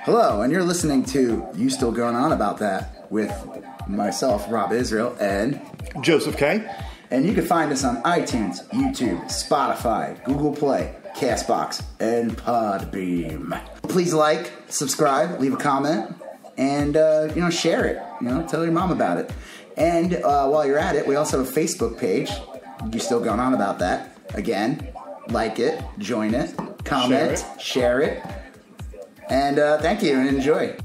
Hello, and you're listening to You Still Going On About That with myself, Rob Israel, and Joseph K. And you can find us on iTunes, YouTube, Spotify, Google Play, Castbox, and Podbeam. Please like, subscribe, leave a comment, and share it. Tell your mom about it. And while you're at it, we also have a Facebook page. You Still Going On About That. Again, like it, join it, comment, share it. And thank you and enjoy.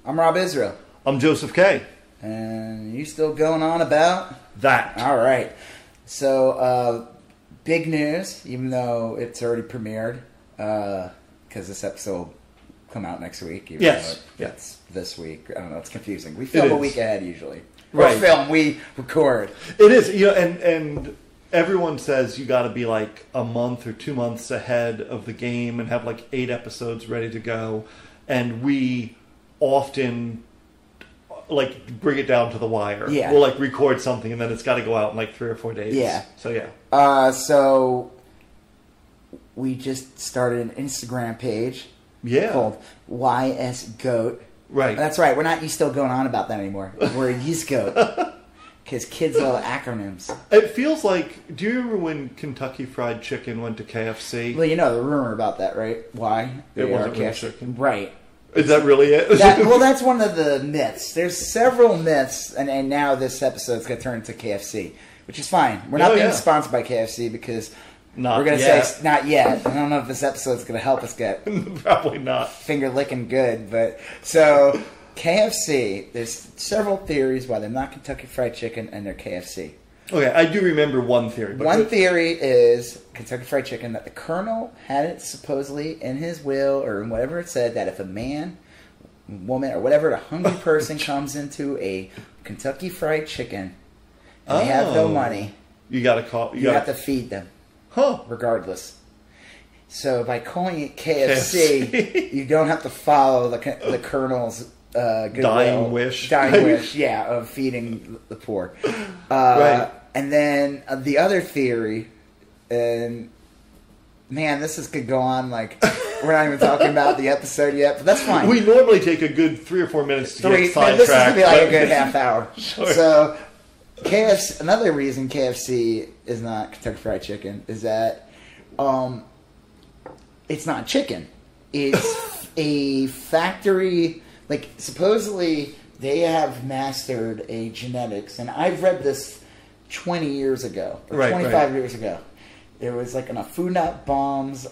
I'm Rob Israel. I'm Joseph K. And you still going on about that? All right. So, big news, even though it's already premiered, because this episode will come out next week. Yes. It's this week. I don't know. It's confusing. We film a week ahead usually. Right. We film, we record. It is. And everyone says you got to be like a month or 2 months ahead of the game and have like 8 episodes ready to go. And we often like bring it down to the wire. Yeah. We'll like record something and then it's got to go out in like 3 or 4 days. Yeah. So yeah. So we just started an Instagram page. Yeah. Called YS Goat. Right. That's right. We're not still going on about that anymore. We're YS Goat. Because kids love acronyms. It feels like, do you remember when Kentucky Fried Chicken went to KFC? Well, you know the rumor about that, right? Why? It wasn't real chicken. Right. Is that really it? Well, that's one of the myths. There's several myths, and now this episode's going to turn into KFC, which is fine. We're not being sponsored by KFC because we're going to say not yet. I don't know if this episode's going to help us get probably not finger licking good, but so KFC. There's several theories why they're not Kentucky Fried Chicken and they're KFC. Okay, I do remember one theory. But one theory is Kentucky Fried Chicken, that the Colonel had it supposedly in his will or in whatever it said that if a man, woman, or whatever, a hungry person comes into a Kentucky Fried Chicken and they have no money, you got to call. You have to feed them, regardless. So by calling it KFC, you don't have to follow the Colonel's dying wish, of feeding the poor. Right. And then the other theory, and man, this could go on like we're not even talking about the episode yet, but that's fine. We normally take a good 3 or 4 minutes to get sidetracked. This is gonna be like a good half hour. Sure. So KFC. Another reason KFC is not Kentucky Fried Chicken is that it's not chicken. It's a factory. Like supposedly they have mastered a genetics, and I've read this 20 years ago, or 25 years ago. There was like a Food Not Bombs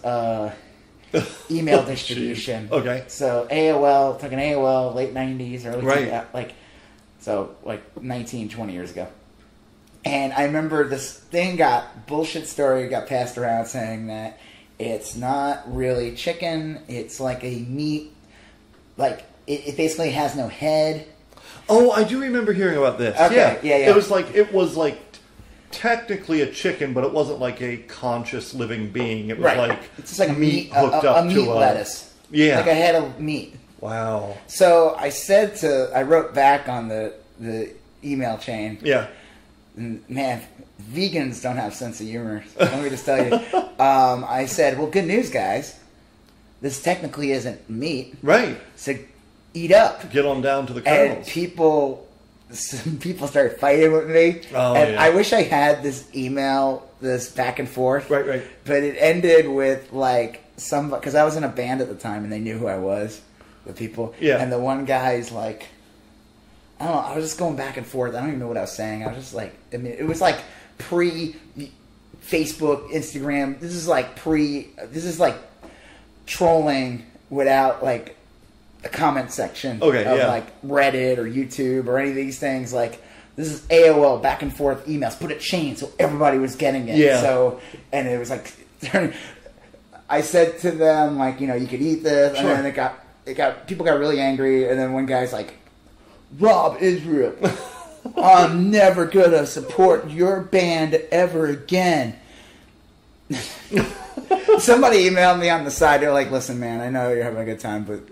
email distribution. Okay. So AOL, talking AOL, late 90s, early 19, 20 years ago. And I remember this thing bullshit story got passed around saying that it's not really chicken, it's like a meat, like it basically has no head. Oh, I do remember hearing about this. Okay. Yeah. It was like technically a chicken, but it wasn't like a conscious living being. It was like it's just like a meat hooked up a meat to lettuce. Yeah, like a head of meat. Wow. So I wrote back on the email chain. Yeah. Man, vegans don't have sense of humor. Let me just tell you. I said, well, good news, guys. This technically isn't meat. Right. So eat up. Get on down to the kernels. And some people started fighting with me. Oh, and yeah. I wish I had this email, this back and forth. Right. But it ended with like because I was in a band at the time and they knew who I was, the people. Yeah. And the one guy's like, I don't know, I was just going back and forth. I don't even know what I was saying. I was just like, I mean, it was like pre-Facebook, Instagram. This is like trolling without like a comment section of like Reddit or YouTube or any of these things. Like, this is AOL, back and forth emails, put a chain so everybody was getting it. Yeah. So, and it was like, I said to them, like, you could eat this, Sure. and then people got really angry, and then one guy's like, Rob Israel, I'm never gonna support your band ever again. Somebody emailed me on the side. They're like, listen, man, I know you're having a good time, but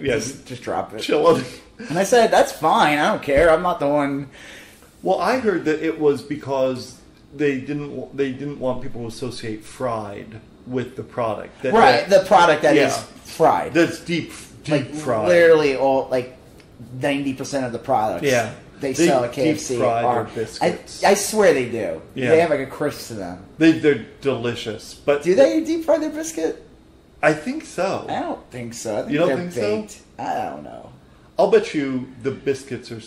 just drop it. Chill on. And I said, that's fine. I don't care. I'm not the one. Well, I heard that it was because they didn't want people to associate fried with the product. The product that is fried. That's deep fried. Literally all 90% of the products. Yeah. They sell at KFC are biscuits. I swear they do. Yeah. They have like a crisp to them. They're delicious. But do they deep fry their biscuit? I think so. I don't think so. I think you don't they're think baked. so? I don't know. I'll bet you the biscuits are.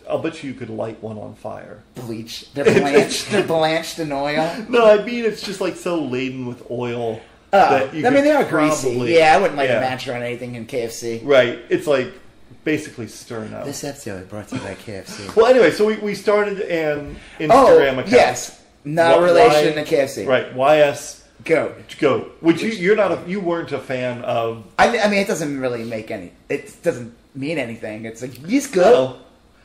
I'll bet you could light one on fire. Bleach. They're blanched. They're blanched in oil. No, I mean it's just like so laden with oil. That you they are greasy. Yeah, I wouldn't like a match on anything in KFC. Right. It's like basically stirring up. This episode is brought to you by KFC. Well, anyway, so we started an Instagram account. Yes. No relation to KFC. Right. YS Goat. Which you weren't a fan of. I mean, it doesn't really make any. It doesn't mean anything. It's like he's goat.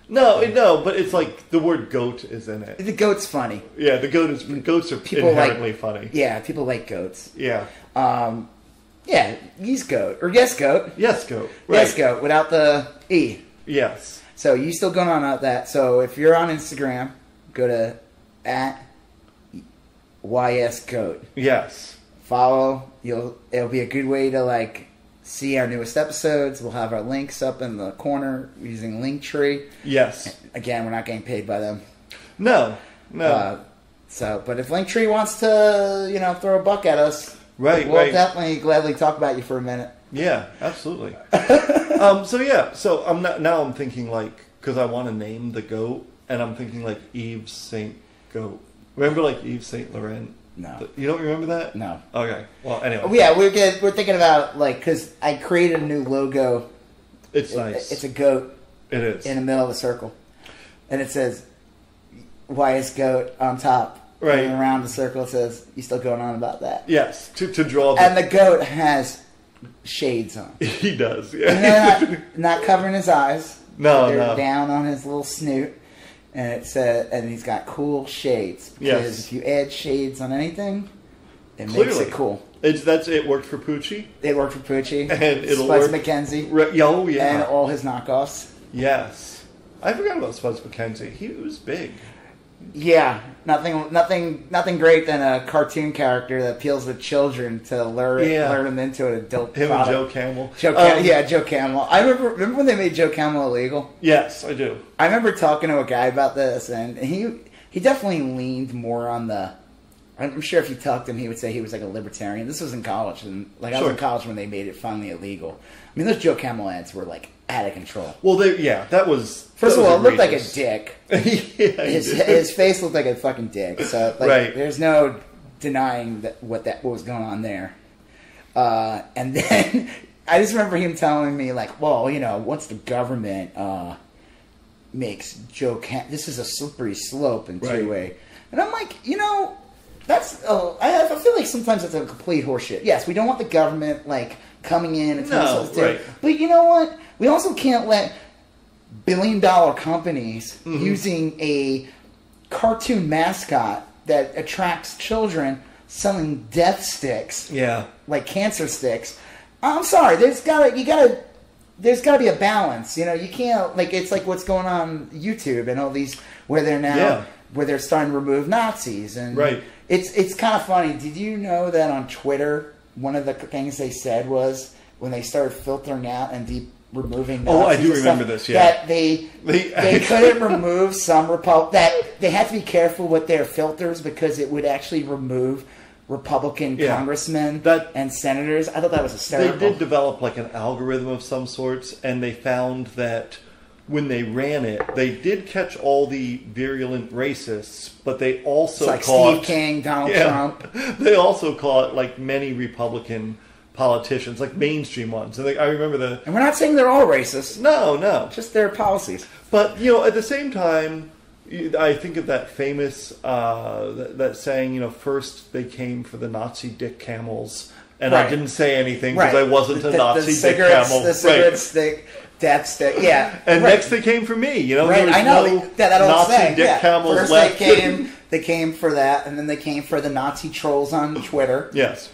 No, but it's like the word goat is in it. The goat's funny. Yeah, goats are people inherently funny. Yeah, people like goats. Yeah. Yeah, he's goat. Or yes, goat. Yes, goat. Right. Yes, goat, without the E. Yes. So you still going on that. So if you're on Instagram, go to @YSGoat. Yes. Follow. It'll be a good way to see our newest episodes. We'll have our links up in the corner using Linktree. Yes. Again, we're not getting paid by them. No. But if Linktree wants to, throw a buck at us, we'll definitely gladly talk about you for a minute. Yeah, absolutely. So I'm thinking because I want to name the goat, and I'm thinking Yves Saint Goat. Remember Yves Saint Laurent? No. You don't remember that? No. Okay. Well, anyway. Yeah, we're thinking about because I created a new logo. It's nice. It's a goat. It is in the middle of the circle, and it says "YS Goat" on top. Right. And around the circle it says, "You still going on about that?" Yes. To draw. And the goat has shades on. He does. Yeah. And they're not covering his eyes. No. They're down on his little snoot. And it said, and he's got cool shades. Because if you add shades on anything, it makes it cool. It worked for Poochie. It worked for Poochie. And it'll Spuds work. McKenzie. Oh, yeah. And all his knockoffs. Yes. I forgot about Spuds McKenzie. He was big. Yeah. Nothing great than a cartoon character that appeals to children to lure them into an adult Him product. and Joe Camel. Joe Camel. I remember when they made Joe Camel illegal? Yes, I do. I remember talking to a guy about this, and he definitely leaned more on the... I'm sure if you talked to him, he would say he was a libertarian. This was in college, and I was in college when they made it finally illegal. I mean, those Joe Camel ads were out of control. Well, that was... First of all, it looked like a dick. Yeah, his face looked like a fucking dick. So there's no denying what was going on there. And then I just remember him telling me once the government makes Joe Camel, this is a slippery slope in two-way. And I'm like, that's I feel like sometimes it's a complete horseshit. Yes, we don't want the government coming in and telling us what to do. But you know what? We also can't let billion-dollar companies using a cartoon mascot that attracts children selling death sticks, like cancer sticks. I'm sorry, there's gotta be a balance. You can't it's like what's going on YouTube and all these where they're starting to remove Nazis and it's kind of funny. Did you know that on Twitter one of the things they said was when they started filtering out and removing Nazis. Oh, I do remember this. Yeah, that they couldn't remove some that they had to be careful with their filters because it would actually remove Republican congressmen and senators. I thought that was hysterical. They did develop an algorithm of some sorts, and they found that when they ran it, they did catch all the virulent racists, but they also caught Steve King, Donald Trump. They also caught many Republican politicians, mainstream ones. And I remember and we're not saying they're all racist. No. Just their policies. But, at the same time, I think of that famous, that saying, first they came for the Nazi dick camels. And I didn't say anything because I wasn't a Nazi dick camel. The cigarette stick, death stick, yeah. And next they came for me, There was I know. no that old Nazi saying. dick camels first left. They came for that, and then they came for the Nazi trolls on Twitter. Yes.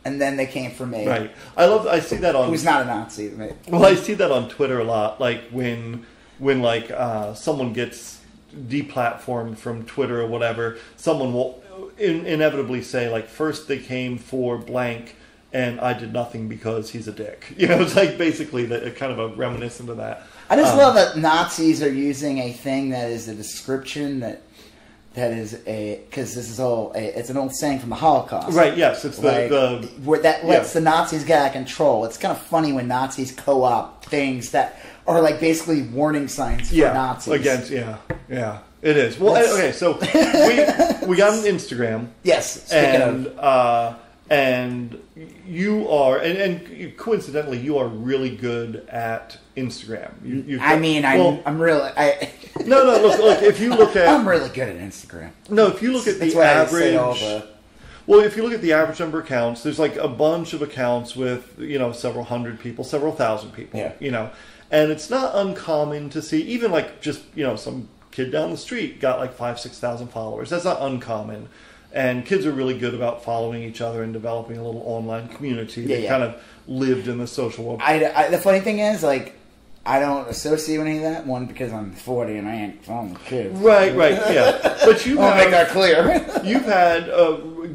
And then they came for me. Right. I see that on... Who's not a Nazi. Mate. Well, I see that on Twitter a lot. When someone gets deplatformed from Twitter or whatever, someone will inevitably say, like, first they came for blank and I did nothing because he's a dick. You know, it's like basically kind of a reminiscent of that. I just love that Nazis are using a thing that is a description that is because this is all it's an old saying from the Holocaust. Right, yes. It's where that lets the Nazis get out of control. It's kind of funny when Nazis co-opt things that are like basically warning signs for Nazis. Yeah. It is. Well, okay, so we got an Instagram. Yes, and you are, and coincidentally, you are really good at Instagram. I'm really. No. Look. If you look at, I'm really good at Instagram. No, if you look at the average. Well, if you look at the average number of accounts, there's like a bunch of accounts with several hundred people, several thousand people. Yeah. And it's not uncommon to see even like just some kid down the street got like 5,000-6,000 followers. That's not uncommon. And kids are really good about following each other and developing a little online community. They kind of lived in the social world. The funny thing is, like, I don't associate with any of that. One, because I'm 40 and I ain't following kids. Right, yeah. But I'll make that clear. You've had,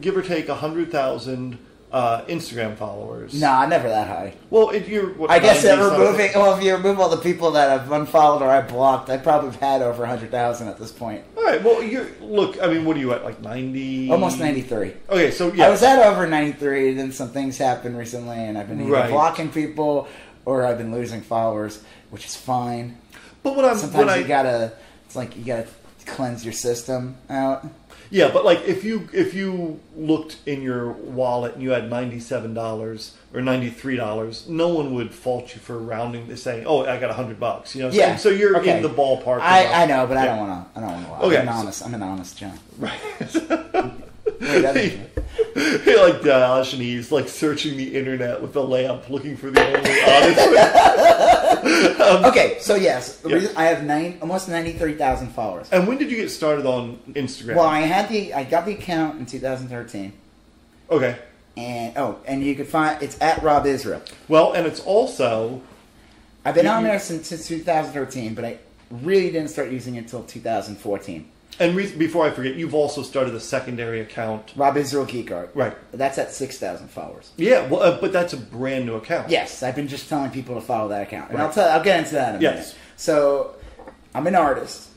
give or take, 100,000 Instagram followers. Nah, never that high. Well, if you're... I guess if you remove all the people that I've unfollowed or I blocked, I probably have had over 100,000 at this point. All right, well, what are you at, like 90? Almost 93. Okay, so yeah. I was at over 93, then some things happened recently, and I've been either blocking people or I've been losing followers, which is fine. But sometimes you gotta cleanse your system out. Yeah, but like if you looked in your wallet and you had $97 or $93, no one would fault you for rounding to saying, "Oh, I got $100." Yeah. So you're in the ballpark. I know, but I don't want to lie. Okay. I'm an honest John. Right. Wait, like Dash, and he's like searching the internet with a lamp looking for the only honest. Okay, so yes, I have almost 93,000 followers. And when did you get started on Instagram? Well, I got the account in 2013. Okay. And you can find it's at Rob Israel. Well, and it's also I've been on there since 2013, but I really didn't start using it until 2014. And before I forget, you've also started a secondary account. Rob Israel Geek Art. Right. That's at 6,000 followers. Yeah, well, but that's a brand new account. Yes, I've been just telling people to follow that account. And I'll get into that in a minute. Yes. So, I'm an artist.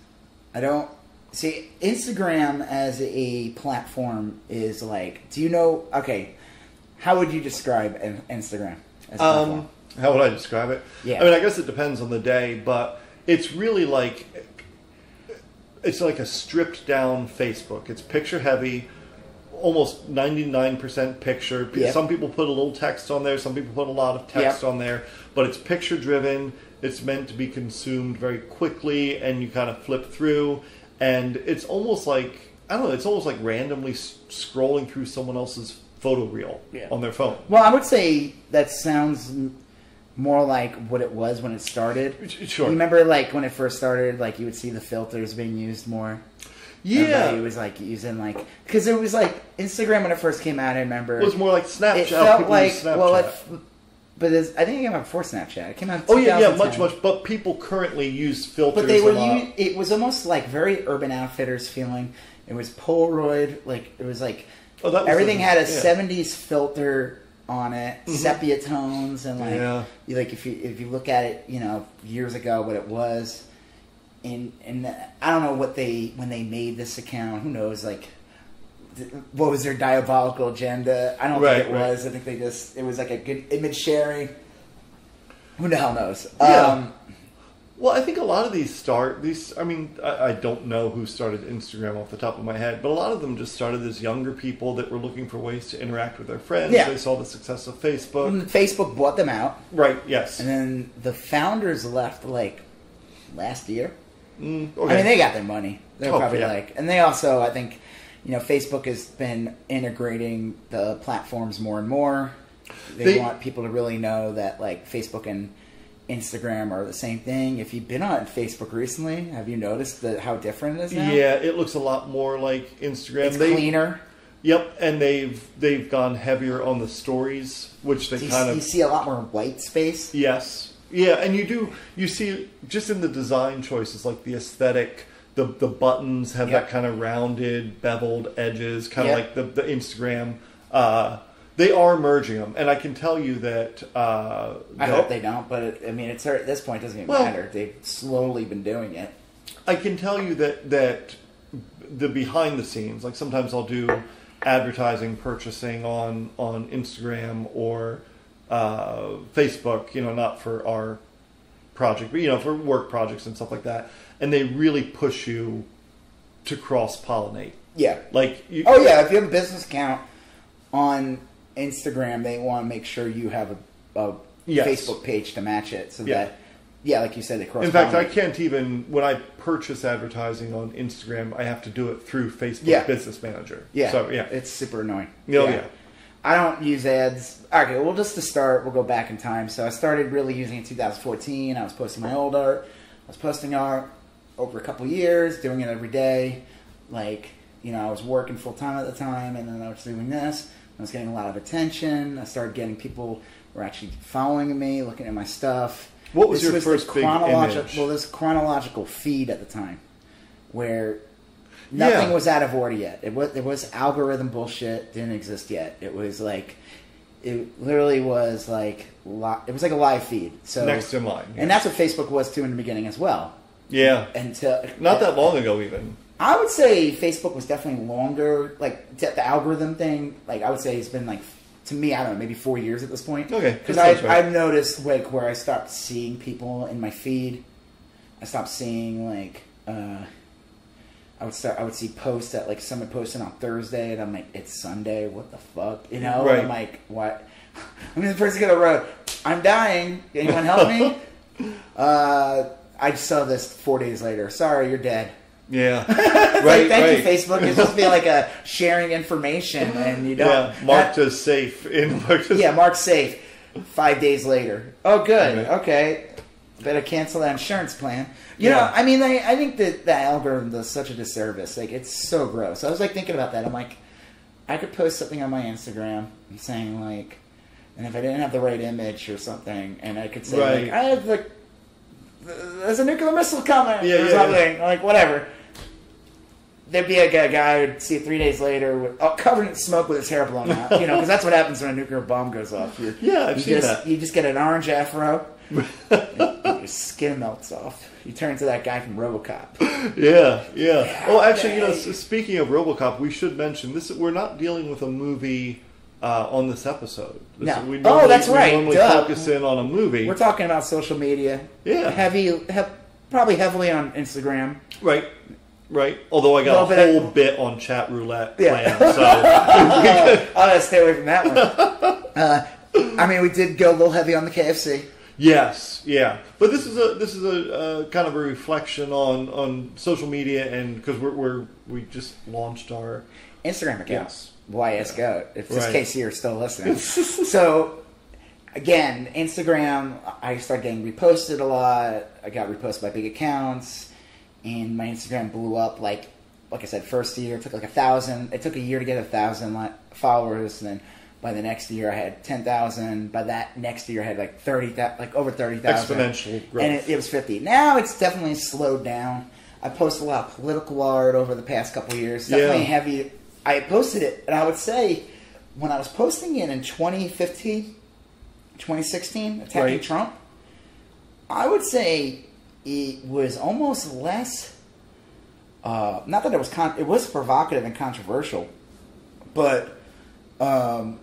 I don't... See, Instagram as a platform is like... Do you know... Okay, how would you describe Instagram as a platform? How would I describe it? Yeah. I mean, I guess it depends on the day, but it's really like... It's like a stripped down Facebook. It's picture heavy, almost 99% picture. Yep. Some people put a little text on there. Some people put a lot of text on there. But it's picture driven. It's meant to be consumed very quickly, and you kind of flip through. And it's almost like, I don't know, it's almost like randomly scrolling through someone else's photo reel on their phone. Well, I would say that sounds more like what it was when it started. Sure. You remember, like, when it first started, like, you would see the filters being used more? Yeah. It was, like, using, like... Because it was, like, Instagram when it first came out, I remember... It was more like Snapchat. It felt like... Snapchat. Well, I think it came out before Snapchat. It came out in 2010. Oh, yeah, much. But people currently use filters. But they were... It was almost, like, very Urban Outfitters feeling. It was Polaroid. Like, it was, like... Oh, that was everything had a 70s filter on it, sepia tones, and like if you look at it, years ago, what it was, and I don't know what when they made this account, who knows, like what was their diabolical agenda? I don't think it was. I think it was like a good image sharing. Who the hell knows? Yeah. Well, I think a lot of I mean, I don't know who started Instagram off the top of my head, but a lot of them just started as younger people that were looking for ways to interact with their friends. Yeah. They saw the success of Facebook. And Facebook bought them out. Right, yes. And then the founders left, like, last year. Okay. I mean, they got their money. They're probably and they also, I think, Facebook has been integrating the platforms more and more. They want people to really know that, like, Facebook and Instagram are the same thing. If you've been on Facebook recently, have you noticed how different it is now? Yeah, it looks a lot more like Instagram. It's cleaner. Yep, and they've gone heavier on the stories, which you see a lot more white space. Yes. Yeah, and you see just in the design choices, like the aesthetic, the buttons have Yep. that kind of rounded, beveled edges, kind of Yep. like the Instagram. They are merging them, and I can tell you that. I hope they don't, but I mean, it's at this point it doesn't even matter. They've slowly been doing it. I can tell you that the behind the scenes, like sometimes I'll do advertising purchasing on Instagram or Facebook, not for our project, but for work projects and stuff like that, and they really push you to cross pollinate. Yeah. Like if you have a business account on Instagram, they want to make sure you have a Yes. Facebook page to match it, so Yeah. that, like you said, they cross. In fact, I can't even, when I purchase advertising on Instagram, I have to do it through Facebook Business Manager. Yeah. So, yeah. It's super annoying. Yeah. I don't use ads. Okay, well, just to start, we'll go back in time. So I started really using it in 2014. I was posting my old art. I was posting art over a couple years, doing it every day. Like, I was working full time at the time, and then I was doing this. I was getting a lot of attention. I started getting people who were actually following me, looking at my stuff. What was your first big image? Well, this chronological feed at the time, where nothing was out of order yet. It was algorithm bullshit. Didn't exist yet. It was like, it literally was like, it was like a live feed. So next in line, and that's what Facebook was too in the beginning as well. Yeah, until not that long ago, even. I would say Facebook was definitely longer. Like the algorithm thing, like I would say it's been like, to me, I don't know, maybe 4 years at this point. Okay, because I've noticed like where I stopped seeing people in my feed. I stopped seeing like I would see posts that like someone posted on Thursday, and I'm like, it's Sunday. What the fuck, Right. I'm like, what? I mean, the person could have wrote, "I'm dying. Anyone help me?" I saw this 4 days later. Sorry, you're dead. Yeah. Thank you, Facebook. It's supposed to be like a sharing information, and you don't. Yeah, marked as safe. Marked safe. 5 days later. Oh, good. Okay. Better cancel that insurance plan. You know, I mean, I think that the algorithm does such a disservice. Like, it's so gross. I was like thinking about that. I'm like, I could post something on my Instagram saying like, and if I didn't have the right image or something, and I could say like, I have like, there's a nuclear missile coming or something, like whatever. There'd be a guy who'd see it 3 days later with covered in smoke with his hair blown out. Because that's what happens when a nuclear bomb goes off. I've seen that. You just get an orange afro, and your skin melts off. You turn into that guy from RoboCop. Yeah. Oh, actually, speaking of RoboCop, we should mention this. We're not dealing with a movie on this episode. No. That's right. We normally focus in on a movie. We're talking about social media. Yeah. Probably heavily on Instagram. Right. Although I got a whole bit on chat roulette planned, so I'll have to stay away from that one. I mean, we did go a little heavy on the KFC. Yes, yeah. But this is a kind of a reflection on social media, and because we just launched our Instagram account. Yes. YSGoat. If this case you're still listening. So again, Instagram, I started getting reposted a lot. I got reposted by big accounts. And my Instagram blew up like I said, first year it took like 1,000. It took a year to get 1,000 followers, and then by the next year I had 10,000. By that next year I had like 30,000, like over 30,000. Exponential growth. And it was 50. Now it's definitely slowed down. I post a lot of political art over the past couple of years. Definitely heavy. I posted it, and I would say when I was posting it in 2015, 2016, attacking Trump, I would say it was almost less. Not that it was it was provocative and controversial, but I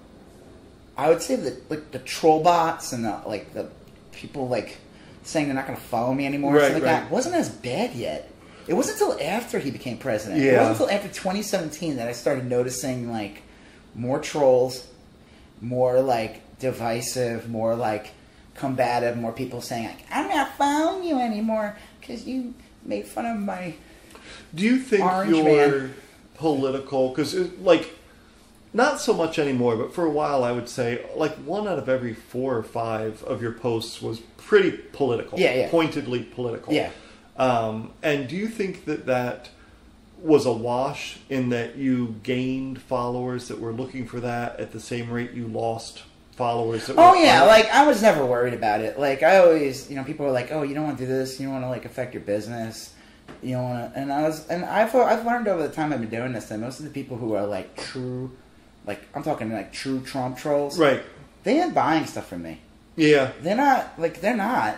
would say that like the troll bots and the people like saying they're not going to follow me anymore, something like that, wasn't as bad yet. It wasn't until after he became president. It wasn't until after 2017 that I started noticing like more trolls, more like divisive, more like combative, more people saying like, I'm not following you anymore because you made fun of my Do you think you're political? Because like not so much anymore, but for a while I would say like 1 out of every 4 or 5 of your posts was pretty political, pointedly political. And do you think that was a wash in that you gained followers that were looking for that at the same rate you lost followers that were like I was never worried about it. Like I always, people are like, oh, you don't want to do this, you don't want to like affect your business. you know, and I've learned over the time I've been doing this that most of the people who are like true, like I'm talking like true Trump trolls, Right. They ain't buying stuff from me. Yeah. They're not.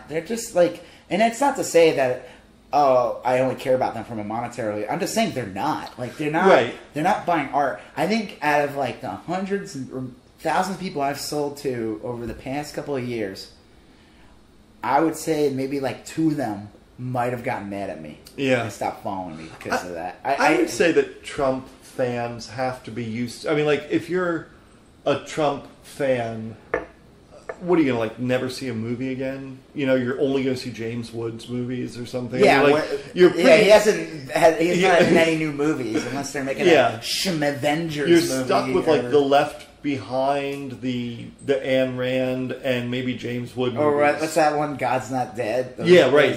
They're just like, and it's not to say that, oh, I only care about them from a monetary. I'm just saying they're not. Like, they're not. Right. They're not buying art. I think out of like the hundreds or thousands of people I've sold to over the past couple of years, I would say maybe like 2 of them might have gotten mad at me. Yeah. And stopped following me because of that. I would say that Trump fans have to be used to, I mean, like, if you're a Trump fan, what are you gonna like? Never see a movie again? You know, you're only gonna see James Woods movies or something. Yeah, you're pretty, he hasn't had. He's not in any new movies unless they're making a Schmavengers You're movie. stuck with like the Left Behind, the Ayn Rand, and maybe James Wood movies. Oh, right. What's that one? God's Not Dead. Those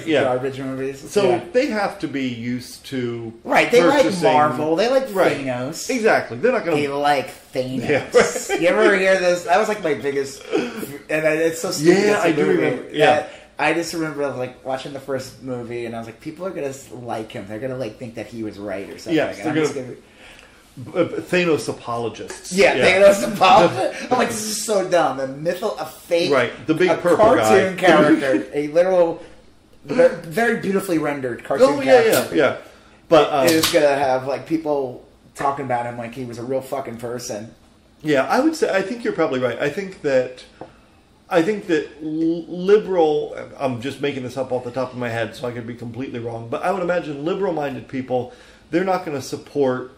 Garbage movies. So they have to be used to They like Marvel. They like Thanos. Exactly. They're not going to. They like Thanos. Yeah, right. You ever hear this? That was like my biggest. And it's so stupid. Yeah, I do remember. Yeah. I just remember like watching the first movie, and I was like, people are gonna like him. They're gonna like think that he was right or something. Yes, they're gonna. Thanos apologists. Yeah, Thanos apologists. I'm like, this is so dumb. A fake, the big purple cartoon guy. character, a literal, very beautifully rendered cartoon character. Yeah. But is gonna have like people talking about him like he was a real fucking person. Yeah, I would say I think you're probably right. I think that liberal. I'm just making this up off the top of my head, so I could be completely wrong. But I would imagine liberal-minded people, they're not going to support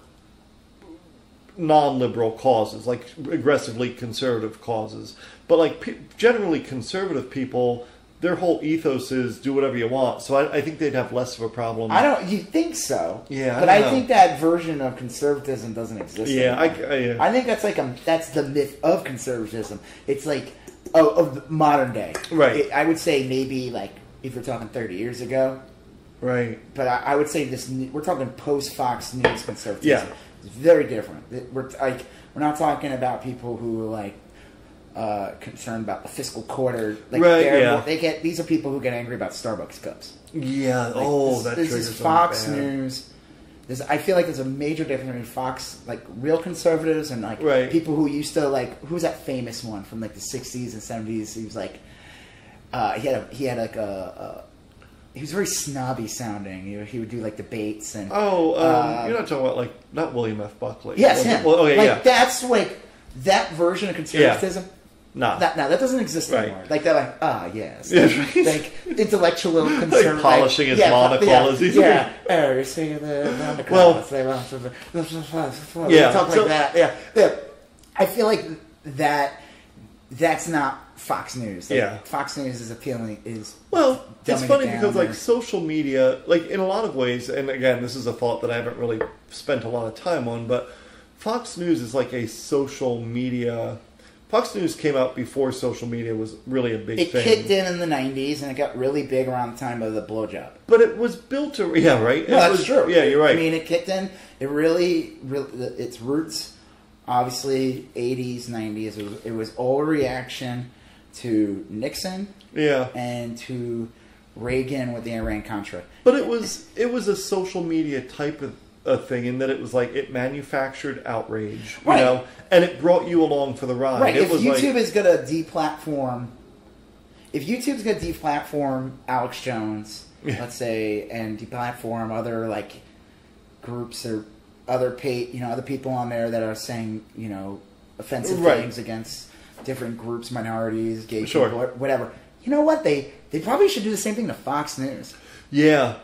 non-liberal causes, like aggressively conservative causes. But like generally conservative people, their whole ethos is do whatever you want. So I think they'd have less of a problem. You think so? Yeah, but I think that version of conservatism doesn't exist. Yeah, anymore. I think that's that's the myth of conservatism. It's like of the modern day. Right. I would say maybe like if you're talking 30 years ago. Right. But I would say we're talking post Fox News conservatism. Yeah. It's very different. We're not talking about people who are like concerned about the fiscal quarter. Like, right. These are people who get angry about Starbucks cups. Yeah. Like, this is Fox News. I feel like there's a major difference between Fox, like real conservatives, and like people who used to like. Who's that famous one from like the 60s and 70s? He was like, he had like a. He was very snobby sounding. He would do like debates and. You're not talking about like not William F. Buckley. Yes, him. Well, okay, like that's like that version of conservatism. Yeah. No, that doesn't exist anymore. Like they're like, yes, right. like intellectual conservative, like polishing his monocle as he's you're seeing the talk like that. Yeah. I feel like that's not Fox News. Like, Fox News is appealing. It's funny because like social media, like in a lot of ways, and again, this is a thought that I haven't really spent a lot of time on, but Fox News is like a social media. Fox News came out before social media was really a big thing. It kicked in the 90s, and it got really big around the time of the blowjob. But it was built to... Yeah, right? No, that's true. Yeah, you're right. I mean, it kicked in. It really its roots, obviously, 80s, 90s. It was all a reaction to Nixon and to Reagan with the Iran-Contra. But it was a social media type of a thing in that it was like it manufactured outrage, you know, and it brought you along for the ride. Right. If YouTube is going to deplatform, Alex Jones, let's say, and deplatform other like groups or other people on there that are saying offensive things against different groups, minorities, gay people, whatever. You know what? They probably should do the same thing to Fox News. Yeah,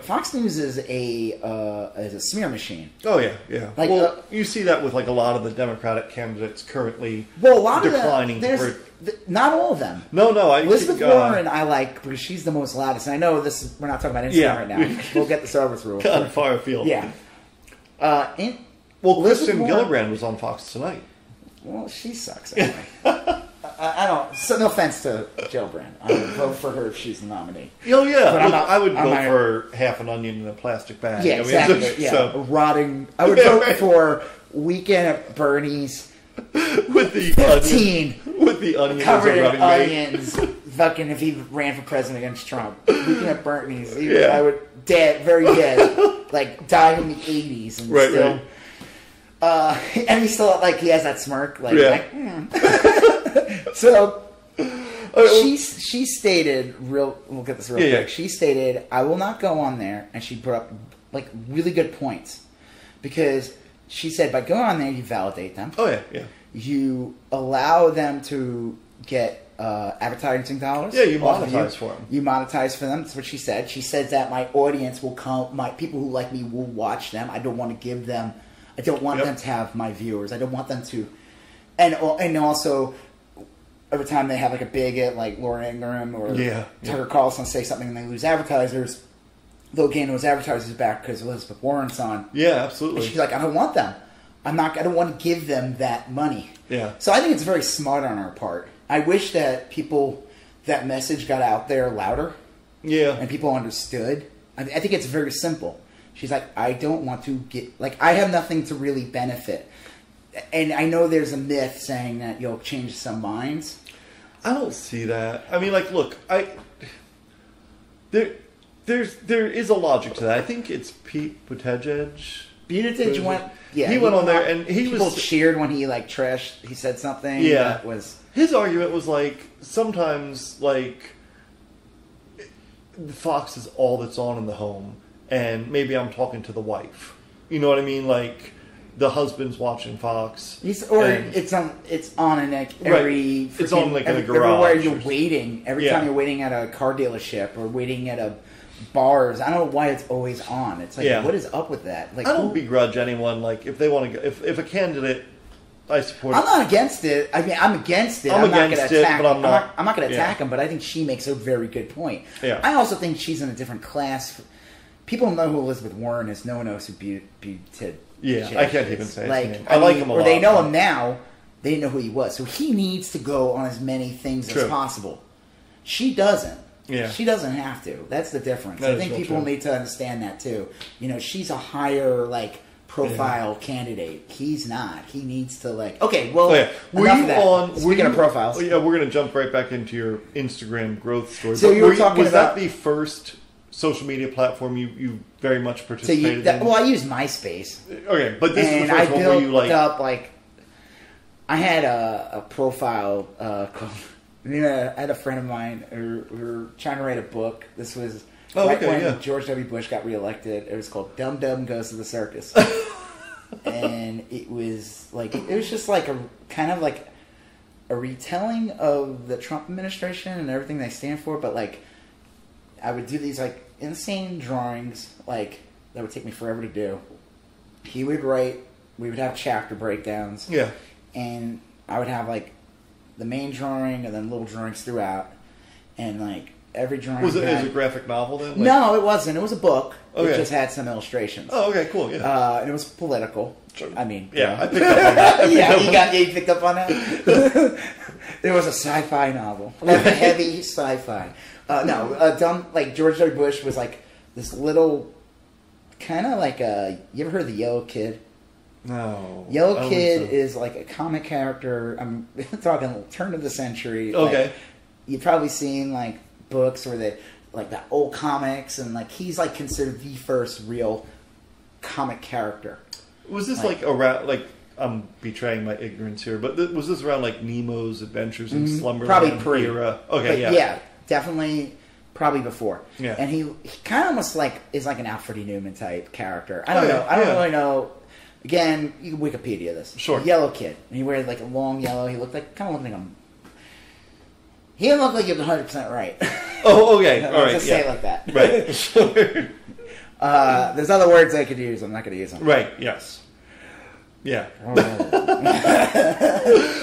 Fox News is a smear machine. Oh yeah. Like, you see that with like a lot of the Democratic candidates currently. Well, a lot declining. of them. Not all of them. No. Elizabeth Warren, I like because she's the most loudest. And I know this. We're not talking about Instagram right now. We'll get this over through. Kind of far afield. Yeah. Kristen Gillibrand was on Fox Tonight. Well, she sucks anyway. I don't. So no offense to Gillibrand. I would vote for her if she's the nominee. Oh yeah, I would vote for half an onion in a plastic bag. Yeah, exactly. So. Rotting. I would vote for Weekend at Bernie's with the 15 with the onion covered in onions, fucking if he ran for president against Trump, looking at Bernie's, I would very dead, like died in the 80s, and still. And he still like he has that smirk, So she stated we'll get this real quick. She stated, "I will not go on there," and she put up like really good points because she said by going on there you validate them. Oh yeah. You allow them to get advertising dollars. Yeah, you monetize for them. You monetize for them. That's what she said. She said that my audience will come. My people who like me will watch them. I don't want to give them. I don't want them to have my viewers. I don't want them to, and also every time they have like a bigot like Laura Ingraham or Tucker Carlson say something and they lose advertisers, they'll gain those advertisers back because Elizabeth Warren's on. Yeah, absolutely. And she's like, I don't want them. I don't want to give them that money. Yeah. So I think it's very smart on our part. I wish that that message got out there louder. Yeah. And people understood. I think it's very simple. She's like, I don't want to I have nothing to really benefit. And I know there's a myth saying that you'll change some minds. I don't see that. I mean, like, look, there is a logic to that. I think it's Pete Buttigieg. Buttigieg went. Yeah, he went on there and people cheered when he like trashed. He said something. Yeah, that was his argument was like sometimes like Fox is all that's on in the home, and maybe I'm talking to the wife. You know what I mean? Like the husband's watching Fox, it's on in like every. Right. It's on like in a garage. Everywhere you're waiting, every time you're waiting at a car dealership or waiting at a bars. I don't know why it's always on. It's like, what is up with that? Like, I don't begrudge anyone. Like, if they want to, if a candidate, I support. I'm not against it. I mean, I'm against it. I'm against not gonna attack, it, but I'm not. I'm not going to attack him. But I think she makes a very good point. Yeah. I also think she's in a different class. People know who Elizabeth Warren is. No one knows who Buttigieg. Yeah, I can't even say his name. I like him a lot. Or they know him now. They didn't know who he was. So he needs to go on as many things as possible. She doesn't. Yeah. She doesn't have to. That's the difference. I think people need to understand that too. You know, she's a higher profile candidate. He's not. He needs to okay. Well, enough of that. Speaking of profiles, yeah, we're going to jump right back into your Instagram growth story. So you were talking was about that the first social media platform you very much participated in? Well, I used MySpace. Okay, but this is the first one where you up I had a profile called. I had a friend of mine who were trying to write a book. This was when George W. Bush got reelected. It was called Dum Dum Goes to the Circus. And it was just like a kind of like a retelling of the Trump administration and everything they stand for, but I would do these insane drawings that would take me forever to do. He would write, we would have chapter breakdowns. Yeah. And I would have the main drawing and then little drawings throughout, and every drawing was it a graphic novel then? No, it wasn't. It was a book. Okay. It just had some illustrations. Oh, okay, cool. Yeah, and it was political. I mean, I picked up on that. You picked up on that. It was a sci-fi novel, heavy sci-fi. George W. Bush was this little kind of you ever heard of the Yellow Kid? No. Yellow Kid is a comic character. I'm talking turn of the century. Okay. You've probably seen books where they the old comics, and he's considered the first real comic character. Was this around I'm betraying my ignorance here, but was this around Nemo's Adventures in Slumberland probably era? Okay, yeah, definitely. Probably before. Yeah. And he kind of almost is an Alfred E. Newman type character. I don't know. I don't really know. Again, you can Wikipedia this. Sure. Yellow Kid. And he wears a long yellow. He looked kind of looked like he didn't look like he was 100% right. Oh, okay. All right. Just say it like that. Right. Sure. There's other words I could use. I'm not going to use them. Right. Yes. Yeah.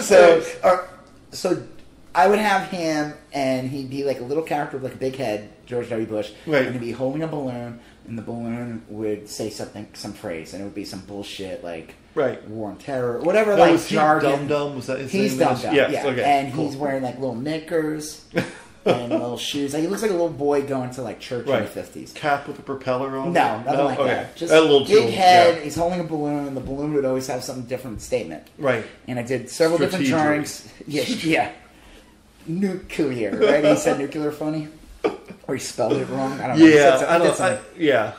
So I would have him, and he'd be a little character with a big head, George W. Bush, right. And he'd be holding a balloon, and the balloon would say some phrase, and it would be some bullshit right. war on terror, whatever. Was jargon. Dum Dum? Was that his he's name? Dum Dum. Yes. Yeah. Okay. And cool. he's wearing little knickers and little shoes. He looks like a little boy going to church in the 50s. Cap with a propeller on. No, nothing like that. Just a little big tool. head. Yeah. He's holding a balloon, and the balloon would always have some different statement. Right. And I did several different drawings. Yeah. nuclear, right? He said nuclear funny, or he spelled it wrong. I don't know. Yeah, yeah.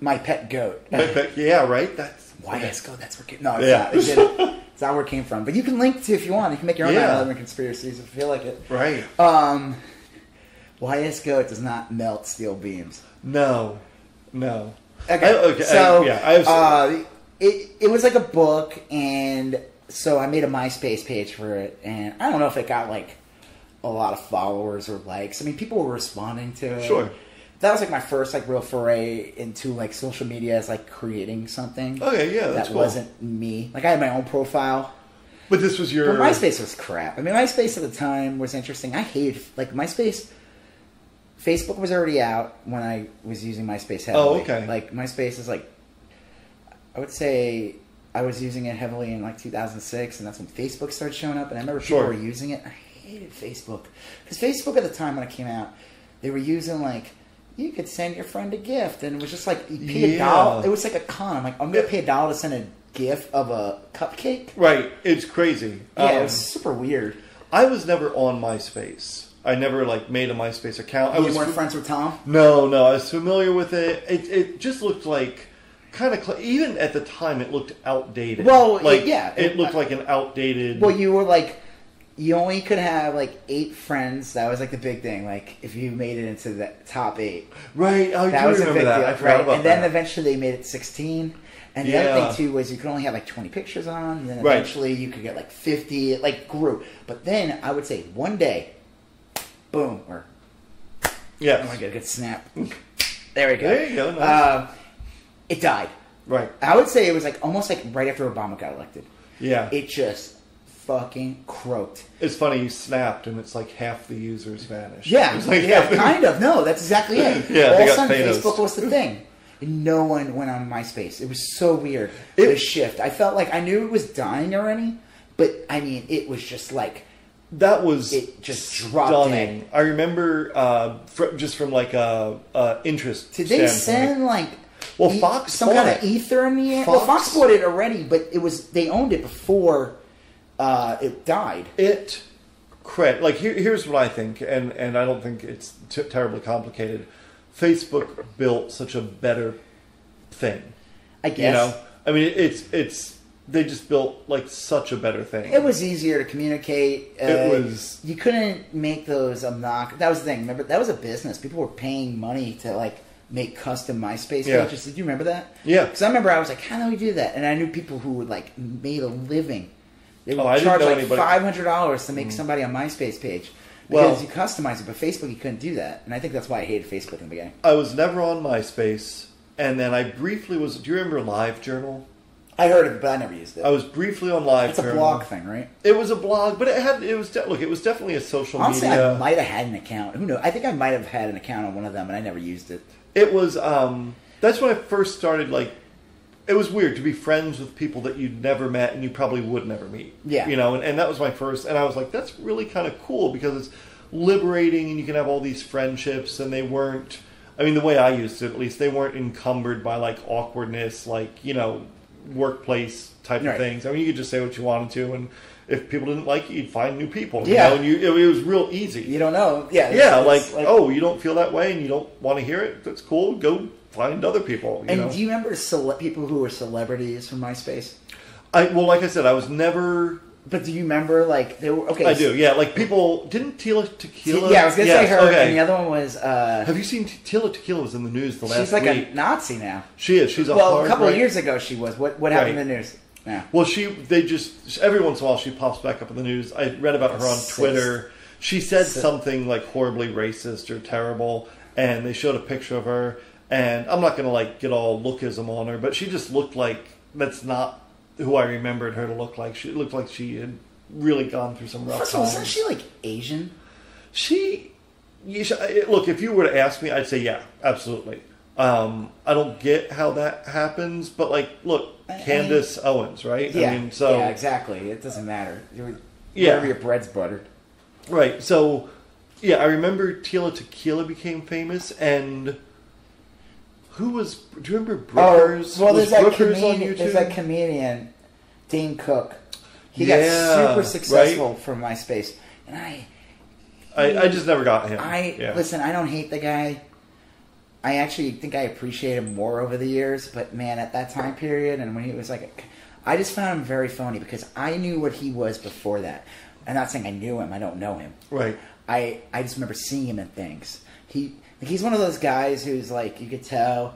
My pet goat. Yeah, right. That's why let's go. That's where. No, it's not. It's not where it came from. But you can link to if you want. You can make your own 9/11 conspiracies if you feel like it. Right. YS Goat does not melt steel beams. No. Okay. So it was like a book, and so I made a MySpace page for it, and I don't know if it got like a lot of followers or likes. I mean, people were responding to it. Sure. That was like my first like real foray into like social media as like creating something. Okay, yeah, that's that cool. wasn't me. Like I had my own profile. But this was your. But MySpace was crap. I mean, MySpace at the time was interesting. I hated like MySpace. Facebook was already out when I was using MySpace heavily. Oh, okay. Like MySpace is like, I would say I was using it heavily in like 2006, and that's when Facebook started showing up. And I remember people were using it. I hated Facebook because Facebook at the time when it came out, they were using like. You could send your friend a gift, and it was just like you pay $1. It was like a con. I'm like, I'm gonna pay $1 to send a gift of a cupcake. Right, it's crazy. Yeah, it was super weird. I was never on MySpace. I never like made a MySpace account. You weren't friends with Tom? No. I was familiar with it. It just looked like kind of even at the time it looked outdated. Well, like it looked like an outdated. Well, you were like. You only could have like 8 friends. That was like the big thing. Like if you made it into the top 8, right? I that was a big that. deal, I forgot about and then that. eventually they made it 16. And the other thing too was you could only have like 20 pictures on. And then eventually you could get like 50. It like grew. But then I would say one day, boom, or yeah, oh my god, a good snap. There we go. There you go. Nice. It died. Right. I would say it was like almost like right after Obama got elected. Yeah. It just fucking croaked. It's funny, you snapped and it's like half the users vanished. Yeah, it's like kind of. No, that's exactly it. Yeah, all of a sudden, Facebook was the thing. And no one went on MySpace. It was so weird. The shift. I felt like I knew it was dying already, but I mean, it was just like that was it just dropped dead. I remember just from like a interest. Did they send like? Well, Fox some kind of ether in the air. Well, Fox bought it already, but it was they owned it before. It died. Here's what I think, and I don't think it's terribly complicated. Facebook built such a better thing. I guess. You know, I mean, it's they just built like such a better thing. It was easier to communicate. It was. You couldn't make those obnoxious. That was the thing. Remember, that was a business. People were paying money to like make custom MySpace pages. Did you remember that? Yeah. Because I remember I was like, how do we do that? And I knew people who would like made a living. They would I charge didn't know like $500 to make somebody a MySpace page. Because you customize it, but Facebook you couldn't do that. And I think that's why I hated Facebook in the beginning. I was never on MySpace, and then I briefly was. Do you remember LiveJournal? I heard of it, but I never used it. I was briefly on LiveJournal. It's a blog thing, right? It was a blog, but it was definitely a social Honestly, media. I might have had an account. Who knows? I think I might have had an account on one of them, and I never used it. It was. That's when I first started like. It was weird to be friends with people that you'd never met and you probably would never meet. Yeah. You know, and that was my first. And I was like, that's really kind of cool because it's liberating and you can have all these friendships and they weren't, I mean, the way I used it at least, they weren't encumbered by like awkwardness, like, you know, workplace type of things. I mean, you could just say what you wanted to and if people didn't like you, you'd find new people. Yeah. You know, and it was real easy. You don't know. Yeah. Yeah, like, oh, you don't feel that way and you don't want to hear it? That's cool. Go find other people. You know? Do you remember people who were celebrities from MySpace? Well, like I said, I was never. But do you remember, like, they were okay? I do, yeah. Like people didn't Tila Tequila. Yeah, I was gonna say her, and the other one was. Have you seen Tila Tequila was in the news the last week? She's like a Nazi now. She is. She's a a couple of years ago she was. What happened in the news? Yeah. Well, every once in a while she pops back up in the news. I read about her on Twitter. She said something like horribly racist or terrible, and they showed a picture of her. And I'm not going to like get all lookism on her, but she just looked like that's not who I remembered her to look like. She looked like she had really gone through some rough times. Wasn't she like Asian? Look, if you were to ask me, I'd say yeah, absolutely. I don't get how that happens, but like, look, Candace Owens, right? Yeah, I mean, so yeah, exactly. It doesn't matter. Wherever your bread's buttered. Right. So, yeah, I remember Tila Tequila became famous, and who was? Do you remember Brookers? Oh, well, there's Brookers that comedian, Dane Cook. He got super successful from MySpace. And I just never got him. Listen, I don't hate the guy. I actually think I appreciate him more over the years, but man, at that time period and when he was like, I just found him very phony because I knew what he was before that. I'm not saying I knew him. I don't know him. Right. I just remember seeing him in things. He's one of those guys who's like, you could tell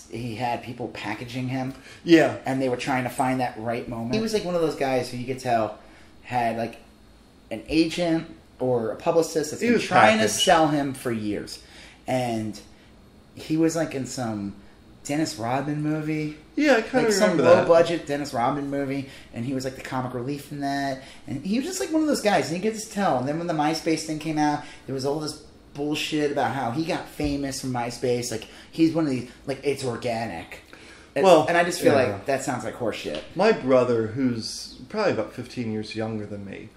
he had people packaging him. Yeah. And they were trying to find that right moment. He was like one of those guys who you could tell had like an agent or a publicist that's been trying to sell him for years. And he was like in some Dennis Rodman movie. Yeah, I kind of remember that. Some low-budget Dennis Rodman movie, and he was like the comic relief in that. And he was just like one of those guys, and you could just tell. And then when the MySpace thing came out, there was all this bullshit about how he got famous from MySpace. Like, he's one of these, like, it's organic. And I just feel like that sounds like horseshit. My brother, who's probably about 15 years younger than me,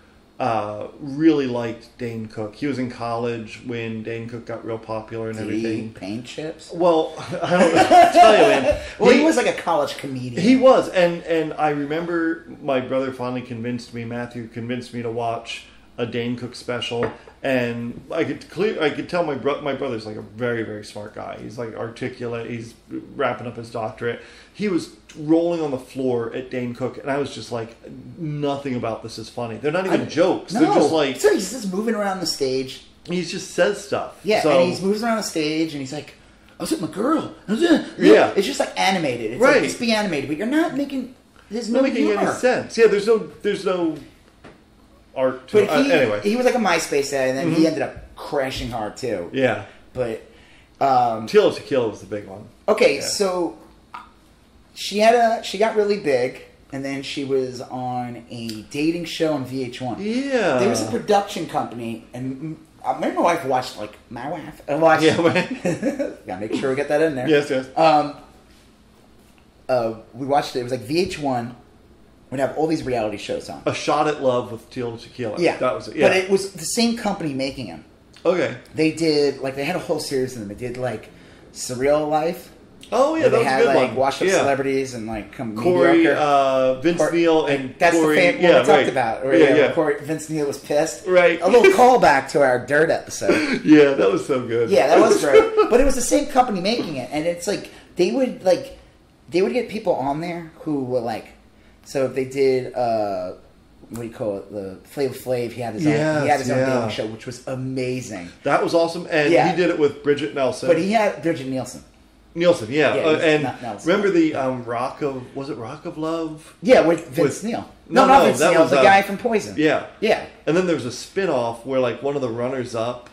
really liked Dane Cook. He was in college when Dane Cook got real popular and everything. Did he eat paint chips? Well, I don't tell you, man. Well, he was like a college comedian. He was, and I remember my brother finally Matthew convinced me to watch a Dane Cook special, and I could tell my brother's like a very, very smart guy. He's like articulate. He's wrapping up his doctorate. He was rolling on the floor at Dane Cook, and I was just like, nothing about this is funny. They're not even jokes. No. They're just like... So he's just moving around the stage. He just says stuff. Yeah, so, and he's moving around the stage, and he's like, I was with my girl. Yeah. It's just like animated. It's right. like, just be animated, but you're not making... There's not no making humor. any sense. Yeah, there's no art to it. Anyway. He was like a MySpace guy, and then he ended up crashing hard, too. Yeah. But... Tila Tequila was the big one. Okay, so... She got really big, and then she was on a dating show on VH1. Yeah. There was a production company, and I remember my wife watched, like, my wife. I watched... Yeah, right. Gotta make sure we get that in there. Yes. We watched it. It was like VH1 would have all these reality shows on. A Shot at Love with Tila Tequila. Yeah. That was it. Yeah. But it was the same company making them. Okay. They did, like, they had a whole series of them. They did, like, Surreal Life. Oh, yeah, that was a good like, one. Washed up celebrities and, like, come Corey, Vince Neil, and that's Corey. That's the one we talked about. Where, Corey, Vince Neil was pissed. Right. A little callback to our Dirt episode. Yeah, that was so good. Yeah, that was great. But it was the same company making it. And it's like, they would get people on there who were, like, so if they did, what do you call it, the Flavor Flav, he had his own dating show, which was amazing. That was awesome. And he did it with Bridget Nelson. But he had Bridget Nielsen. Yeah. And not Nelson. Remember the Rock of Love? Yeah, with Vince Neil. No, not Vince Neil, the guy from Poison. Yeah. Yeah. And then there was a spin-off where, like, one of the runners-up,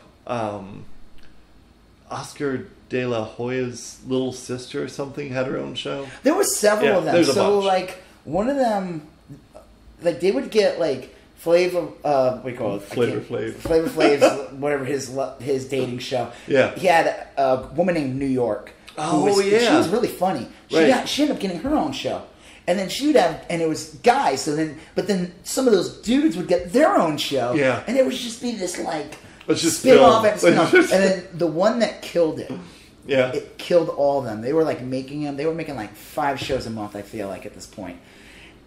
Oscar De La Hoya's little sister or something, had her own show. There were several of them. There's a bunch. Like, one of them, like, they would get, like, Flavor, what do you call it? Flavor Flav. Flavor Flav's, whatever his dating show. Yeah. He had a woman named New York. Oh, She was really funny. She ended up getting her own show. And then she would have, and it was guys, but then some of those dudes would get their own show. Yeah. And it would just be this, like, spin-off after spin-off. And then the one that killed it, yeah, it killed all of them. They were, like, making them, they were making, like, 5 shows a month, I feel like, at this point.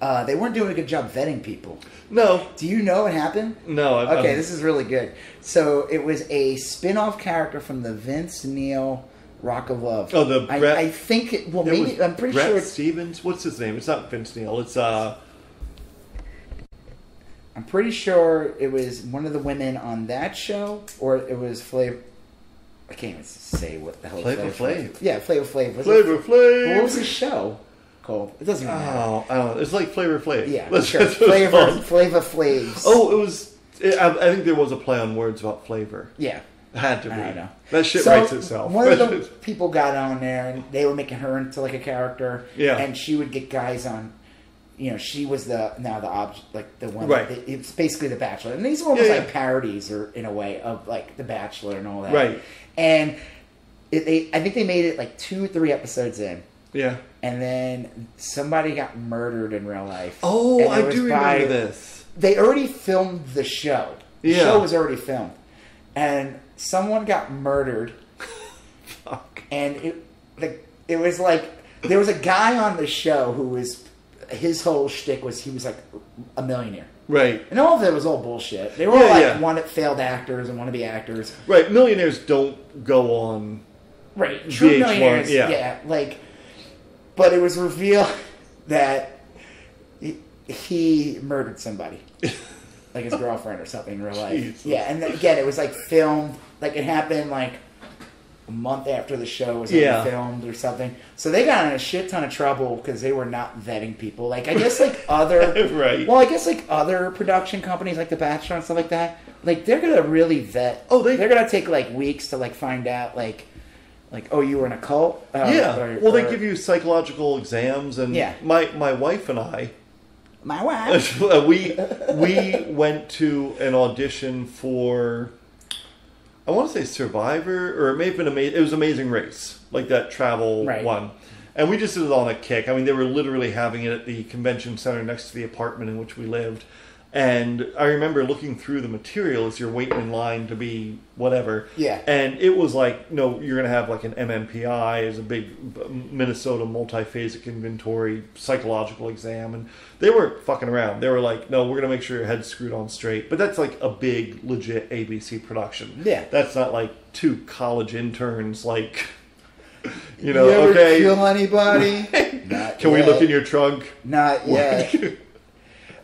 They weren't doing a good job vetting people. No. Do you know what happened? No. Okay, this is really good. So it was a spin-off character from the Vince Neil Rock of Love. Oh, the Brett... I think it... Well, maybe... I'm pretty Brett sure it's... Stevens? What's his name? It's not Vince Neil. It's... I'm pretty sure it was one of the women on that show, or it was Flavor... I can't even say what the hell... Flavor Flav. Yeah, Flavor Flav. Flavor Flav! What was his show called? It doesn't even matter. Oh, I don't know. It's like Flavor Flav. Yeah, sure. Flavor Flavs. Oh, it was... I think there was a play on words about flavor. Yeah. Had to be. I know. That shit writes itself. One of the people got on there, and they were making her into, like, a character. Yeah. And she would get guys on. You know, she was the object, like, the one. Right. It's basically The Bachelor, and these were almost like parodies, or in a way, of, like, The Bachelor and all that. Right. And I think they made it like 2 or 3 episodes in. Yeah. And then somebody got murdered in real life. Oh, I do remember this. They already filmed the show. The show was already filmed. And someone got murdered. Fuck. And it was like, there was a guy on the show who was his whole shtick was he was like a millionaire. Right. And all of it was all bullshit. They were all like failed actors and wannabe actors. Right. Millionaires don't go on. Right. True VH1, millionaires. yeah. Like, but it was revealed that he murdered somebody. Like his girlfriend or something in real life. Jesus. Yeah. And then, again, it was like filmed. Like it happened like a month after the show was filmed or something. So they got in a shit ton of trouble because they were not vetting people. Like I guess like other right. Well, I guess like other production companies like The Bachelor and stuff like that. Like they're gonna really vet. Oh, they're gonna take like weeks to like find out like oh, you were in a cult. Well, they give you psychological exams, and my wife and I. My wife. we went to an audition for. I want to say Survivor, or it may have been It was Amazing Race, like that travel one. And we just did it on a kick. I mean, they were literally having it at the convention center next to the apartment in which we lived. And I remember looking through the material as you're waiting in line to be whatever. Yeah. And it was like, no, you're going to have like an MMPI as a big Minnesota multiphasic inventory psychological exam. And they weren't fucking around. They were like, no, we're going to make sure your head's screwed on straight. But that's like a big, legit ABC production. Yeah. That's not like two college interns like... You ever okay. kill anybody? Can we look in your trunk? Not yet.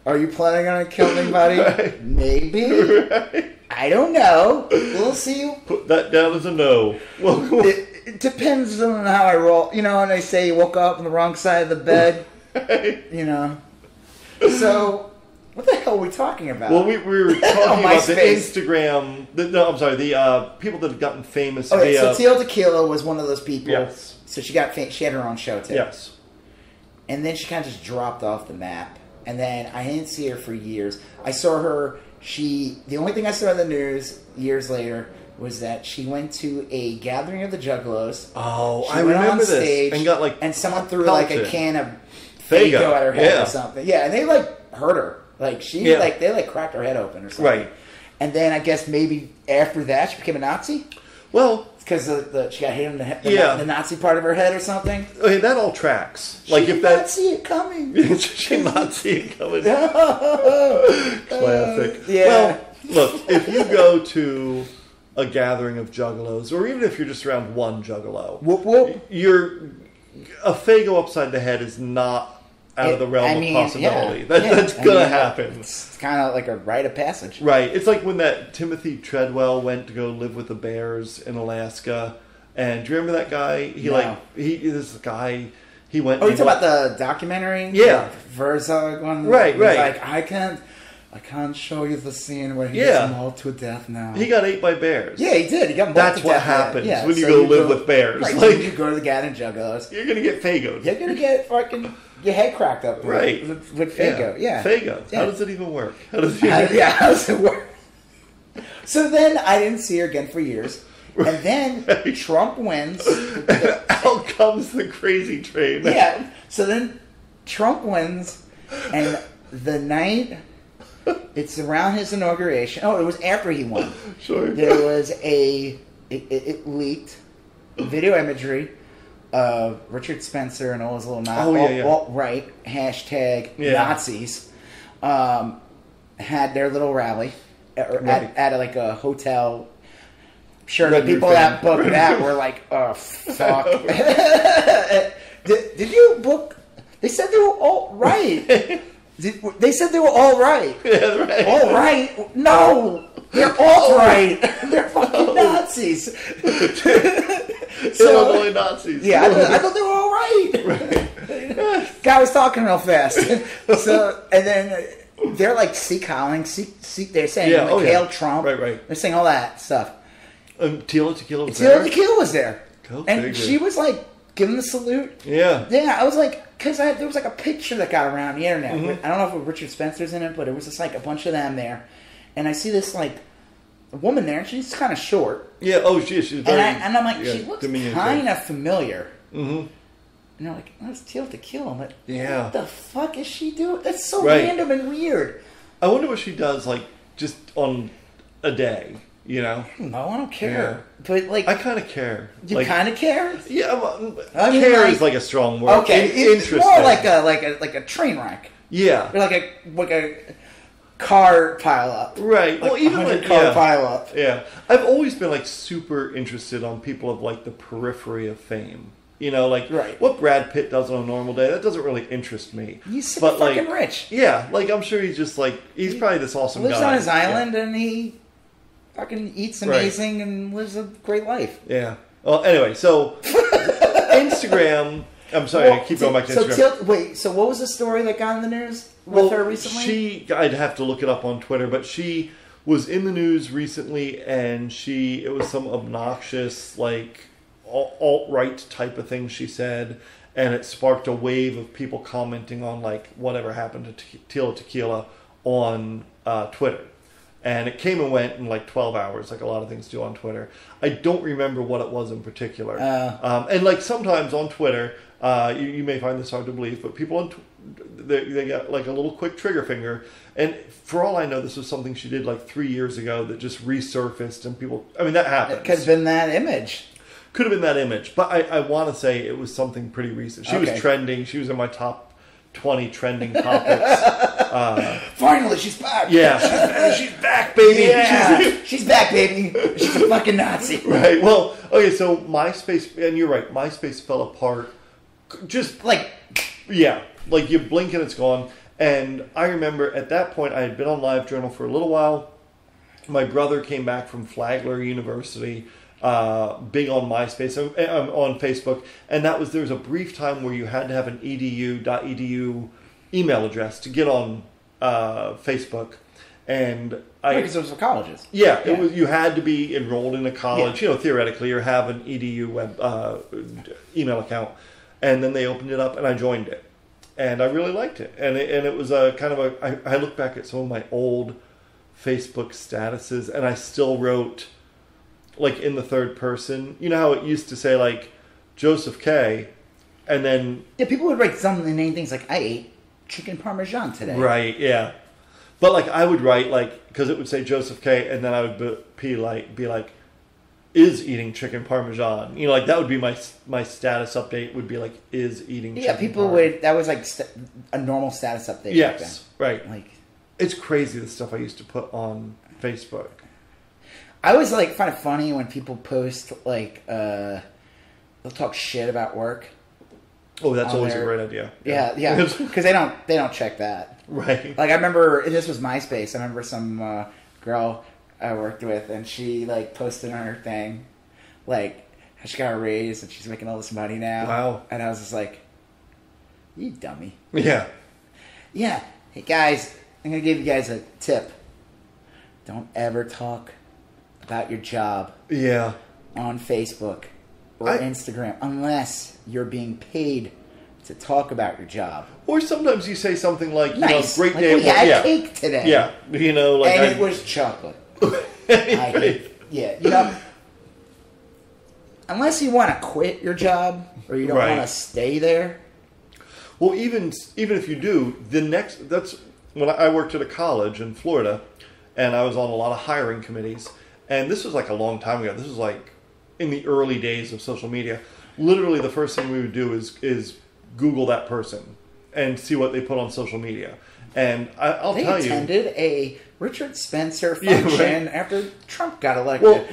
Are you planning on killing anybody? Right. Maybe. Right. I don't know. We'll see. Put that down as a no. It depends on how I roll. You know, when they say you woke up on the wrong side of the bed. You know. So, what the hell are we talking about? Well, we were talking about the Instagram. The people that have gotten famous. Okay, so Teal Tequila was one of those people. Yes. So she got she had her own show too. Yes. And then she kind of just dropped off the map. And then I didn't see her for years. I saw her. The only thing I saw in the news years later was that she went to a gathering of the Juggalos. Oh, she I went remember on stage this. And got like, and someone threw like a can of Faygo at her head or something. Yeah, and they like hurt her. Like they like cracked her head open or something. Right. And then I guess maybe after that she became a Nazi. Well, because she got hit in the Nazi part of her head or something. Okay, that all tracks. Like she if did not see it coming. She did not see it coming. Classic. Yeah. Well, look, if you go to a gathering of juggalos, or even if you're just around one juggalo, whoop whoop, a Faygo upside the head is not out of the realm of possibility. That's gonna happen. It's kind of like a rite of passage, right? It's like when that Timothy Treadwell went to go live with the bears in Alaska, and do you remember that guy? This guy. He went. Oh, you talking about the documentary? Yeah, the Verzog one. Right. Like I can't show you the scene where he gets mauled to death now. He got ate by bears. Yeah, he did. He got mauled That's to what death. happens when you go live with bears. Right, like, you go to the gathering juggalos. You're gonna get Faygo'd. You're gonna get fucking your head cracked up. Right. With Faygo. Yeah. Faygo. Yeah. How does it even work? How does it work? So then I didn't see her again for years. And then Trump wins. Out comes the crazy train. Yeah. So then Trump wins, and the night it's around his inauguration. Oh, it was after he won. Sure. There was it leaked video imagery of Richard Spencer and all his little alt-right hashtag Nazis had their little rally at like a hotel. Sure, the people that booked that were like, oh, fuck. Did you book? They said they were all right. They said they were all right. Yeah, right. All right? No. They're all right. They're fucking Nazis. Illinois Nazis. Yeah, I thought they were all right. Right. Guy was talking real fast. So, and then they're like calling. They're saying Hail Trump. Right. They're saying all that stuff. Teal Tequila was there. Teal Tequila was there. Go and figure. she was like giving the salute. Yeah. Yeah, I was like, because there was like a picture that got around the internet. Mm-hmm. I don't know if it was Richard Spencer's in it, but it was just like a bunch of them there. And I see this like woman there, and she's kind of short. Yeah, she's very... And I'm like, she looks kind of familiar. Mm-hmm. And they're like, oh, it's Teal Tequila. I'm like, yeah. What the fuck is she doing? That's so random and weird. I wonder what she does, like, just on a day. You know? No, I don't care. Yeah. But like, I kind of care. you Like, kind of care. Yeah, well, I mean, care like- is like a strong word. Okay, it's Interesting. more like a train wreck, Yeah. or like a car pile up. Right. Like Well, even 100 like car yeah. pile up. Yeah, I've always been like super interested on people of like the periphery of fame. You know, like Right. what Brad Pitt does on a normal day, that doesn't really interest me. He's super But, like, fucking rich. Yeah, like I'm sure he's just like he's probably this awesome Lives guy. on his island and he fucking eats Right. amazing and lives a great life. Yeah. Well, anyway, so Instagram. I'm sorry, I keep going back to Instagram. So what was the story that got in the news with her recently? I'd have to look it up on Twitter, but she was in the news recently, and it was some obnoxious, like, alt-right type of thing she said, and it sparked a wave of people commenting on, like, whatever happened to Tila Tequila on Twitter. And it came and went in like 12 hours, like a lot of things do on Twitter. I don't remember what it was in particular. And like sometimes on Twitter, you may find this hard to believe, but people on they got like a little quick trigger finger. And for all I know, this was something she did like 3 years ago that just resurfaced, and people. I mean, that happens. It could have been that image. Could have been that image, but I want to say it was something pretty recent. She was trending. She was in my top 20 trending topics. Finally, she's back. Yeah, she's back, baby. Yeah, she's back, baby. She's a fucking Nazi. Right. Well, okay. So MySpace, and you're right. MySpace fell apart. Just Like, yeah, like you blink and it's gone. And I remember at that point I had been on LiveJournal for a little while. My brother came back from Flagler University. Big on MySpace, on Facebook, and there was a brief time where you had to have an edu.edu email address to get on Facebook, and because it was for colleges. Yeah, it was. You had to be enrolled in a college, theoretically, or have an edu email account, and then they opened it up, and I joined it, and I really liked it, and it was a kind of I look back at some of my old Facebook statuses, and I still wrote. Like in the third person, you know how it used to say like Joseph K, and then People would write some inane things like, "I ate chicken parmesan today." Right, yeah. But like I would write like because it would say Joseph K, and then I would be like, is eating chicken parmesan. You know, like that would be my status update would be like is eating. Yeah, chicken people would. That was like a normal status update. Yes, back then. right. Like it's crazy the stuff I used to put on Facebook. I always like find it funny when people post like they'll talk shit about work. Oh, that's always a great idea. Yeah, because they don't check that. Right. Like I remember this was MySpace. I remember some girl I worked with, and she like posted on her thing like how she got a raise and she's making all this money now. Wow. And I was just like, you dummy. Yeah. Yeah. Hey guys, I'm gonna give you guys a tip. Don't ever talk about your job Yeah. on Facebook or Instagram unless you're being paid to talk about your job. Or sometimes you say something like, Nice. great like day. we had yeah. cake today. Yeah. You know, like and it was chocolate. I hate, unless you want to quit your job or you don't Right. want to stay there. Well, even if you do, that's when I worked at a college in Florida, and I was on a lot of hiring committees. And this was like a long time ago. This was like in the early days of social media. Literally, the first thing we would do is Google that person and see what they put on social media. And I'll tell you, they attended a Richard Spencer function after Trump got elected. Well,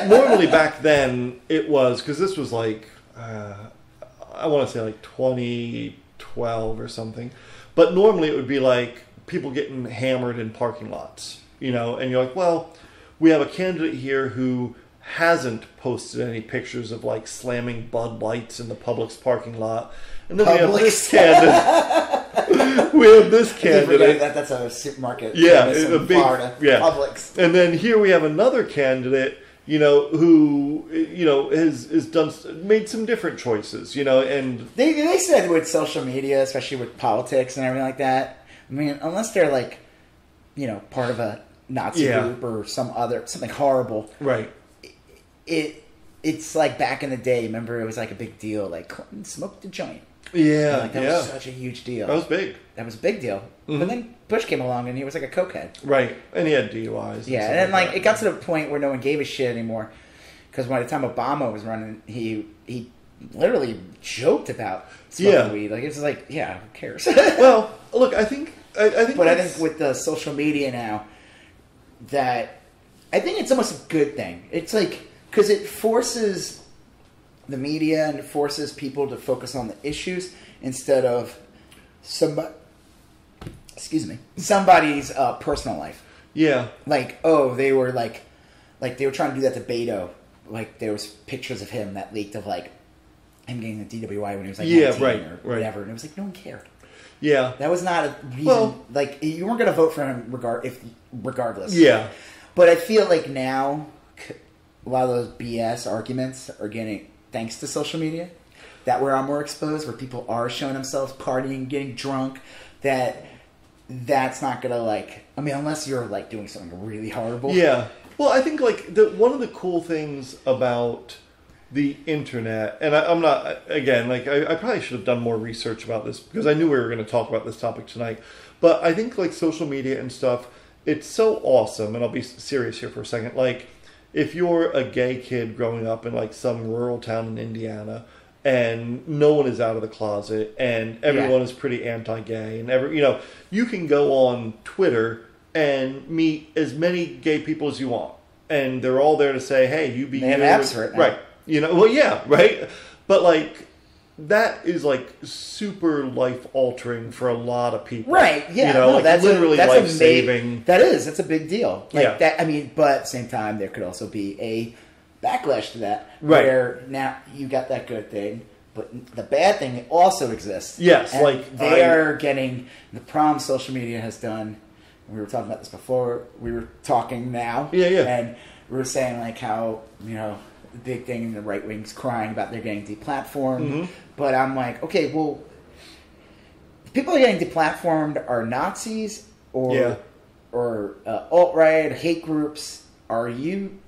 normally back then it was because this was like I want to say like 2012 or something. But normally it would be like people getting hammered in parking lots, and you're like, well, we have a candidate here who hasn't posted any pictures of like slamming Bud Lights in the Publix parking lot. And then we have this candidate. We have this candidate. That's a supermarket. Yeah, in a big Florida, Publix. And then here we have another candidate, who has made some different choices, and they said with social media, especially with politics and everything like that. I mean, unless they're like, part of a Nazi group or something horrible, right? It's like back in the day. Remember, it was like a big deal. Like Clinton smoked a joint. Yeah, Like, that was such a huge deal. That was big. That was a big deal. But then Bush came along and he was like a cokehead. Right. And he had DUIs. Yeah, and then like it got to the point where no one gave a shit anymore. Because by the time Obama was running, he literally joked about smoking weed. Like, it's like, yeah, who cares? Well, look, I think... I think with the social media now, that I think it's almost a good thing. It's like, because it forces the media and it forces people to focus on the issues instead of somebody's personal life. Yeah. Like, oh, they were they were trying to do that to Beto. Like, there was pictures of him that leaked of like him getting the DWI when he was like 19 or whatever, and it was like no one cared. Yeah, that was not a reason. Well, like, you weren't going to vote for him regardless. Yeah, but I feel like now a lot of those BS arguments are getting, thanks to social media, that we're more exposed, where people are showing themselves partying, getting drunk. That's not going to, like, I mean, unless you're like doing something really horrible. Yeah. Well, I think like one of the cool things about the internet, and I'm not, again, like I probably should have done more research about this because I knew we were going to talk about this topic tonight, but I think like social media and stuff, it's so awesome, and I'll be serious here for a second, like if you're a gay kid growing up in like some rural town in Indiana and no one is out of the closet and everyone is pretty anti-gay and you can go on Twitter and meet as many gay people as you want, and they're all there to say, hey, you be they have apps for it now. Right. Well, yeah, right? But, like, that is, like, super life-altering for a lot of people. Right, yeah. That's literally life-saving. That's a big deal. Like, yeah. But at the same time, there could also be a backlash to that. Right. Where now you got that good thing, but the bad thing also exists. Yes, and like... They are getting... The problem social media has done... We were talking about this before. We were talking now. Yeah. And we were saying, like, how, the big thing in the right wing's crying about they're getting deplatformed. Mm-hmm. But I'm like, okay, well, the people who are getting deplatformed are Nazis or alt-right, hate groups. Are you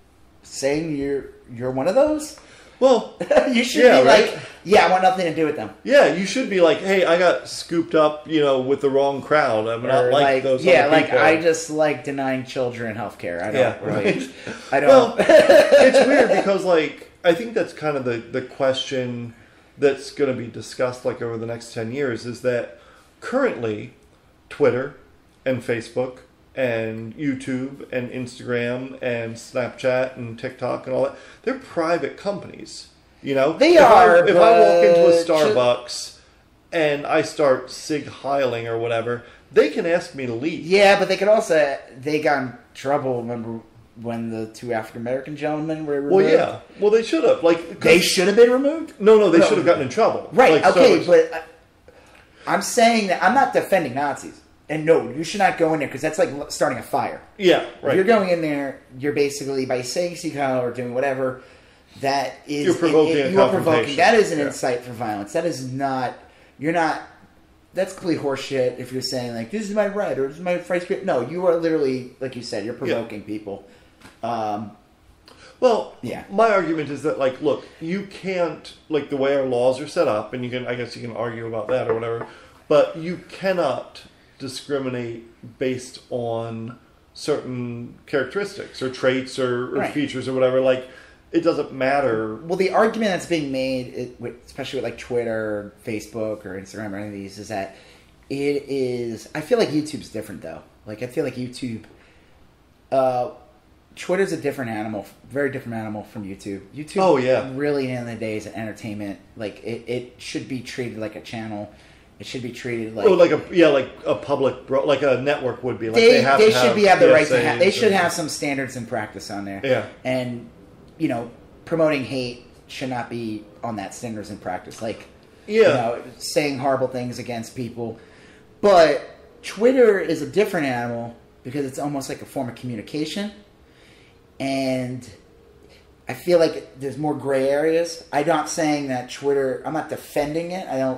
saying you're one of those? Well, you should be like, I want nothing to do with them. Yeah, you should be like, hey, I got scooped up, with the wrong crowd. I'm not like those other people. I just like denying children health care. I don't really. I don't. Well, it's weird because, like, I think that's kind of the question that's going to be discussed, like, over the next 10 years is that currently Twitter and Facebook and YouTube and Instagram and Snapchat and TikTok and all that, they're private companies. They if are. If I walk into a Starbucks and I start sig heiling or whatever, they can ask me to leave. Yeah, but they could also, they got in trouble, remember when the two African American gentlemen were removed? Well, yeah. Well, they should have. They should have been removed? No, they should have gotten in trouble. Right, okay, but I'm saying that I'm not defending Nazis. And no, you should not go in there because that's like starting a fire. Yeah, right. If you're going in there, you're basically, by saying Sig Heil or doing whatever, that is... You're provoking a confrontation. That is an incite for violence. That is not... You're not... That's complete horseshit if you're saying, like, this is my right or this is my right spirit. No, you are literally, like you said, you're provoking people. Well, my argument is that, like, look, you can't, like, the way our laws are set up, and I guess you can argue about that or whatever, but you cannot discriminate based on certain characteristics or traits or features or whatever. Like, it doesn't matter. Well, the argument that's being made, especially with like Twitter, or Facebook, or Instagram, or any of these, is that it is... I feel like YouTube's different, though. Like, I feel like YouTube... Twitter's a different animal, very different animal from YouTube. YouTube, really, at the end of the day, is an entertainment. Like, it should be treated like a channel. It should be treated like... Oh, like a public... Like a network would be. Like they have the right to have... They should have some standards and practice on there. Yeah. And, promoting hate should not be on that standards and practice. Like, saying horrible things against people. But Twitter is a different animal because it's almost like a form of communication. And I feel like there's more gray areas. I'm not saying that Twitter... I'm not defending it. I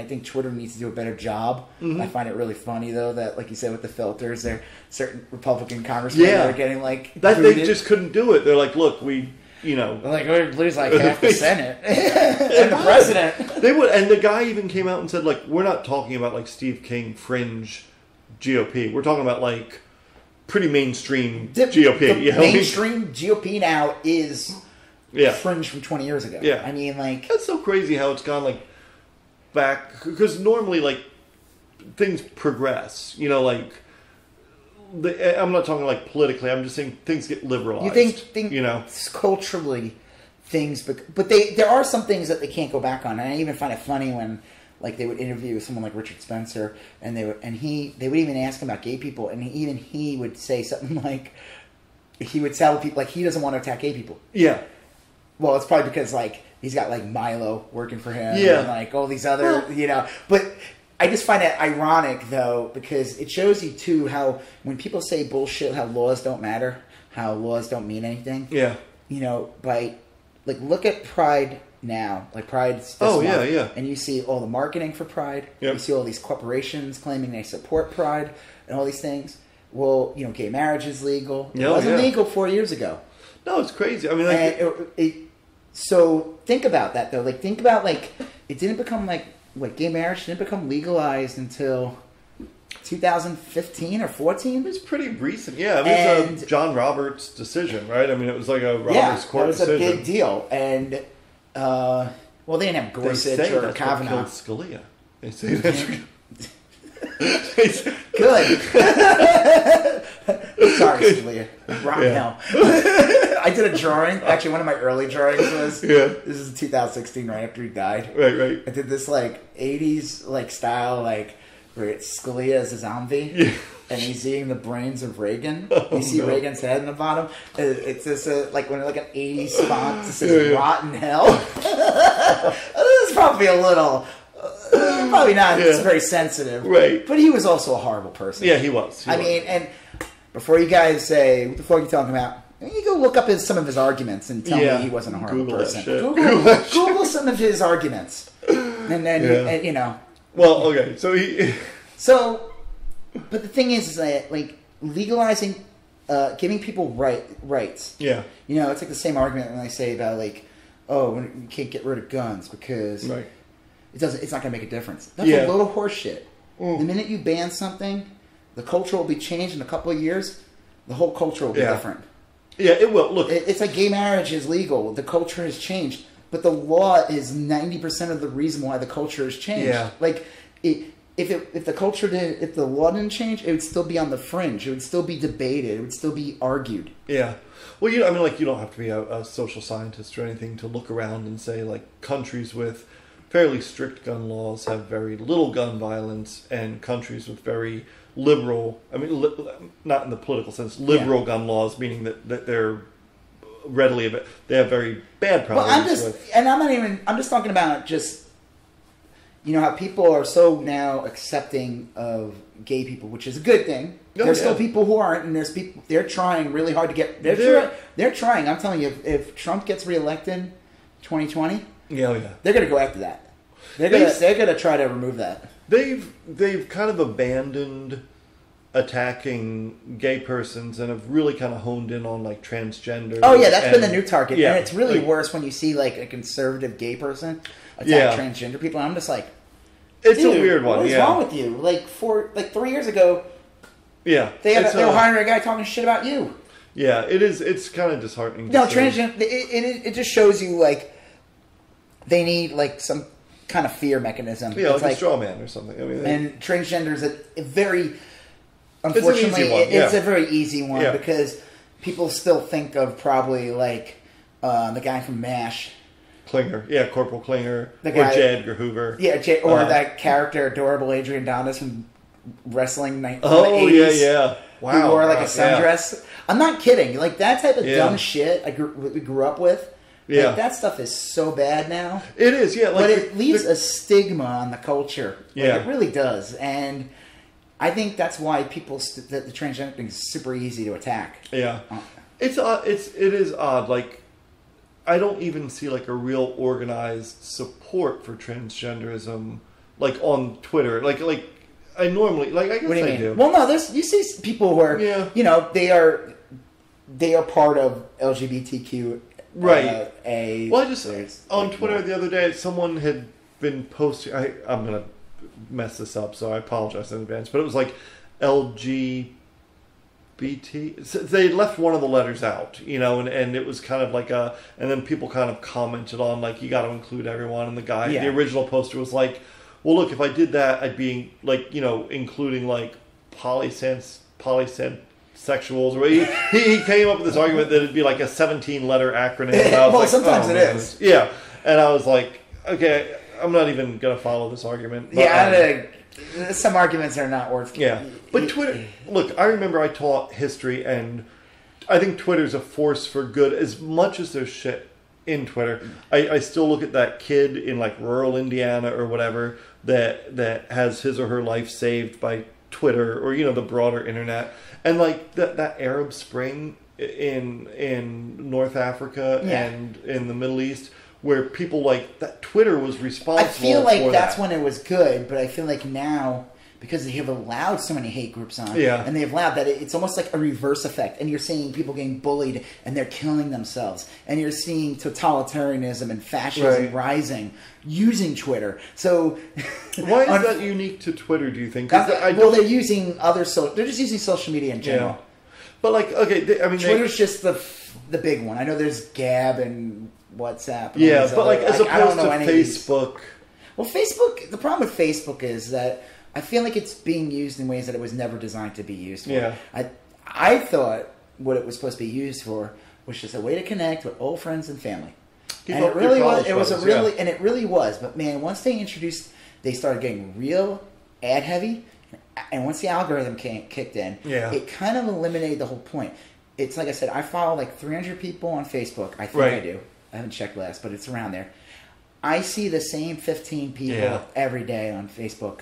think Twitter needs to do a better job. Mm-hmm. I find it really funny, though, that, like you said, with the filters, there certain Republican congressmen that are getting, like... They just couldn't do it. They're like, look, we you know, Like, we'd lose like half the Senate and the president. They would, and the guy even came out and said, like, we're not talking about like Steve King fringe GOP. We're talking about like pretty mainstream GOP. The mainstream GOP now is fringe from 20 years ago. Yeah, I mean, like, that's so crazy how it's gone like back, because normally like things progress. You know, like I'm not talking like politically. I'm just saying things get liberalized. you think you know, culturally things, but there are some things that they can't go back on. And I even find it funny when like they would interview someone like Richard Spencer, and they would even ask him about gay people, and he would say something like, he would tell people like he doesn't want to attack gay people. Yeah. Well, it's probably because like he's got like Milo working for him, yeah, and like all these other, you know. But I just find it ironic though, because it shows you too how when people say bullshit, how laws don't matter, how laws don't mean anything. Yeah. You know, by like look at Pride now, like Pride's this month, yeah, and you see all the marketing for Pride. Yep. You see all these corporations claiming they support Pride and all these things. Well, you know, gay marriage is legal. It wasn't legal 4 years ago. No, it's crazy. I mean, like, so think about that though. Like, think about like it didn't become like gay marriage didn't become legalized until 2015 or 14. It was pretty recent. Yeah, it was a John Roberts decision, right? I mean, it was like a Roberts court decision. Yeah, it was a big deal. And well, they didn't have Gorsuch or Kavanaugh. What killed Scalia. They say that's good. Sorry, Scalia. Rotten hell. I did a drawing. Actually, one of my early drawings was. Yeah. This is 2016, right after he died. Right. I did this like 80s like style like where it's Scalia as a zombie. Yeah. And he's eating the brains of Reagan. Oh, you see Reagan's head in the bottom. It's this like when like an 80s font. It says "Rotten Hell." This is probably a little. Probably not. It's very sensitive, right? But he was also a horrible person. Yeah, he was. I mean, and before you guys say what the fuck are you talking about, you go look up some of his arguments and tell me he wasn't a horrible person. Google some of his arguments, and then and, you know. Well, okay, so. But the thing is that like legalizing, giving people rights. Yeah. You know, it's like the same argument when I say about like, oh, you can't get rid of guns because it's not going to make a difference. That's a load of horse shit. The minute you ban something, the culture will be changed in a couple of years. The whole culture will be different. Yeah, it will. Look, it's like gay marriage is legal. The culture has changed, but the law is 90% of the reason why the culture has changed. Yeah. Like if the law didn't change, it would still be on the fringe. It would still be debated. It would still be argued. Yeah. Well, you don't have to be a social scientist or anything to look around and say like countries with fairly strict gun laws have very little gun violence, and countries with very liberal, I mean, not in the political sense, liberal gun laws, meaning that they're readily, they have very bad problems I'm just talking about just, you know, how people are so now accepting of gay people, which is a good thing. There's still people who aren't, and there's people, they're trying really hard to get, they're trying. I'm telling you, if Trump gets reelected 2020, they're going to go after that. They're going to try to remove that. They've kind of abandoned attacking gay persons and have really kind of honed in on like transgender. Oh yeah, that's been the new target. Yeah, and it's really worse when you see like a conservative gay person attack transgender people. I'm just like, it's a weird one. What is wrong with you? Like 3 years ago, they were hiring a guy talking shit about you. Yeah, it is. It's kind of disheartening. No, transgender. It just shows you like they need like some kind of fear mechanism. Yeah, like a straw man or something. I mean, and transgender is a very, unfortunately, it's a very easy one because people still think of probably like the guy from MASH. Klinger, Corporal Klinger, or J. Edgar Hoover. Yeah, or that character, adorable Adrian Adonis from wrestling from the 80s. Oh, yeah. Wow. Who wore like a sundress. Yeah. I'm not kidding. Like that type of dumb shit we grew up with. Yeah. Like, that stuff is so bad now. It is, yeah. Like, but it leaves a stigma on the culture. Like, it really does. And I think that's why that the transgender thing is super easy to attack. Yeah. It is odd. Like, I don't even see like a real organized support for transgenderism, like on Twitter. Like I normally I guess I do. Well, no, you see people who are you know they are part of LGBTQ Right. Well, I just on like Twitter more. the other day, someone had been posting. I'm gonna mess this up, so I apologize in advance. But it was like LGBT. So they left one of the letters out, and it was kind of like and then people kind of commented on like, you got to include everyone. And the original poster was like, well, look, if I did that, I'd be like, including like polysexuals. Or he came up with this argument that it'd be like a 17-letter acronym. And I was well, like, sometimes it is. Yeah, and I was like, okay, I'm not even gonna follow this argument. But, some arguments are not worth. Yeah, but Twitter. Look, I remember I taught history, and I think Twitter's a force for good. As much as there's shit in Twitter, I still look at that kid in like rural Indiana or whatever that has his or her life saved by Twitter or the broader internet, and like that Arab Spring in North Africa and in the Middle East, where people like that Twitter was responsible. I feel like for that's that. when it was good, but I feel like now, because they have allowed so many hate groups on, and they have allowed that, it's almost like a reverse effect, and you're seeing people getting bullied and they're killing themselves, and you're seeing totalitarianism and fascism rising using Twitter. So why is that unique to Twitter, do you think? They're using they're just using social media in general. Yeah. But like, okay, I mean, Twitter's just the big one. I know there's Gab and WhatsApp. And but like as opposed to Facebook. Well, Facebook. The problem with Facebook is that I feel like it's being used in ways that it was never designed to be used for. Yeah. I thought what it was supposed to be used for was just a way to connect with old friends and family. And it really was. It was and it really was. But man, once they started getting real ad heavy, and once the algorithm kicked in, it kind of eliminated the whole point. It's like I said, I follow like 300 people on Facebook. I think I do. I haven't checked last, but it's around there. I see the same 15 people every day on Facebook.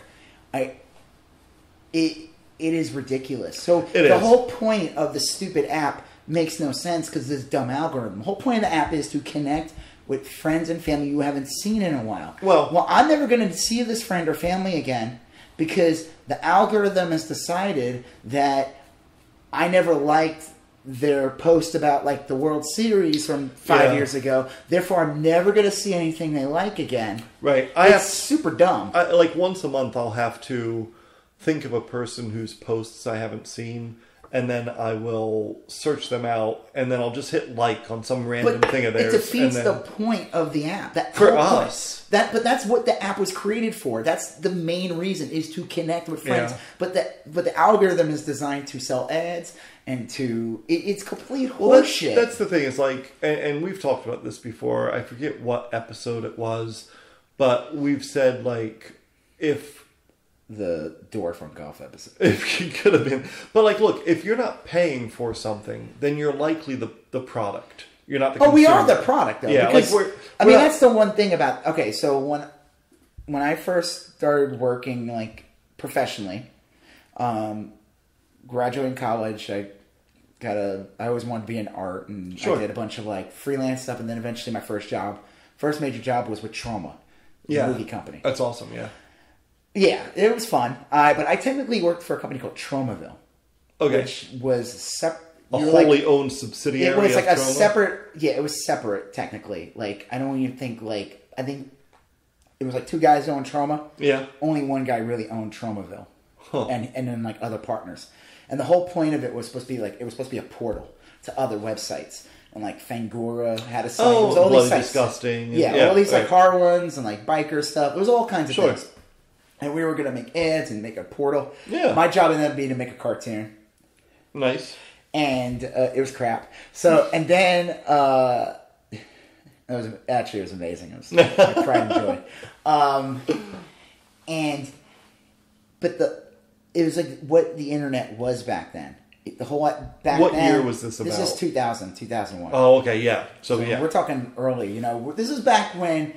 It is ridiculous. So the whole point of the stupid app makes no sense because this dumb algorithm. The whole point of the app is to connect with friends and family you haven't seen in a while. Well, I'm never going to see this friend or family again because the algorithm has decided that I never liked their post about like the World Series from 5 years ago. Therefore, I'm never going to see anything they like again. Right. It's super dumb. Like once a month, I'll have to think of a person whose posts I haven't seen, and then I will search them out, and then I'll just hit like on some random thing of theirs. It defeats the point of the app. For us. But that's what the app was created for. That's the main reason, is to connect with friends. But the algorithm is designed to sell ads and to it's complete horseshit. That's the thing. Is like, and we've talked about this before. I forget what episode it was, but we've said like if. The Door from Golf episode. If it could have been. But like, look, if you're not paying for something, then you're likely the product. You're not the consumer. We are the product, though. Yeah, because, like that's the one thing about... Okay, so when I first started working, like, professionally, graduating college, I always wanted to be in art, and I did a bunch of, like, freelance stuff, and then eventually my first major job was with Troma, the movie company. That's awesome, yeah. Yeah, it was fun. But I technically worked for a company called Tromaville. Okay. Which was a wholly owned subsidiary. It was like of a Troma? separate. Yeah, it was separate technically. Like I don't even think I think it was like two guys who owned Troma. Yeah. Only one guy really owned Tromaville, huh. and then like other partners. And the whole point of it was supposed to be like it was supposed to be a portal to other websites. And like Fangora had a site. Oh, it was all these sites. Disgusting. Yeah, all these like car ones and like biker stuff. It was all kinds of things. And we were going to make ads and make a portal. Yeah. My job ended up being to make a cartoon. Nice. And it was crap. So, and then, it was amazing. It was my pride and joy. It was like what the internet was back then. What year was this about? This is 2001. Oh, okay, yeah. So yeah. We're talking early, This is back when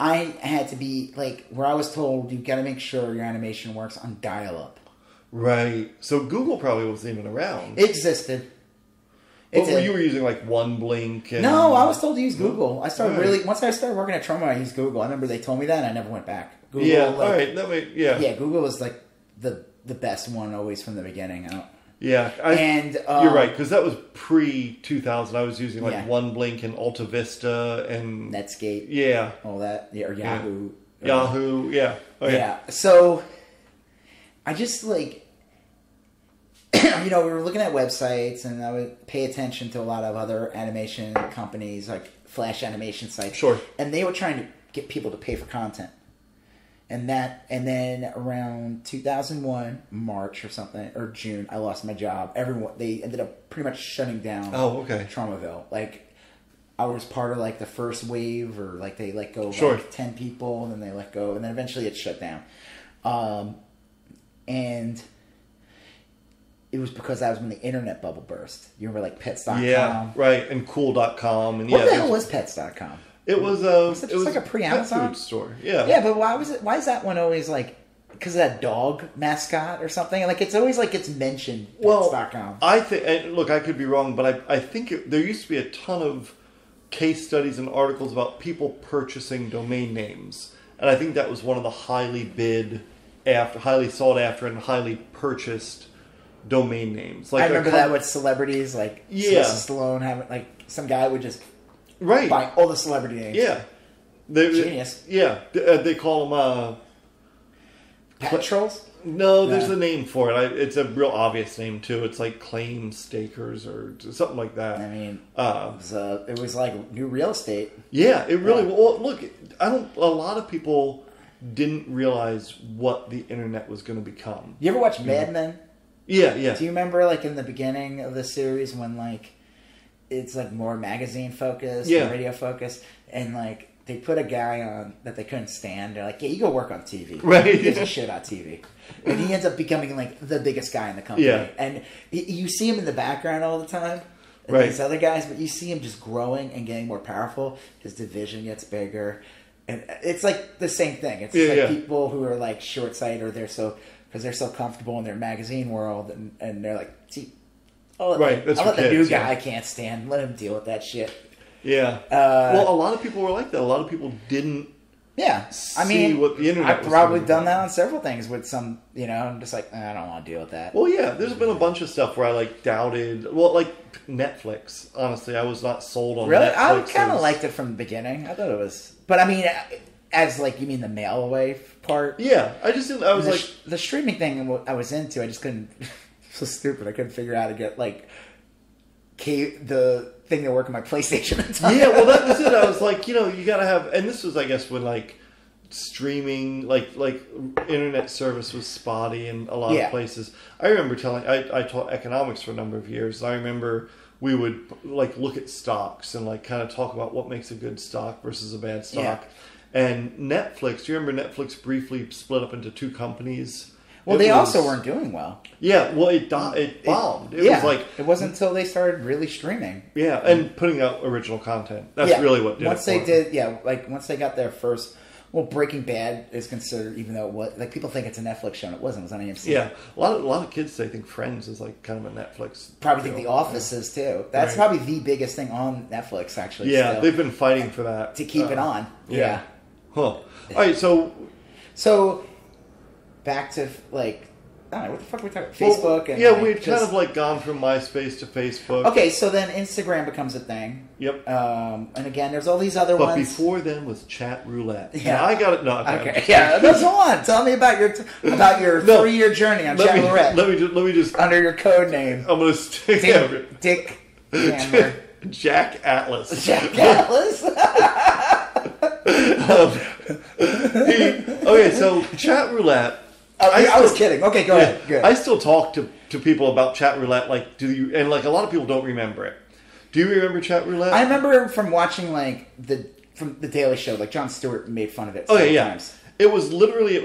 I had to be, like, where I was told you got to make sure your animation works on dial-up. Right. So Google probably wasn't even around. It existed. You were using, like, OneBlink and... No, I was told to use Google. Once I started working at Troma, I used Google. I remember they told me that, and I never went back. Google, yeah, all right. Yeah, Google was, like, the best one always from the beginning. Yeah, And you're right, because that was pre-2000. I was using like Yeah. OneBlink and Alta Vista and Netscape, yeah, all that, or Yahoo. Yahoo, yeah, oh, Yeah. So I just like, we were looking at websites, and I would pay attention to a lot of other animation companies, like Flash animation sites. Sure. And they were trying to get people to pay for content. And then around 2001, March or something, or June, I lost my job. They ended up pretty much shutting down. Oh, okay. Traumaville. Like, I was part of like the first wave, or like they let go of Sure. like 10 people, and then they let go, and then eventually it shut down. And it was because that was when the internet bubble burst. You remember like Pets.com? yeah, right, and Cool.com, and What yeah, the hell was Pets.com? it was Was it it just was like a pre-Amazon pet food store, yeah, Yeah, but why is that one always like, because of that dog mascot or something? Like, it's always like it's mentioned Well, Pets.com. I think, and look, I could be wrong, but I think there used to be a ton of case studies and articles about people purchasing domain names, and I think that was one of the highly sought after, and highly purchased domain names. Like I remember that with celebrities, like Yeah. Sylvester Stallone having, like, some guy would just right, buy all the celebrity names. yeah, Genius. Yeah, they call them. Pet trolls? No, there's No. a name for it. It's a real obvious name too. It's like claim stakers or something like that. I mean, Uh, it was like new real estate. yeah, it really. Yeah. Well, look, a lot of people didn't realize what the internet was going to become. You ever watch Mad Men? Yeah, yeah. Do you remember, like, in the beginning of the series when, like, it's, like, more magazine focused, Yeah. and radio focused, and, like, they put a guy on that they couldn't stand. They're like, yeah, you go work on TV. Right. He gives a shit on TV. And he ends up becoming, like, the biggest guy in the company. Yeah. And you see him in the background all the time. And Right. these other guys, but you see him just growing and getting more powerful. His division gets bigger. And it's, like, the same thing. It's Yeah, like yeah. people who are, like, short-sighted, or because they're so comfortable in their magazine world, and they're like, see, Right, that's I'll for let the new kids, guy yeah. I can't stand, let him deal with that shit. Yeah. Well, a lot of people were like that. A lot of people didn't. Yeah, I See mean, what the internet I've was probably doing. done that on several things with some, I'm just like, I don't want to deal with that. Well, yeah. There's been a bunch of stuff where I like doubted. Well, like Netflix. Honestly, I was not sold on. Really? Netflix. I kind as- of liked it from the beginning. I thought it was, but I mean, as like, you mean the mail away part? Yeah, I just didn't. I was like, the streaming thing I was into. I just couldn't. So stupid. I couldn't figure out how to get like the thing to work on my PlayStation at the time. yeah. Well, that was it. I was like, you gotta have. And this was, I guess, when like streaming, like internet service was spotty in a lot Yeah. of places. I remember I taught economics for a number of years. I remember we would like look at stocks and like kind of talk about what makes a good stock versus a bad stock. Yeah. And Netflix, do you remember Netflix briefly split up into two companies? Well, It they was- also weren't doing well. Yeah, well, it bombed. It was like, it wasn't until they started really streaming. yeah, and putting out original content. That's Yeah. really what did once it they for did, yeah, like once they got their first. Well, Breaking Bad is considered, even though it was like people think it's a Netflix show, and it wasn't. It was on AMC. Yeah, a lot of kids say think Friends is like kind of a Netflix. Probably think deal. The Office is too. That's Right. probably the biggest thing on Netflix, actually. Yeah, still, they've been fighting for that to keep it on. Yeah. Huh. All right, so So back to like, I don't know what the fuck are we talking. well, Facebook and yeah, like, we'd kind just- of like gone from MySpace to Facebook. Okay, so then Instagram becomes a thing. Yep. And again, there's all these other But ones. before then was Chat Roulette. Yeah. Now, I got it. No, Okay, yeah, go on. Tell me about your No. 3-year journey on Let Chat me, Roulette let me just. under your code name, I'm gonna stick Dick Hammer. Jack Atlas. Jack Atlas. Okay, so Chat Roulette. I was kidding. Okay, go ahead. Good. I still talk to people about Chat Roulette. Like, and like a lot of people don't remember it. Do you remember Chat Roulette? I remember from watching like from the Daily Show, like Jon Stewart made fun of it. Oh several yeah. times. It was literally I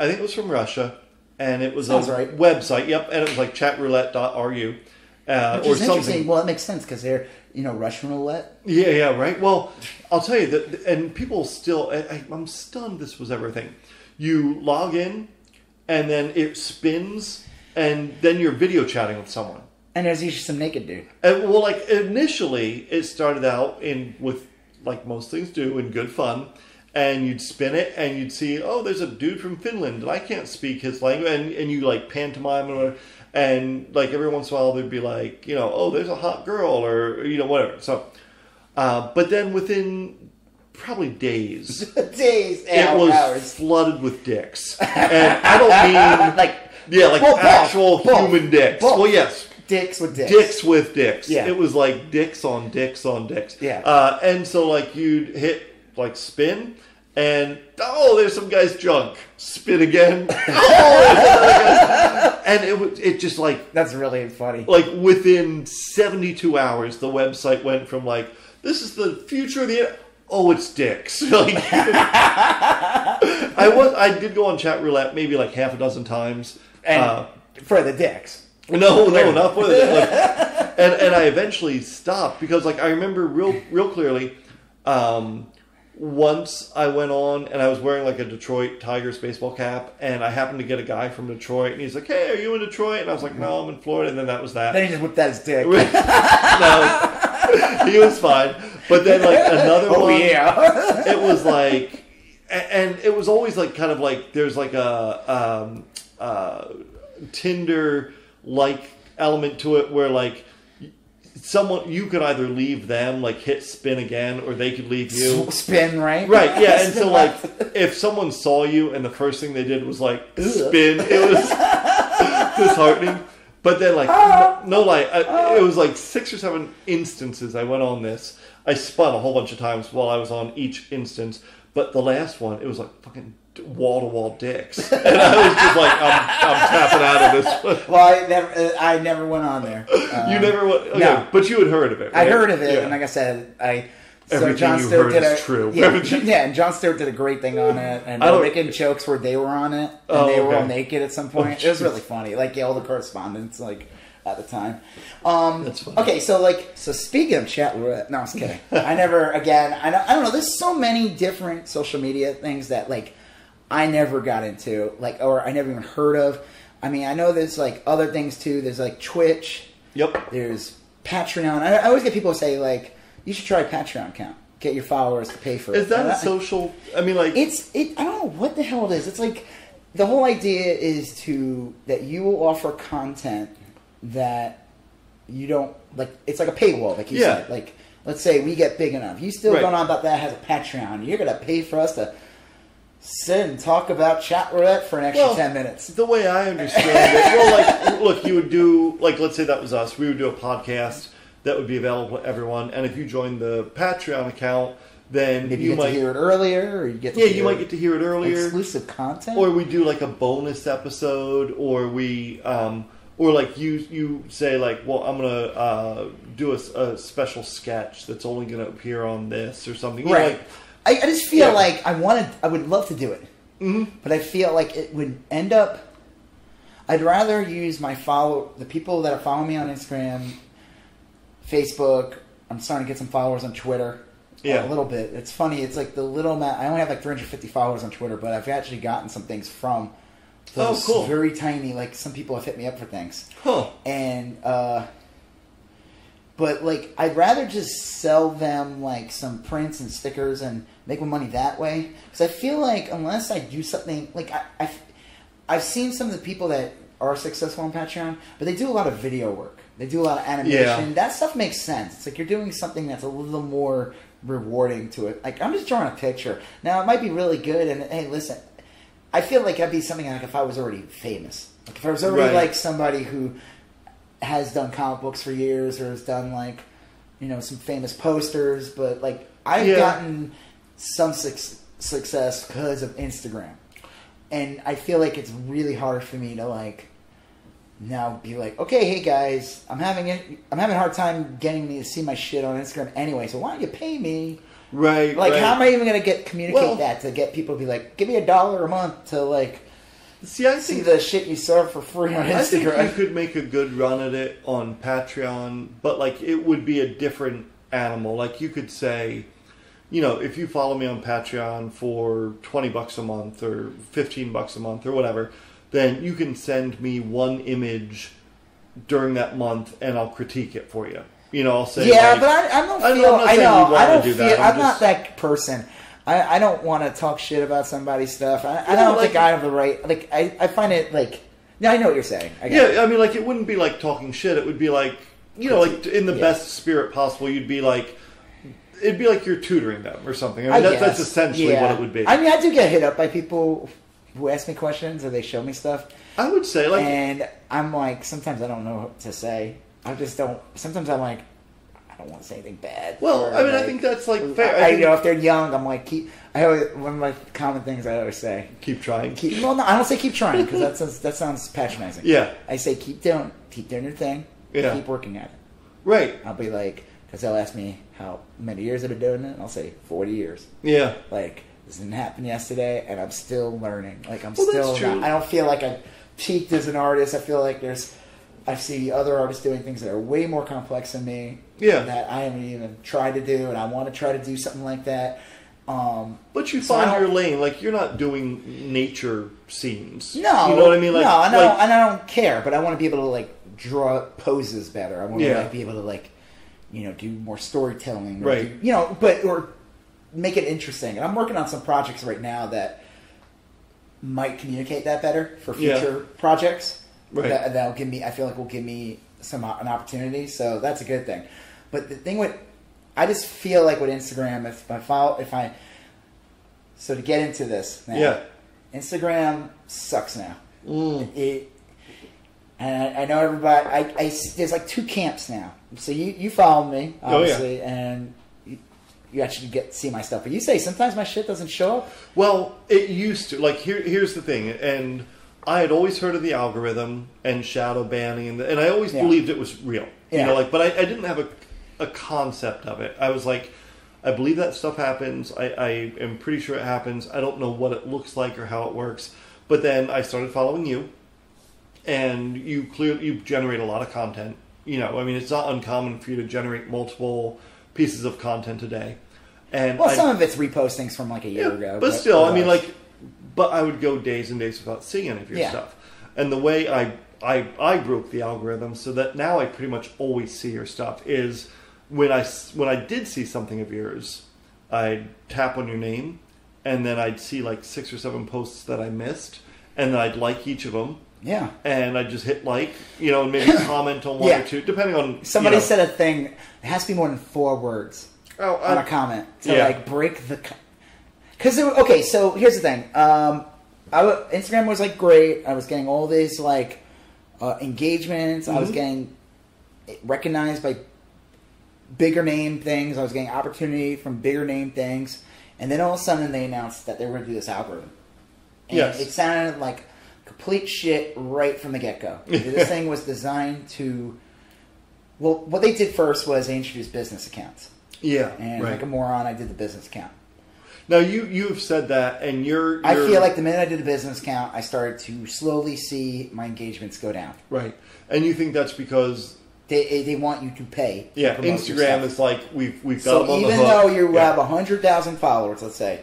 think it was from Russia, and it was Sounds a right. website. Yep, and it was like chatroulette.ru. Which Or is interesting. something. Well, it makes sense because they're Russian roulette. Yeah, right. Well, I'll tell you that, and people still. I'm stunned. This was everything. You log in, and then it spins, and then you're video chatting with someone. And there's usually some naked dude. And, well, like initially, it started out with like most things do in good fun, and you'd spin it, and you'd see, oh, there's a dude from Finland, and I can't speak his language, and you like pantomime, and whatever. And like every once in a while they'd be like, you know, oh, there's a hot girl or, you know, whatever. So, but then within probably days, it was hours. flooded with dicks. And I don't mean like actual human dicks. Well, yes. Dicks with dicks. Dicks with dicks. Yeah. It was like dicks on dicks on dicks. Yeah. And so like you'd hit like spin and there's some guy's junk. Spin again. There's another guy. And it just like that's really funny. Like within 72 hours the website went from like this is the future of the internet. Oh, it's dicks. Like, I did go on chat roulette maybe like half a dozen times. And for the dicks. No, not for the like, and I eventually stopped because like I remember real clearly. Once I went on and I was wearing like a Detroit Tigers baseball cap, and I happened to get a guy from Detroit, and he's like, "Hey, are you in Detroit?" And I was like, "No, I'm in Florida." And then that was that. Then he just whipped out his dick. No, he was fine. But then like another one. Oh yeah. It was like, and it was always like kind of like there's like a Tinder like element to it where like you could either leave them like hit spin again or they could leave you spin right and so like if someone saw you and the first thing they did was like spin, it was disheartening. But then like it was like 6 or 7 instances I went on this. I spun a whole bunch of times while I was on each instance, but the last one it was like fucking wall-to-wall dicks, and I was just like, I'm tapping out of this one. Well, I never went on there. You never went? Okay, no. But you had heard of it, right? I heard of it, yeah. And like I said, everything Jon you Stewart heard did is true. Yeah, and Jon Stewart did a great thing on it, and they were making jokes where they were on it, and they were all naked at some point. It was really funny, like all the correspondence, like at the time. That's funny. Okay, so speaking of chat roulette, no, I was kidding. I don't know. There's so many different social media things that like I never got into, like, or I never even heard of. I mean, I know there's like other things too. There's like Twitch. Yep. There's Patreon. I always get people say like, you should try a Patreon account. Get your followers to pay for it. Is that a social? I mean, like I don't know what the hell it is. It's like the whole idea is that you will offer content that you don't like. It's like a paywall, like you said. Like, let's say we get big enough. You still going on about that has a Patreon. You're gonna pay for us to sit and talk about chat roulette for an extra 10 minutes. The way I understand it, like, look, you would do, like, let's say that was us. We would do a podcast that would be available to everyone. And if you join the Patreon account, then maybe you might hear it earlier, or you get to you might get to hear it earlier. Exclusive content, or we do like a bonus episode, or we, or like you say like, well, I'm gonna do a special sketch that's only gonna appear on this or something, right? You know, like, I just feel like I would love to do it, but I feel like it would end up. I'd rather use the people that are following me on Instagram, Facebook. I'm starting to get some followers on Twitter. A little bit. It's funny. It's like the little amount. I only have like 350 followers on Twitter, but I've actually gotten some things from those very tiny. Like some people have hit me up for things. And but like I'd rather just sell them like some prints and stickers and make my money that way, because I feel like unless I do something like I've seen some of the people that are successful on Patreon, but they do a lot of video work. They do a lot of animation. That stuff makes sense. It's like you're doing something that's a little more rewarding to it. Like I'm just drawing a picture. Now it might be really good, and hey, listen, I feel like that'd be something like if I was already famous, like if I was already like somebody who has done comic books for years or has done like, you know, some famous posters, but like I've gotten some success because of Instagram, and I feel like it's really hard for me to like now be like, okay, hey guys, I'm having a hard time getting me to see my shit on Instagram anyway, so why don't you pay me? Right. Like, how am I even going to communicate that to get people to be like, give me $1 a month to like see the shit you serve for free on Instagram? I think you could make a good run at it on Patreon, but like it would be a different animal. Like you could say, you know, if you follow me on Patreon for $20 a month or $15 a month or whatever, then you can send me one image during that month and I'll critique it for you. You know, I'll say, but I don't feel. I'm not that person. I don't want to talk shit about somebody's stuff. I don't think I have the right. Like I find it like No, I know what you're saying. I get it. Yeah, I mean, like, it wouldn't be like talking shit. It would be like, you know, like in the best spirit possible. You'd be like, it'd be like you're tutoring them or something. I mean, that's essentially what it would be. I mean, I do get hit up by people who ask me questions or they show me stuff. I would say, like, and I'm like, sometimes I don't know what to say. I just don't. Sometimes I'm like, I don't want to say anything bad. Well, or I mean, like, I think that's like fair. I you know, if they're young, I'm like, one of my common things I always say, keep trying. Well, no, I don't say keep trying because that sounds patronizing. Yeah, I say keep doing your thing. Yeah, keep working at it. Right. I'll be like, because they'll ask me how many years I've been doing it, and I'll say 40 years. Yeah. Like, this didn't happen yesterday, and I'm still learning. Like, I'm well, still that's true. not, I don't feel like I've peaked as an artist. I feel like I see other artists doing things that are way more complex than me. Yeah. That I haven't even tried to do, and I want to try to do something like that. But you find your lane. Like, you're not doing nature scenes. No. You know what I mean? Like, no, and I don't care, but I want to be able to, like, draw poses better. I want to like, be able to, like, you know, do more storytelling. Or right. Do, or make it interesting. And I'm working on some projects right now that might communicate that better for future projects. Right. That'll give me, I feel like will give me an opportunity. So that's a good thing. But the thing I just feel like with Instagram, so to get into this now, Instagram sucks now. And I know everybody. There's like two camps now. So you follow me, obviously, and you actually get to see my stuff. But you say sometimes my shit doesn't show up. Well, it used to. Like here's the thing, and I had always heard of the algorithm and shadow banning, and I always believed it was real. You know, like, but I didn't have a concept of it. I was like, I believe that stuff happens. I am pretty sure it happens. I don't know what it looks like or how it works. But then I started following you. And you generate a lot of content. You know, I mean, it's not uncommon for you to generate multiple pieces of content a day. And some of it's repostings from like a year ago. But still, I mean, like, but I would go days and days without seeing any of your stuff. And the way I broke the algorithm so that now I pretty much always see your stuff is when I did see something of yours, I'd tap on your name, and then I'd see like 6 or 7 posts that I missed, and then I'd like each of them. Yeah. And I just hit like, you know, and maybe comment on one or two, depending on... Somebody said a thing, it has to be more than 4 words on a comment to like break the... Because, okay, so here's the thing. Instagram was like great. I was getting all these like engagements. I was getting recognized by bigger name things. I was getting opportunity from bigger name things. And then all of a sudden they announced that they were going to do this algorithm. And it sounded like... complete shit right from the get-go. This thing was designed to... Well, what they did first was they introduced business accounts. Yeah, and like a moron, I did the business account. Now, you've said that, and you're... I feel like the minute I did the business account, I started to slowly see my engagements go down. Right. And you think that's because... They want you to pay. Yeah, Instagram is like, we've got so them on the hook. even though you have 100,000 followers, let's say,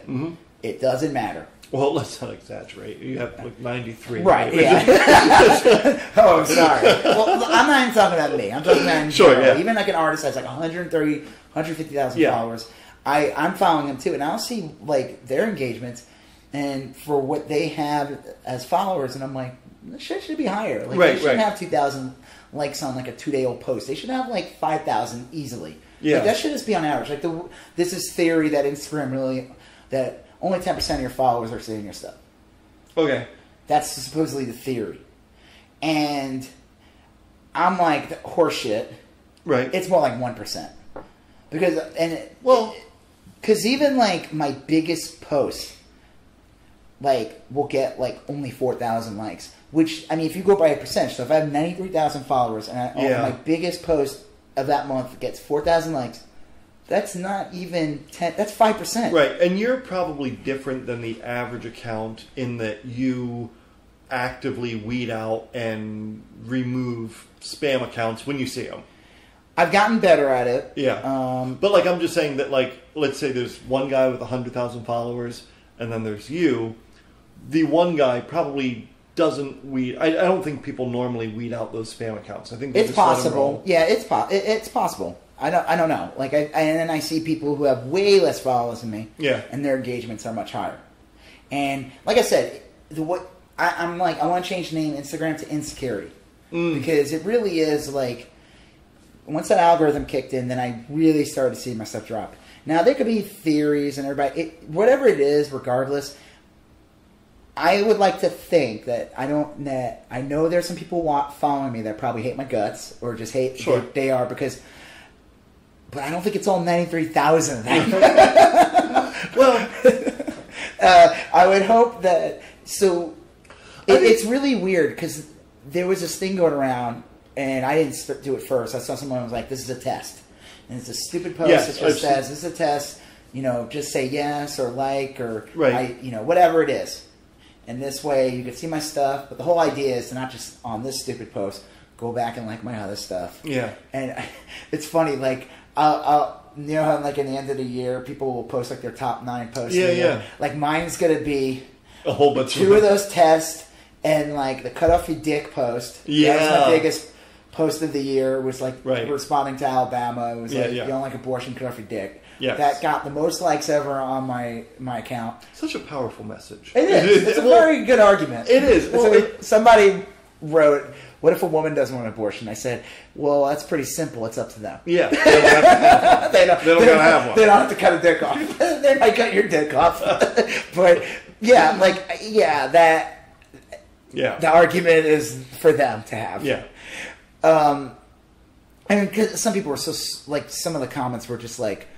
it doesn't matter. Well, let's not exaggerate. You have like 93. Right, yeah. Oh, sorry. Well, I'm not even talking about me. I'm talking about even like an artist has like 130, 150,000 followers. I'm following them too, and I'll see like their engagements and for what they have as followers, and I'm like, this shit should be higher. Like they shouldn't have 2,000 likes on like a 2-day-old post. They should have like 5,000 easily. Yeah, like, that should just be on average. Like this is theory that Instagram really that. Only 10% of your followers are seeing your stuff. Okay. That's supposedly the theory. And I'm like, horseshit. Right. It's more like 1%. Because even like my biggest post, like, will get like only 4,000 likes. Which, I mean, if you go by a percentage, so if I have 93,000 followers and my biggest post of that month gets 4,000 likes, that's not even 10. That's 5%. Right, and you're probably different than the average account in that you actively weed out and remove spam accounts when you see them. I've gotten better at it. Yeah. But like I'm just saying that, like, let's say there's one guy with 100,000 followers and then there's you. The one guy probably doesn't weed. I don't think people normally weed out those spam accounts. I think it's possible. Yeah, it's possible. I don't know. Like and then I see people who have way less followers than me. Yeah. And their engagements are much higher. And like I said, I'm like, I want to change the name Instagram to Insecurity. Because it really is like, once that algorithm kicked in, then I really started to see my stuff drop. Now, there could be theories and everybody, whatever it is, regardless, I would like to think that I know there's some people following me that probably hate my guts or just hate they are because, but I don't think it's all 93,000 of them. Well, I would hope that, it's really weird because there was this thing going around and I didn't do it first. I saw someone who was like, this is a test. And it's a stupid post that just says, this is a test, just say yes or like or, whatever it is. And this way you can see my stuff. But the whole idea is to not just on this stupid post, go back and like my other stuff. Yeah. And it's funny, like, I'll how like in the end of the year, people will post like their top 9 posts. Yeah. Like mine's going to be a whole bunch 2 of those tests and like the cut off your dick post. Yeah. That was my biggest post of the year was like responding to Alabama. It was you don't like abortion, cut off your dick. Yes. That got the most likes ever on my account. Such a powerful message. It is. It's a very good argument. It is. Well, somebody wrote, what if a woman doesn't want an abortion? I said, well, that's pretty simple. It's up to them. Yeah. They don't have to have one. They don't have one. They don't have to cut a dick off. They might cut your dick off. But, the argument is for them to have. Yeah. Because some people were some of the comments were just like,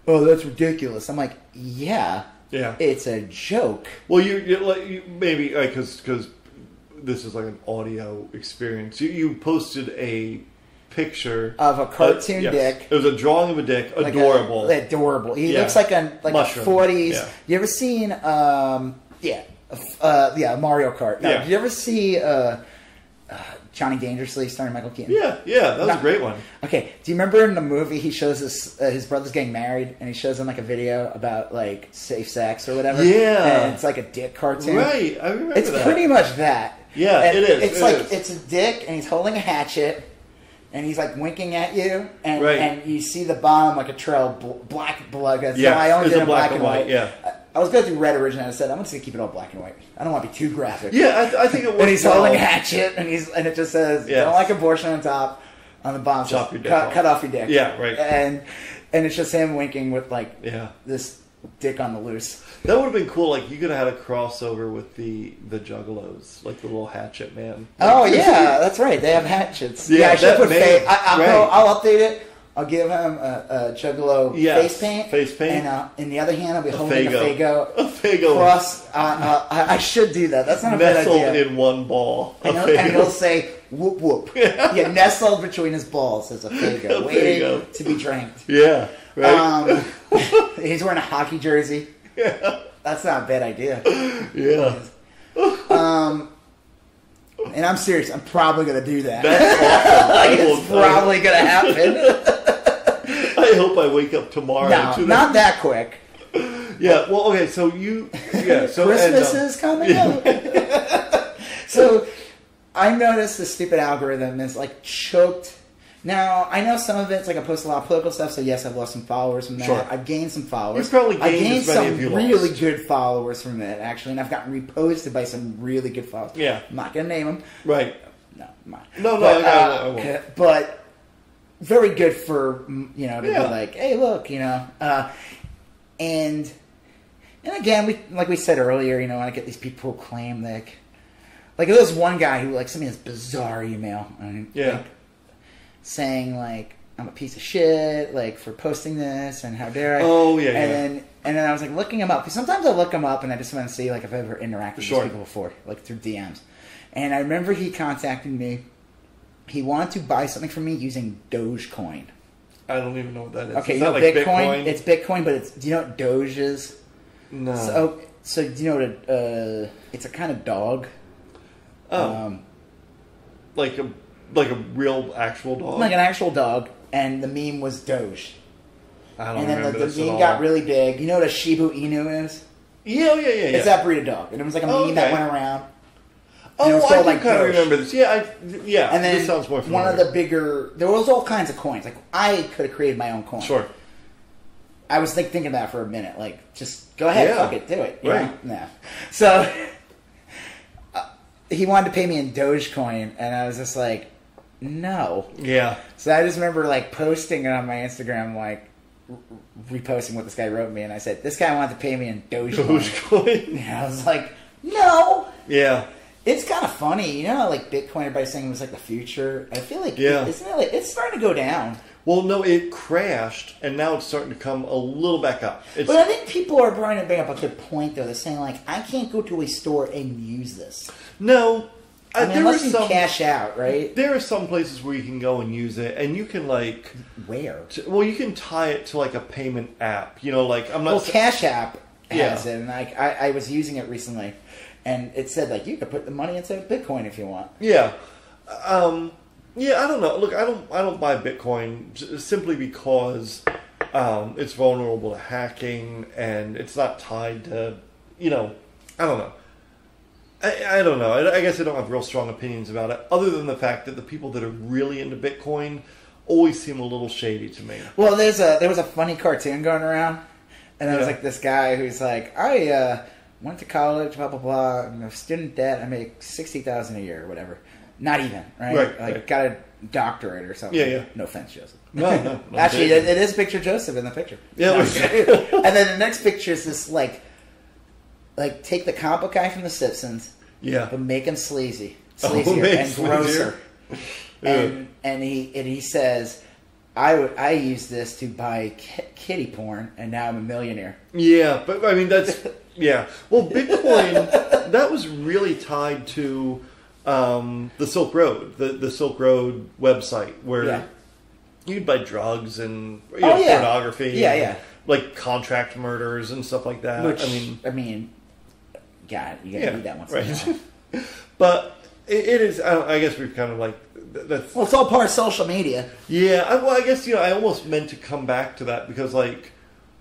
oh, that's ridiculous. I'm like, yeah, it's a joke. Well, you maybe because this is like an audio experience. You posted a picture of a cartoon dick. It was a drawing of a dick, like adorable. Adorable. He looks like a mushroom. 40s. Yeah. You ever seen Mario Kart? No, did you ever see Johnny Dangerously starring Michael Keaton? Yeah, that was a great one. Okay, do you remember in the movie he shows his brother's getting married and he shows him like a video about like safe sex or whatever? Yeah. And it's like a dick cartoon. Right, I remember It's pretty much that. Yeah, and it is. It's a dick and he's holding a hatchet and he's like winking at you and and you see the bottom like a trail of black blood. So I only did it black and white. Yeah. I was going to do red originally. I said, I'm just going to keep it all black and white. I don't want to be too graphic. Yeah, I think it works. And he's holding a hatchet, and it just says, "Don't like abortion" on top, on the bottom. Chop your dick cut off your dick. Yeah, right. And it's just him winking with like this dick on the loose. That would have been cool. Like you could have had a crossover with the Juggalos, like the little hatchet man. Oh yeah, that's right. They have hatchets. Yeah, I should put man, I'll update it. I'll give him a Juggalo face paint. And in the other hand, I'll be holding a Faygo. A Faygo. Cross. I should do that. That's not a bad idea. Nestled in one ball. And he'll say, whoop whoop. Yeah, nestled between his balls is a Faygo. Waiting to be drank. Yeah. Right. He's wearing a hockey jersey. Yeah. That's not a bad idea. Yeah. And I'm serious. I'm probably going to do that. That's awesome. It's probably going to happen. I hope I wake up tomorrow. No, not that quick. Yeah. Well, okay. So So Christmas is coming up. So I noticed the stupid algorithm is like choked. Now I know some of it's like I post a lot of political stuff. So yes, I've lost some followers from that. Sure. I've gained some followers. You've probably gained I gained as many some as you really lost. good followers from it actually, and I've gotten reposted by some really good followers. Yeah. I'm not gonna name them. Right. No, I'm not. No. But, I won't. But very good for to be like, hey, look, and again, like we said earlier, when I get these people who claim like there was one guy who like sent me this bizarre email, saying like I'm a piece of shit, like for posting this, and how dare I? Oh yeah. And then I was like looking him up because sometimes I look him up and I just want to see like if I've ever interacted with these people before, like through DMs. And I remember he contacted me. He wanted to buy something from me using Dogecoin. I don't even know what that is. Okay, is you know that like Bitcoin? It's Bitcoin, but do you know what Doge is? No. So do you know what it's a kind of dog. Oh. Like a real actual dog? Like an actual dog, and the meme was Doge. I don't And remember then this the at meme all. got really big. You know what a Shiba Inu is? Yeah. It's that breed of dog. And it was like a meme that went around. Oh, it was I called, kind of remember this. Yeah, and then this sounds more familiar. one of the bigger... There was all kinds of coins. Like, I could have created my own coin. Sure. I was thinking that for a minute. Like, just go ahead, fuck it, do it. Right. Nah. So, he wanted to pay me in Dogecoin, and I was just like, no. Yeah. So I just remember like posting it on my Instagram, like reposting what this guy wrote me, and I said, this guy wanted to pay me in Dogecoin. And I was like, no. Yeah. It's kind of funny, you know, how, like Bitcoin, everybody's saying it was like the future. I feel like, isn't it like it's starting to go down? Well, no, it crashed, and now it's starting to come a little back up. But I think people are trying to bring up a good point, though. They're saying, like, I can't go to a store and use this. No. I mean, unless you cash out, right? There are some places where you can go and use it, and you can, like... Where? Well, you can tie it to, like, a payment app. You know, like, I'm not... Well, Cash App has it, and like, I was using it recently, and it said, like, you could put the money into Bitcoin if you want. Yeah. Yeah, I don't know. Look, I don't buy Bitcoin simply because it's vulnerable to hacking, and it's not tied to, you know, I don't know. I don't know. I guess I don't have real strong opinions about it, other than the fact that the people that are really into Bitcoin always seem a little shady to me. Well, there was a funny cartoon going around, and there was like this guy who's like, I went to college, blah blah blah. I'm a student debt. I make $60,000 a year or whatever. Not even, right? Like got a doctorate or something. Yeah. No offense, Joseph. No. Actually, it is picture Joseph in the picture. Yeah. And then the next picture is this like take the comic book guy from The Simpsons, but make him sleazier and grosser. And he says, I used this to buy kitty porn, and now I'm a millionaire. Yeah, but I mean that's Well, Bitcoin that was really tied to the Silk Road, the Silk Road website where you'd buy drugs and pornography, like contract murders and stuff like that. Which, I mean, God, you gotta need that once in a while. But it is. I guess we've kind of like that's. Well, it's all part of social media. Yeah, I guess I almost meant to come back to that because like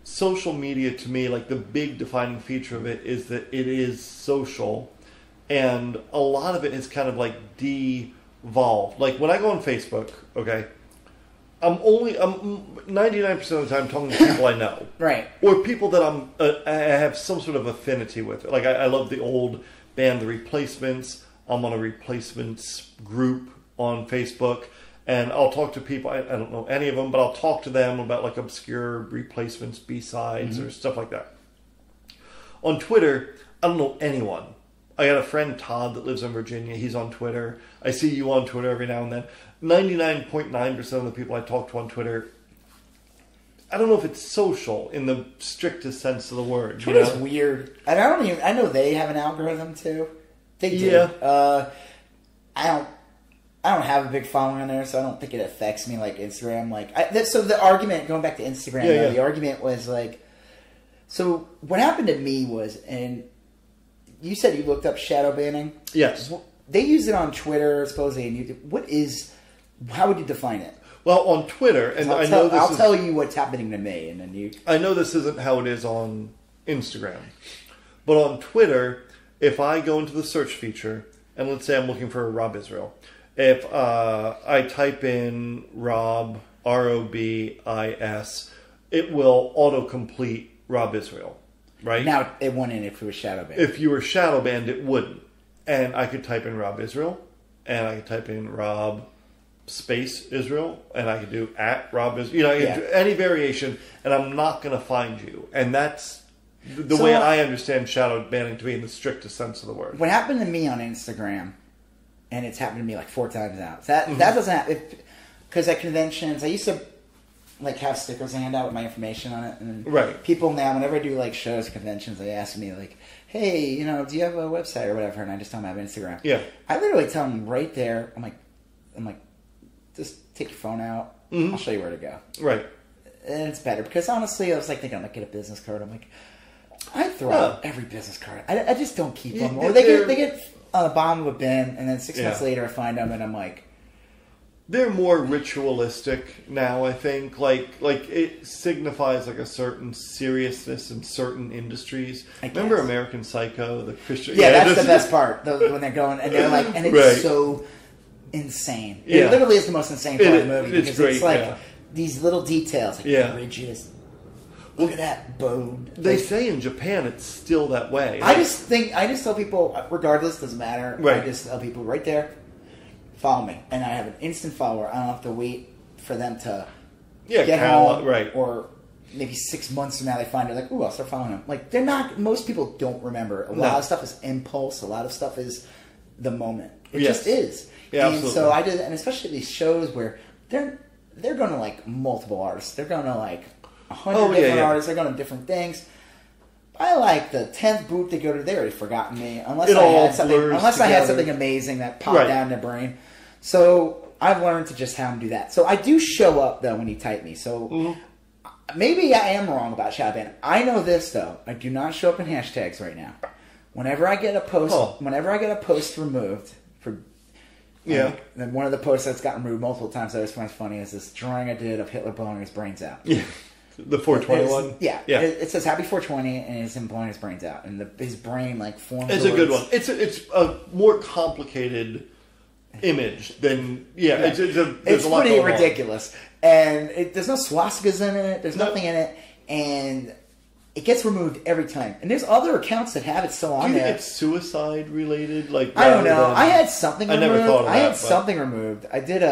social media to me, like the big defining feature of it is that it is social. And a lot of it has kind of like devolved. Like when I go on Facebook, okay, I'm 99% of the time talking to people I know, right? Or people that I have some sort of affinity with. Like I love the old band, The Replacements. I'm on a Replacements group on Facebook, and I'll talk to people. I don't know any of them, but I'll talk to them about like obscure Replacements B-sides or stuff like that. On Twitter, I don't know anyone. I got a friend, Todd, that lives in Virginia. He's on Twitter. I see you on Twitter every now and then. 99.9% of the people I talk to on Twitter, I don't know if it's social in the strictest sense of the word. Twitter's weird. And I know they have an algorithm too. They do. Yeah. I don't have a big following on there, so I don't think it affects me like Instagram. So the argument, going back to Instagram, the argument was like, so what happened to me was, and you said you looked up shadow banning? Yes. They use it on Twitter, supposedly, and YouTube. How would you define it? Well, on Twitter, and I'll tell you what's happening to me, and then you... I know this isn't how it is on Instagram, but on Twitter, if I go into the search feature, and let's say I'm looking for Rob Israel, if I type in Rob, R-O-B-I-S, it will autocomplete Rob Israel. Right? Now, it wouldn't if it was shadow banned. If you were shadow banned, it wouldn't. And I could type in Rob Israel, and I could type in Rob space Israel, and I could do @ Rob Israel. You know, any variation, and I'm not going to find you. And that's the way I understand shadow banning to be in the strictest sense of the word. What happened to me on Instagram, and it's happened to me like 4 times now. That doesn't happen. Because at conventions, I used to like have stickers I hand out with my information on it, and people now, whenever I do like shows or conventions, they ask me like, "Hey, you know, do you have a website or whatever?" And I just tell them I have Instagram. Yeah, I literally tell them right there. I'm like, just take your phone out. I'll show you where to go. Right, and it's better because honestly, I was like thinking, I'm like, get a business card. I'm like, I throw out every business card. I just don't keep them. Or they get on the bottom of a bin, and then 6 months later, I find them, and I'm like. They're more ritualistic now, I think. Like it signifies like a certain seriousness in certain industries. Remember American Psycho, the Christian? Yeah, that's the best part. When they're going and they're like, and it's so insane. It literally is the most insane part of the movie because it's like these little details, like bridges. Look at that bone. They say in Japan it's still that way. I just tell people, regardless, doesn't matter. Right. I just tell people right there, follow me, and I have an instant follower. I don't have to wait for them to get home, right? Or maybe 6 months from now they find it like, ooh, I'll start following them. Like they're not. Most people don't remember. A lot of stuff is impulse. A lot of stuff is the moment. It just is. Yeah, and absolutely. so I did, and especially these shows where they're going to like multiple artists. They're going to like 100 different artists. They're going to different things. I like the 10th booth they go to. They already forgotten me unless I had something amazing that popped down in their brain. So I've learned to just have them do that. So I do show up though when you type me. So maybe I am wrong about shadow ban. I know this though. I do not show up in hashtags right now. Whenever I get a post removed for. Then one of the posts that's gotten removed multiple times that I always find funny is this drawing I did of Hitler blowing his brains out. Yeah. The 420 one? Yeah. It says Happy 420 and it's him blowing his brains out. And his brain like forms. It's a good one. It's a more complicated image than... It's pretty ridiculous. And there's no swastikas in it. There's nothing in it. And... it gets removed every time. And there's other accounts that have it still on there. Do you think it's suicide related? Like I don't know. I had something removed. I never thought of that. I had something removed. I did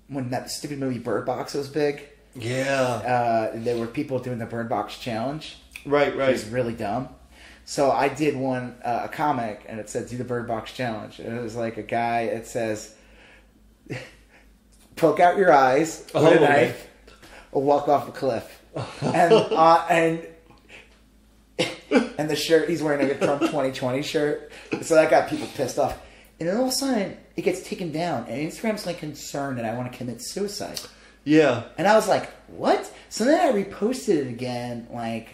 when that stupid movie Bird Box was big. Yeah. There were people doing the Bird Box challenge. Right. It was really dumb. So I did one, a comic, and it said, do the Bird Box challenge. And it was like a guy, it says, poke out your eyes with a knife or walk off a cliff. And the shirt, he's wearing a Trump 2020 shirt. So that got people pissed off. And then all of a sudden, it gets taken down. And Instagram's like concerned that I want to commit suicide. Yeah. And I was like, what? So then I reposted it again, like,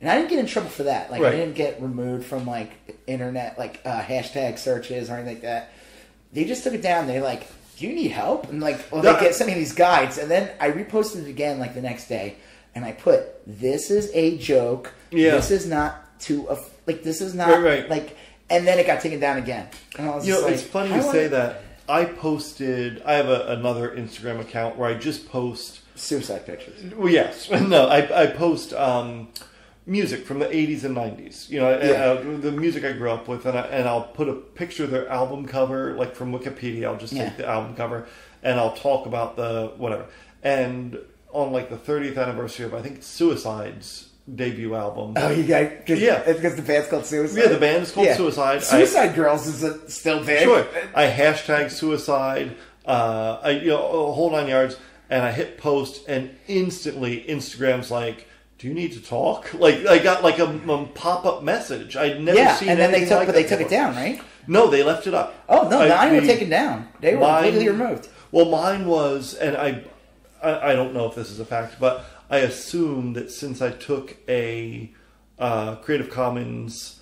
and I didn't get in trouble for that. Like, I didn't get removed from, like, internet, like, hashtag searches or anything like that. They just took it down. They're like, do you need help? And, like, they sent me these guides. And then I reposted it again, like, the next day. And I put, this is a joke. Yeah. This is not this is not, like, and then it got taken down again. And I was it's funny you say that. I have another Instagram account where I just post... suicide pictures. Well, yes. No, I post music from the 80s and 90s. The music I grew up with, and I'll put a picture of their album cover, like from Wikipedia. I'll just take the album cover, and I'll talk about the whatever. And on like the 30th anniversary of, I think, Suicide's debut album. Oh, you got... because the band's called Suicide? Yeah, the band's called Suicide. Suicide Girls is still big. Sure. I hashtag Suicide, a whole 9 yards, and I hit post, and instantly Instagram's like, do you need to talk? Like, I got like a pop-up message. I'd never seen and then anything they took it down, right? No, they left it up. Oh, no, mine were taken down. They were completely removed. Well, mine was, and I don't know if this is a fact, but I assume that since I took a Creative Commons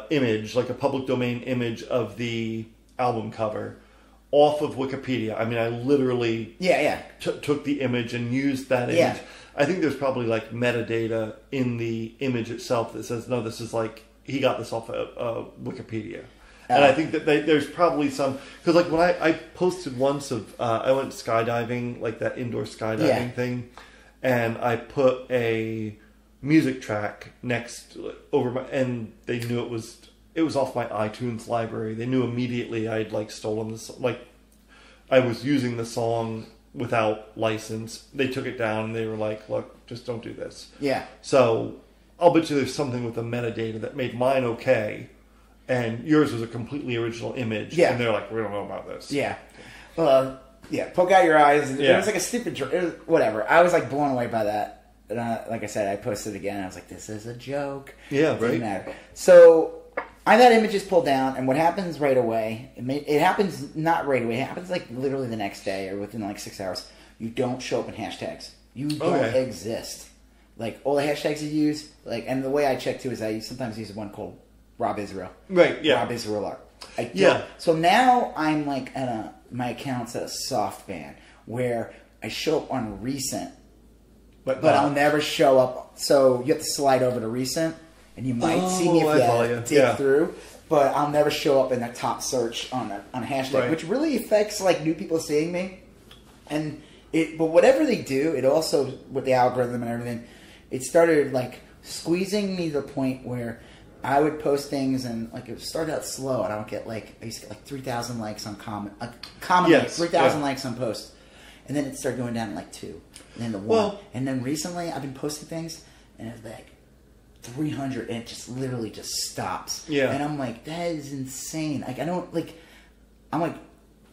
image, like a public domain image of the album cover, off of Wikipedia. I mean, I literally took the image and used that image. Yeah. I think there's probably like metadata in the image itself that says, no, this is like, he got this off of Wikipedia. And I think that there's probably some... Because like when I posted once of... I went skydiving, like that indoor skydiving thing. And I put a music track over my... And they knew it was off my iTunes library. They knew immediately I'd like stolen this... Like, I was using the song without license. They took it down and they were like, look, just don't do this. Yeah. So, I'll bet you there's something with the metadata that made mine okay. And yours was a completely original image. Yeah. And they're like, we don't know about this. Yeah. Well, poke out your eyes. It was like a stupid... whatever. I was like blown away by that. And like I said, I posted it again. And I was like, this is a joke. Yeah, It right. didn't matter. So... I've had images pulled down, and what happens right away, it happens not right away, it happens like literally the next day or within like 6 hours. You don't show up in hashtags. You don't exist. Like, all the hashtags you use, like, and the way I check too is I sometimes use one called Rob Israel. Right, yeah. Rob Israel art. So now I'm like my account's at a soft ban where I show up on recent, but I'll never show up. So you have to slide over to recent. And you might see me if you dig through, but I'll never show up in the top search on a hashtag, which really affects like new people seeing me. But whatever they do, it also with the algorithm and everything, it started like squeezing me to the point where I would post things and like it started out slow, and I would get like I used to get like 3,000 likes on comment, Yes, 3,000 yeah. likes on post, and then it started going down to like 2, and then the 1, Well- and then recently I've been posting things and it's like 300, and it just literally just stops. Yeah. And I'm like, that is insane. Like I don't like. I'm like,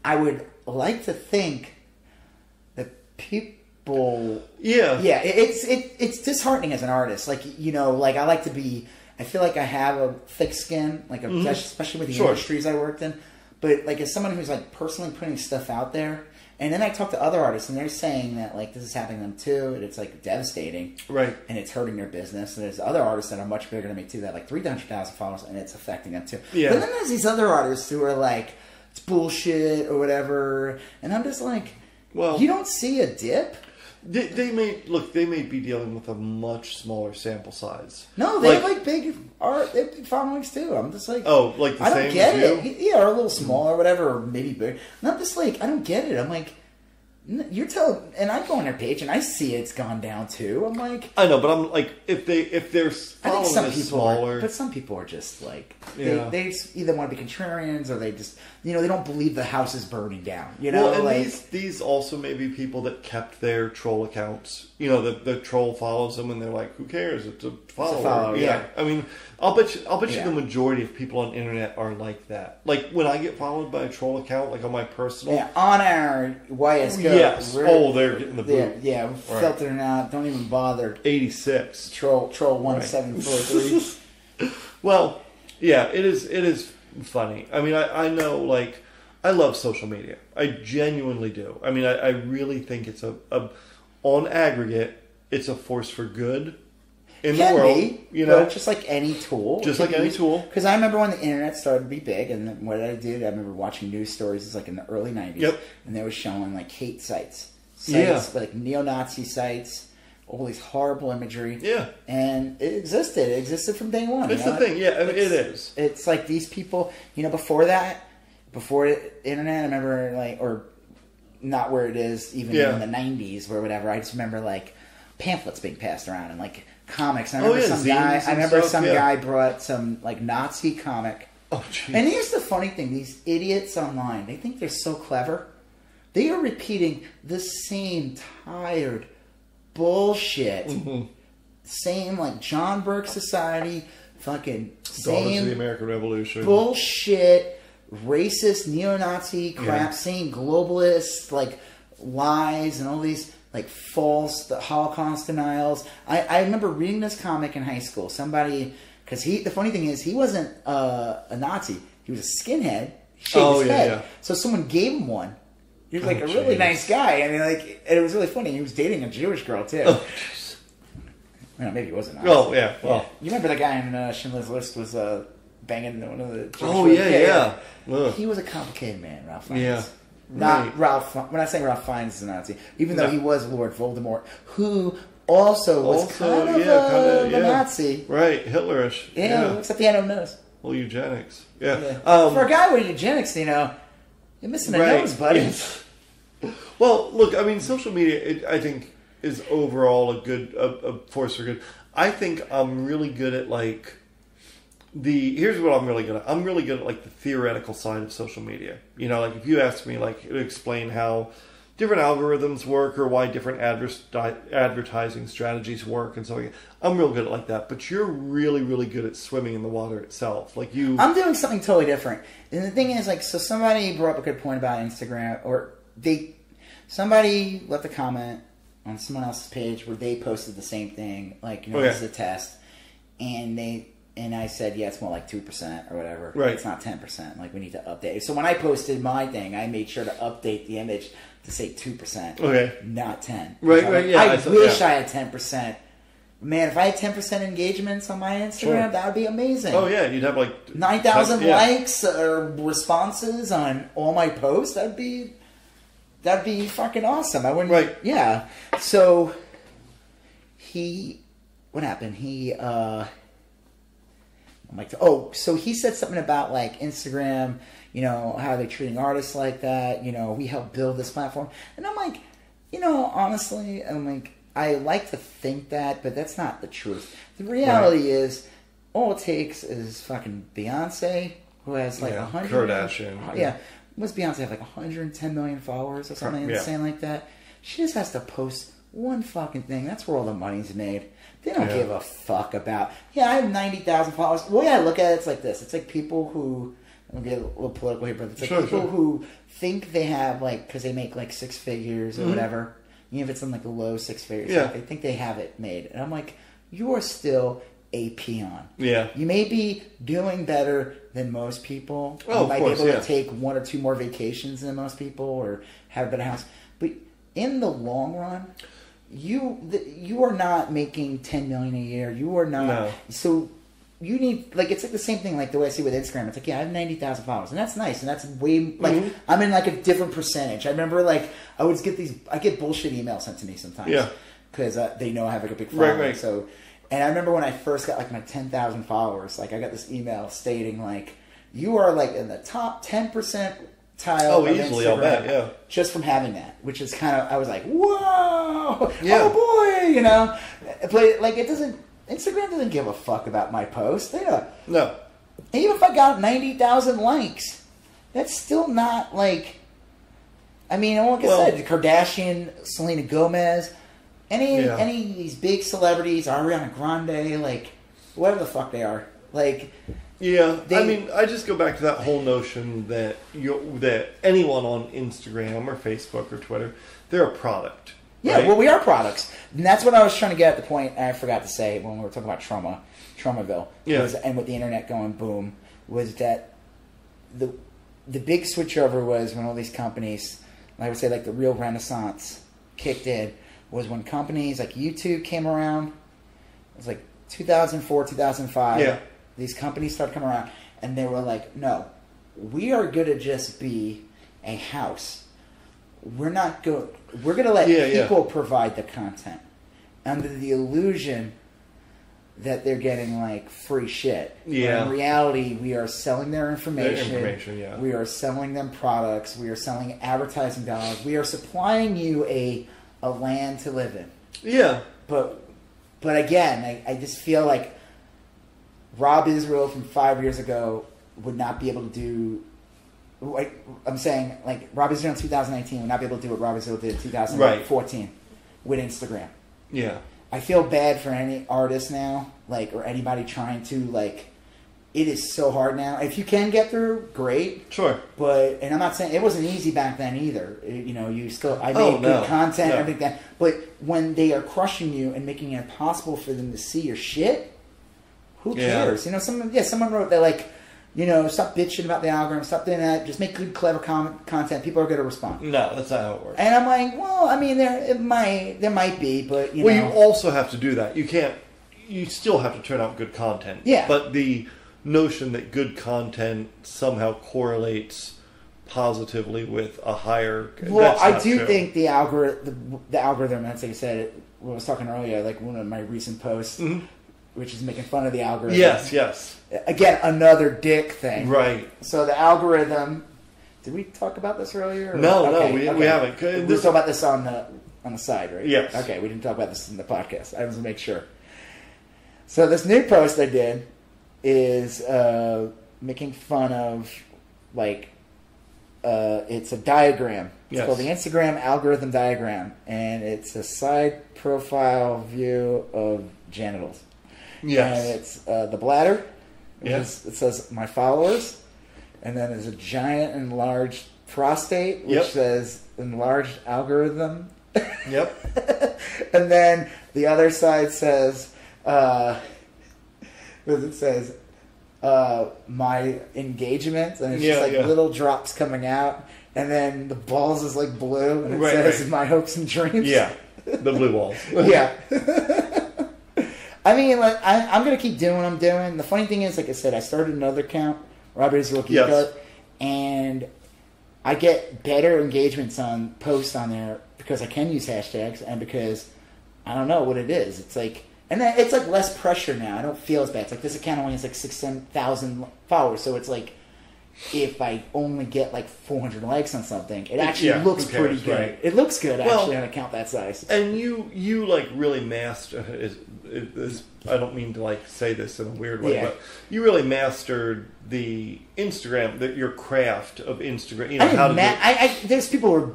I would like to think that people. Yeah. Yeah, it's disheartening as an artist. Like like I like to be. I feel like I have a thick skin, like especially with the Sure. industries I worked in. But like as someone who's like personally putting stuff out there, and then I talk to other artists, and they're saying that like this is happening to them too, and it's like devastating, Right. and it's hurting their business. And there's other artists that are much bigger than me too, that have like 300,000 followers, and it's affecting them too. Yeah. But then there's these other artists who are like, it's bullshit or whatever, and I'm just like, Well- you don't see a dip. They may be dealing with a much smaller sample size. No, they have like big art, they have big followings too. I'm just like, Oh, like the I don't same get as you? it. Yeah, or a little smaller, or whatever, or maybe big. And I'm just like, I don't get it. I'm like, you're telling, and I go on their page and I see it's gone down too. I'm like, I know, but I'm like, if they're I think following some is people smaller, are, but some people are just like, Yeah. they just either want to be contrarians or they just, they don't believe the house is burning down. well, and like, these also may be people that kept their troll accounts. The troll follows them, and they're like, "Who cares? It's a follower." follower, yeah. I mean, I'll bet you Yeah. the majority of people on the internet are like that. Like when I get followed by a troll account, like on my personal, yeah, on our YS Go. yes, they're getting the boot. Yeah, Right. filtering out. Don't even bother. 86. Troll 1743. Well, yeah, it is funny. I mean, I know, like, I love social media. I genuinely do. I mean, I really think it's on aggregate, it's a force for good in the Can world. be, but just like any tool. Just like any tool. Because I remember when the internet started to be big, and then what I did, I remember watching news stories. It's like in the early '90s, Yep. and they were showing like hate sites, Yeah. like neo-Nazi sites, all these horrible imagery. Yeah. And it existed. It existed from day one. It's the thing. Yeah, I mean, it is. It's like these people. Before that, before the internet, I remember like, or not where it is even Yeah. in the '90s or whatever. I just remember like pamphlets being passed around and like comics. I Oh, remember yeah, some zines guy. and I remember stuff, some yeah. guy brought some like Nazi comic. Oh, jeez. And here's the funny thing: these idiots online, they think they're so clever. They are repeating the same tired bullshit. Mm-hmm. Same like John Burke Society, fucking Daughters of the same American Revolution. bullshit, racist, neo-Nazi crap, Yeah. same globalist like lies and all these like false Holocaust denials. I remember reading this comic in high school. Somebody, because the funny thing is he wasn't a Nazi. He was a skinhead. He shaved his head. Yeah. So someone gave him one. He was like a really jeez. nice guy. I mean, like, and it was really funny. He was dating a Jewish girl too. Oh, jeez. Maybe he wasn't. Oh, yeah. Well. You remember the guy in Schindler's List was banging one of the Jewish Oh, women? yeah. Ugh. He was a complicated man, Ralph Fiennes. Yeah. Not Right. Ralph. We're not saying Ralph Fiennes is a Nazi, even though No. he was Lord Voldemort, who also was Also, kind of yeah, a yeah. Nazi. Right, Hitlerish. Yeah, except he had no nose. Well, eugenics. Yeah. Yeah. For a guy with eugenics, you're missing a nose, buddy. Yes. Well, look, I mean, social media, I think, is overall a force for good. I think I'm really good at, like, here's what I'm really good at. I'm really good at, like, the theoretical side of social media. Like, if you ask me, like, to explain how different algorithms work or why different advertising strategies work and so on, I'm real good at, like, that. But you're really, really good at swimming in the water itself. Like, I'm doing something totally different. And the thing is, like, so somebody brought up a good point about Instagram, or somebody left a comment on someone else's page where they posted the same thing, like, Okay. this is a test, and I said, yeah, it's more like 2% or whatever. Right. It's not 10%. Like, we need to update it. So when I posted my thing, I made sure to update the image to say 2%. Okay. Not 10. Right, So right, yeah, I wish yeah. I had 10%. Man, if I had 10% engagements on my Instagram, Sure. that would be amazing. Oh, yeah, you'd have, like... 9,000 yeah. likes or responses on all my posts. That'd be fucking awesome. I wouldn't. Right. Yeah. So what happened? So he said something about like Instagram, how they're treating artists like that. We helped build this platform, and I'm like, honestly, I'm like, I like to think that, but that's not the truth. The reality is, all it takes is fucking Beyonce, who has like 100... Kardashian. Yeah. Must Beyonce have like 110 million followers or something insane like that? She just has to post one fucking thing. That's where all the money's made. They don't give a fuck about... Yeah, I have 90,000 followers. The way I look at it, it's like this. It's like people who... I'm going to get a little political here, but it's like people who think they have, like... Because they make like 6 figures or whatever. Even if it's in like the low 6 figures. Like, they think they have it made. And I'm like, you are still a peon. Yeah. You may be doing better than most people. Oh, you might of course, be able to take 1 or 2 more vacations than most people or have a better house. But in the long run... You are not making $10 million a year. You are not. No. So you need, like, it's like the same thing like the way I see with Instagram. It's like, yeah, I have 90,000 followers, and that's nice, and that's way like I'm in like a different percentage. I remember like I get bullshit emails sent to me sometimes. Because they know I have like a big following. Right. So, and I remember when I first got like my 10,000 followers, like I got this email stating like you are like in the top 10%. Oh, easily, I'll bet, just from having that, which is kind of, I was like, whoa, oh boy, you know, but like Instagram doesn't give a fuck about my post. They don't. No. And even if I got 90,000 likes, that's still not like, I mean, like I said, the Kardashian, Selena Gomez, any of these big celebrities, Ariana Grande, like, whatever the fuck they are, like... Yeah, I mean, I just go back to that whole notion that that anyone on Instagram or Facebook or Twitter, they're a product. Yeah, right? well, we are products. And that's what I was trying to get at the point, and I forgot to say when we were talking about Traumaville, and with the internet going boom, was that the big switchover was when all these companies, I would say like the real renaissance kicked in, was when companies like YouTube came around. It was like 2004, 2005. Yeah. These companies started coming around, and they were like, no, we are going to just be a house. We're not going. We're going to let people provide the content under the illusion that they're getting like free shit. Yeah. When in reality, we are selling their information. Yeah. We are selling them products. We are selling advertising dollars. We are supplying you a land to live in. Yeah. But again, I just feel like Rob Israel from 5 years ago would not be able to do. I'm saying, like, Rob Israel in 2019 would not be able to do what Rob Israel did in 2014 with Instagram. Yeah. I feel bad for any artist now, like, or anybody trying to, like, it is so hard now. If you can get through, great. Sure. But, and I'm not saying, it wasn't easy back then either. You know, I made good content, everything. But when they are crushing you and making it impossible for them to see your shit, who cares? You know, someone wrote that, like, you know, stop bitching about the algorithm, stop doing that, just make good, clever content. People are going to respond. No, that's not how it works. And I'm like, well, I mean, there might be, but, you know. Well, you also have to do that. You still have to turn out good content. Yeah. But the notion that good content somehow correlates positively with a higher... Well, I do think the algorithm, that's like I said, I was talking earlier, like one of my recent posts, which is making fun of the algorithm. Yes. Again, another dick thing. Right. So the algorithm... Did we talk about this earlier? No, we haven't. We talked about this on the side, right? Yes. Okay, we didn't talk about this in the podcast. I was to make sure. So this new post I did is making fun of, like, it's a diagram. It's called the Instagram algorithm diagram, and it's a side profile view of genitals. Yes. And it's the bladder. Yes. It says my followers. And then there's a giant enlarged prostate, which says enlarged algorithm. Yep. And then the other side says, my engagement. And it's just like little drops coming out. And then the balls is like blue. And it says my hopes and dreams. Yeah. The blue balls. Yeah. I mean, like, I'm going to keep doing what I'm doing. The funny thing is, like I said, I started another account, Robert Israel Geek, and I get better engagements on posts on there because I can use hashtags and because I don't know what it is. It's like, and then it's like less pressure now. I don't feel as bad. It's like this account only has like 6,000 followers, so it's like, if I only get like 400 likes on something, it actually Yeah, looks who cares, pretty good. right? It looks good Well, actually on an account that size. And you like really master. I don't mean to like say this in a weird way, Yeah. but you really mastered the Instagram, your craft of Instagram. You know I didn't how to. there's people who are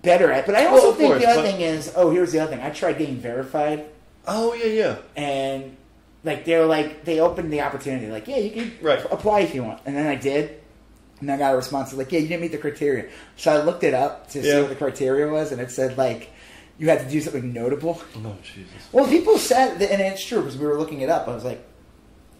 better at it, but I also of think course, the other but- thing is, here's the other thing. I tried getting verified, Oh yeah. and like they opened the opportunity, like, yeah, you can Right. apply if you want, and then I did, and I got a response like, yeah, you didn't meet the criteria. So I looked it up to see Yeah. what the criteria was, and it said like you had to do something notable. Oh Jesus. Well, people said, and it's true because we were looking it up. I was like,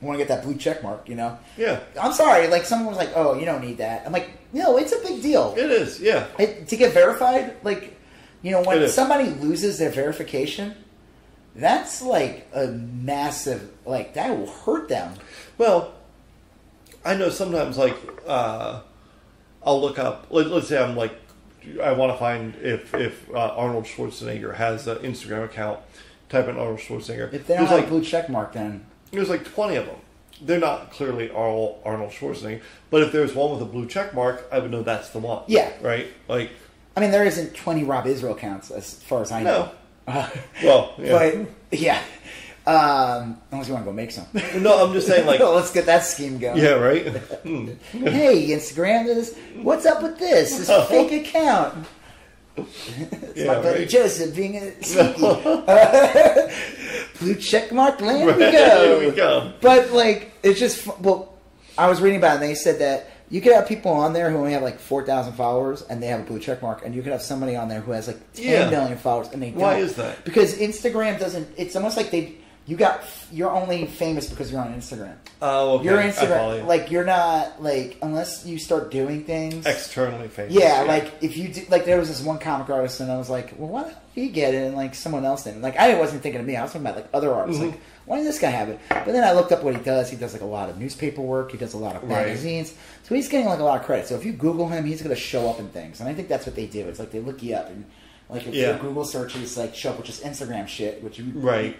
I want to get that blue check mark, you know. Yeah, I'm sorry, like someone was like, oh, you don't need that. I'm like, no, it's a big deal. it is. Yeah. To get verified, like, you know, It when is. somebody loses their verification, that's like a massive, like, that will hurt them. Well, I know sometimes like I'll look up. Let's say I'm like I want to find if Arnold Schwarzenegger has an Instagram account. Type in Arnold Schwarzenegger. If they don't There's have like a blue check mark, then there's like 20 of them. They're not clearly all Arnold Schwarzenegger, but if there's one with a blue check mark, I would know that's the one. Yeah. Right. Like. I mean, there isn't 20 Rob Israel accounts as far as I know. Well. Yeah. But yeah, unless you want to go make some. No, I'm just saying like. Let's get that scheme going. Yeah. Right. Hey, Instagram, what's up with this? This fake account. It's Yeah, my buddy right. Joseph being a sneaky. Blue check mark, land Right, we go. there we go. But like, it's just I was reading about it, and they said that you could have people on there who only have like 4,000 followers, and they have a blue check mark, and you could have somebody on there who has like 10 million followers, and they don't. Why is that? Because Instagram doesn't. It's almost like you're only famous because you're on Instagram. Oh, okay. Your I follow you. Instagram, like you're not like unless you start doing things Externally famous. Yeah, like if you do, like there was this one comic artist, and I was like, well, why the hell did he get it? And like someone else didn't. Like I wasn't thinking of me. I was talking about like other artists. Mm-hmm. Like why did this guy have it? But then I looked up what he does. He does like a lot of newspaper work. He does a lot of Right. magazines. So he's getting like a lot of credit. So if you Google him, he's going to show up in things. And I think that's what they do. It's like they look you up, and like if your Google searches like show up with just Instagram shit, which you Right.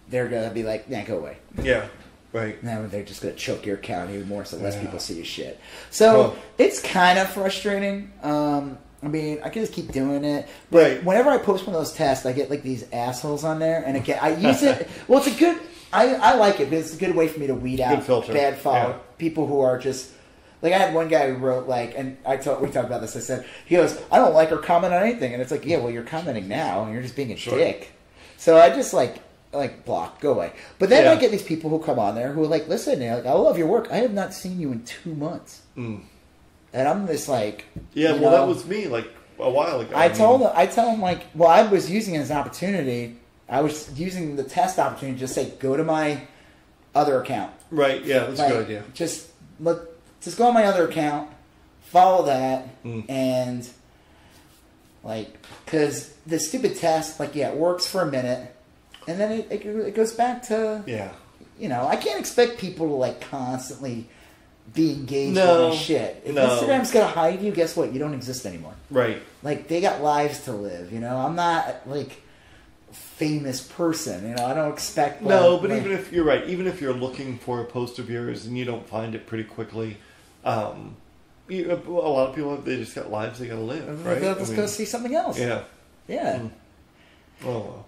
they're going to be like, nah, go away. Yeah. Right. Now they're just going to choke your account even more, so less people see your shit. So it's kind of frustrating. I mean, I can just keep doing it. But Right. whenever I post one of those tests, I get like these assholes on there, and again, I use it. Well, it's a good. I like it because it's a good way for me to weed out Good filter. bad follow Yeah. people who are just. Like I had one guy who wrote like, and we talked about this. I said he goes, I don't like or comment on anything, and it's like, yeah, well, you're commenting now, and you're just being a dick. So I just like block, go away. But then I get these people who come on there who are like, listen, like, I love your work. I have not seen you in 2 months, and I'm just like, Yeah. you Well, know, that was me like a while ago. I tell them like, well, I was using it as an opportunity. I was using the test opportunity to just say, go to my other account. Right. Yeah. That's Like, a good idea. Just go on my other account, follow that, and like, because the stupid test, like, yeah, it works for a minute, and then it goes back to, you know, I can't expect people to like constantly be engaged with my shit. If Instagram's gonna hide you, guess what? You don't exist anymore. Right. Like, they got lives to live, you know? I'm not like famous person, you know? I don't expect No, but like, even if you're right, even if you're looking for a post of yours and you don't find it pretty quickly, a lot of people they just got lives they got to live, right? Let's go see something else. Yeah. Yeah. Oh well.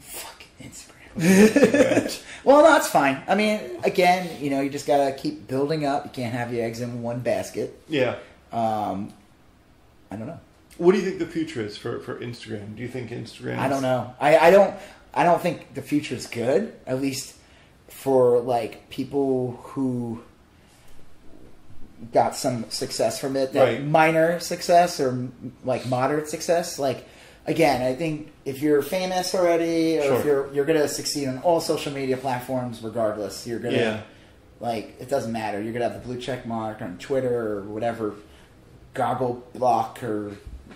Fucking Instagram. Well, that's fine. I mean, again, you know, you just gotta keep building up. You can't have your eggs in one basket. Yeah. I don't know. What do you think the future is for Instagram? Do you think Instagram? I don't know. I don't think the future is good. At least for like people who got some success from it, that Right. minor success or like moderate success. Like again, I think if you're famous already, or if you're gonna succeed on all social media platforms, regardless, you're gonna like it doesn't matter. You're gonna have the blue check mark on Twitter or whatever, Goggle Block or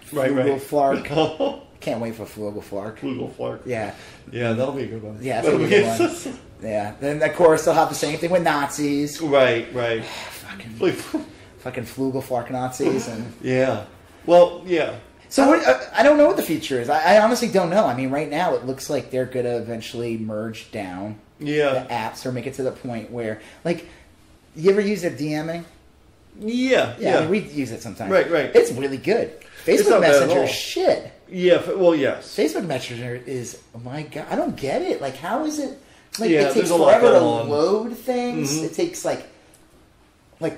Flugel Flark. Can't wait for Flugel Flark. Flugel Flark. Yeah. Yeah, that'll be a good one. Yeah, that's a good one. Yeah. Then of course they'll have the same thing with Nazis. Right. Fucking Flugel Flark Nazis and yeah. Well, yeah. so I don't know what the future is. I honestly don't know. I mean, right now it looks like they're gonna eventually merge down the apps or make it to the point where, like, you ever use their DMing? Yeah. I mean, we use it sometimes. Right. It's really good. Facebook Messenger is shit. Yeah, well, yes. Facebook Messenger is, oh my god, I don't get it. Like, how is it? Like, Yeah, it takes there's a lot forever to going on. load things. Mhm. It takes like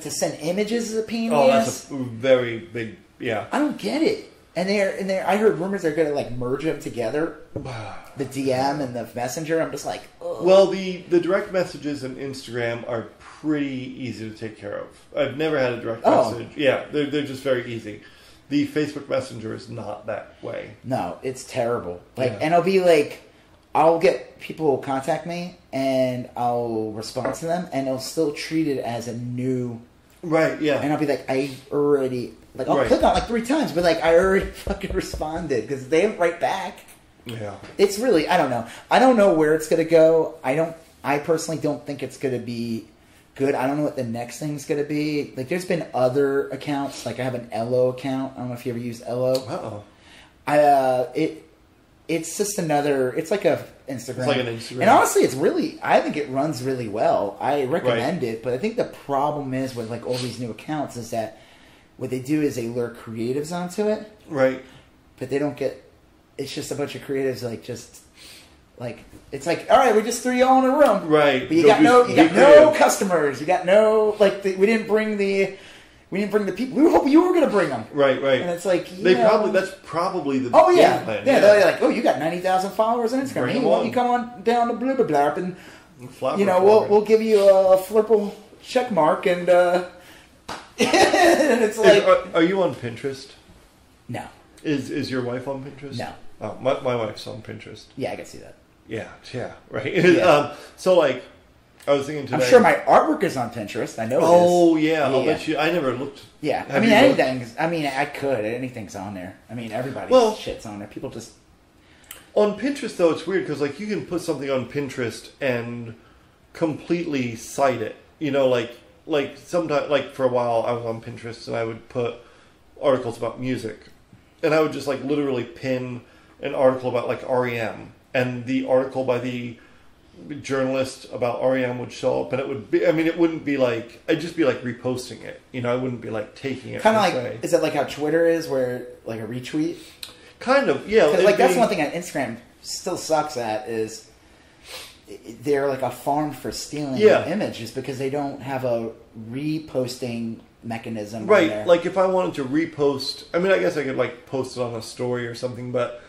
to send images is a pain in the Oh, ass. that's a very big. Yeah. I don't get it. And they're. I heard rumors they're going to like merge them together, the DM and the Messenger. I'm just like, ugh. Well, the direct messages and Instagram are pretty easy to take care of. I've never had a direct message. Yeah, they're just very easy. The Facebook Messenger is not that way. No, it's terrible. Like, Yeah. and I'll be like, I'll get people will contact me and I'll respond to them, and they'll still treat it as a new. Right. Yeah. And I'll be like, I already I'll Right. click on it like 3 times, but like I already fucking responded because they didn't write back. Yeah. It's really, I don't know. I don't know where it's gonna go. I personally don't think it's gonna be good. I don't know what the next thing's gonna be. Like, there's been other accounts. Like, I have an Elo account. I don't know if you ever use Elo. It's just another. It's like a Instagram. It's like an Instagram. And honestly, it's really. I think it runs really well. I recommend it. But I think the problem is with like all these new accounts is that what they do is they lure creatives onto it, Right. but they don't get. It's just a bunch of creatives like just. Like, it's like, all right, we just threw you all in a room, Right. But you Go got do no some big customers. You got no we didn't bring the people. We were hoping you were going to bring them, Right. and it's like That's probably the Oh yeah, game plan. yeah. They're like, oh, you got 90,000 followers on Instagram. Bring Hey, them why don't on. you come on down to Blubber Blarp and Flapper. we'll give you a Flipple check mark and and it's like Are you on Pinterest? no, Is your wife on Pinterest? No. Oh, my wife's on Pinterest. yeah, I can see that. Yeah, right. Yeah. So like, I was thinking today. I'm sure my artwork is on Pinterest. I know it is. Oh yeah, I'll Yeah. bet you. I never looked. Yeah, Have I mean you looked? anything's. I mean, I could. Anything's on there. I mean, everybody's Well- shit's on there. People just. On Pinterest though, it's weird because like you can put something on Pinterest and completely cite it. Like sometimes, like for a while, I was on Pinterest and I would put articles about music, and I would just like literally pin an article about like REM, and the article by the journalist about REM would show up, and it would be. I mean, it wouldn't be like I'd just be like reposting it. I wouldn't be like taking it. Kind of per like, se. is it like how Twitter is, where like a retweet? Kind of, yeah. 'Cause, it'd like that's be- one thing that Instagram still sucks at is they're like a farm for stealing Yeah. images because they don't have a reposting mechanism. on Right, there. like if I wanted to repost, I mean, I guess I could like post it on a story or something, but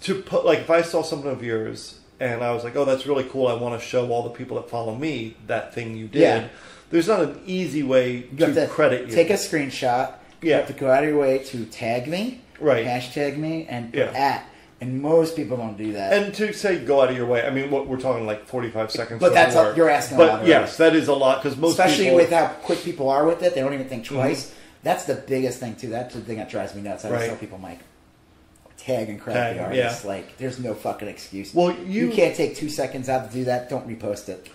to put, like, if I saw something of yours and I was like, oh, that's really cool, I want to show all the people that follow me that thing you did, Yeah. there's not an easy way you have to to credit you. take a screenshot. You Yeah. have to go out of your way to tag me, Right. hashtag me, and put Yeah. at. And most people don't do that. And to say go out of your way, I mean, what we're talking like 45 seconds. But or that's more. you're asking a But lot. yes, that is a lot because most especially people, with how quick people are with it, they don't even think twice. Mhm. That's the biggest thing too. That's the thing that drives me nuts. I just Right. tell people, I'm like, tag and credit Tag, the artist. Like, there's no fucking excuse. Well, you you can't take 2 seconds out to do that. Don't repost it.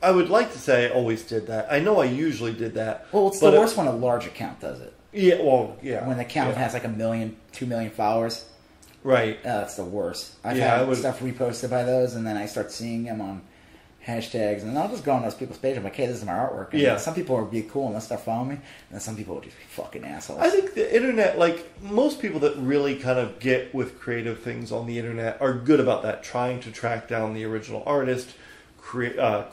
I would like to say I always did that. I know I usually did that. Well, it's but the worst when a large account does it. Yeah, well, yeah. When the account yeah. has like 1 million, 2 million followers. Right. That's the worst. I've Yeah, I had would- stuff reposted by those, and then I start seeing them on hashtags, and I'll just go on those people's pages. I'm like, hey, this is my artwork. And Yeah. some people will be cool and they'll start following me, and then some people will just be fucking assholes. I think the internet, like most people that really kind of get with creative things on the internet, are good about that, trying to track down the original artist,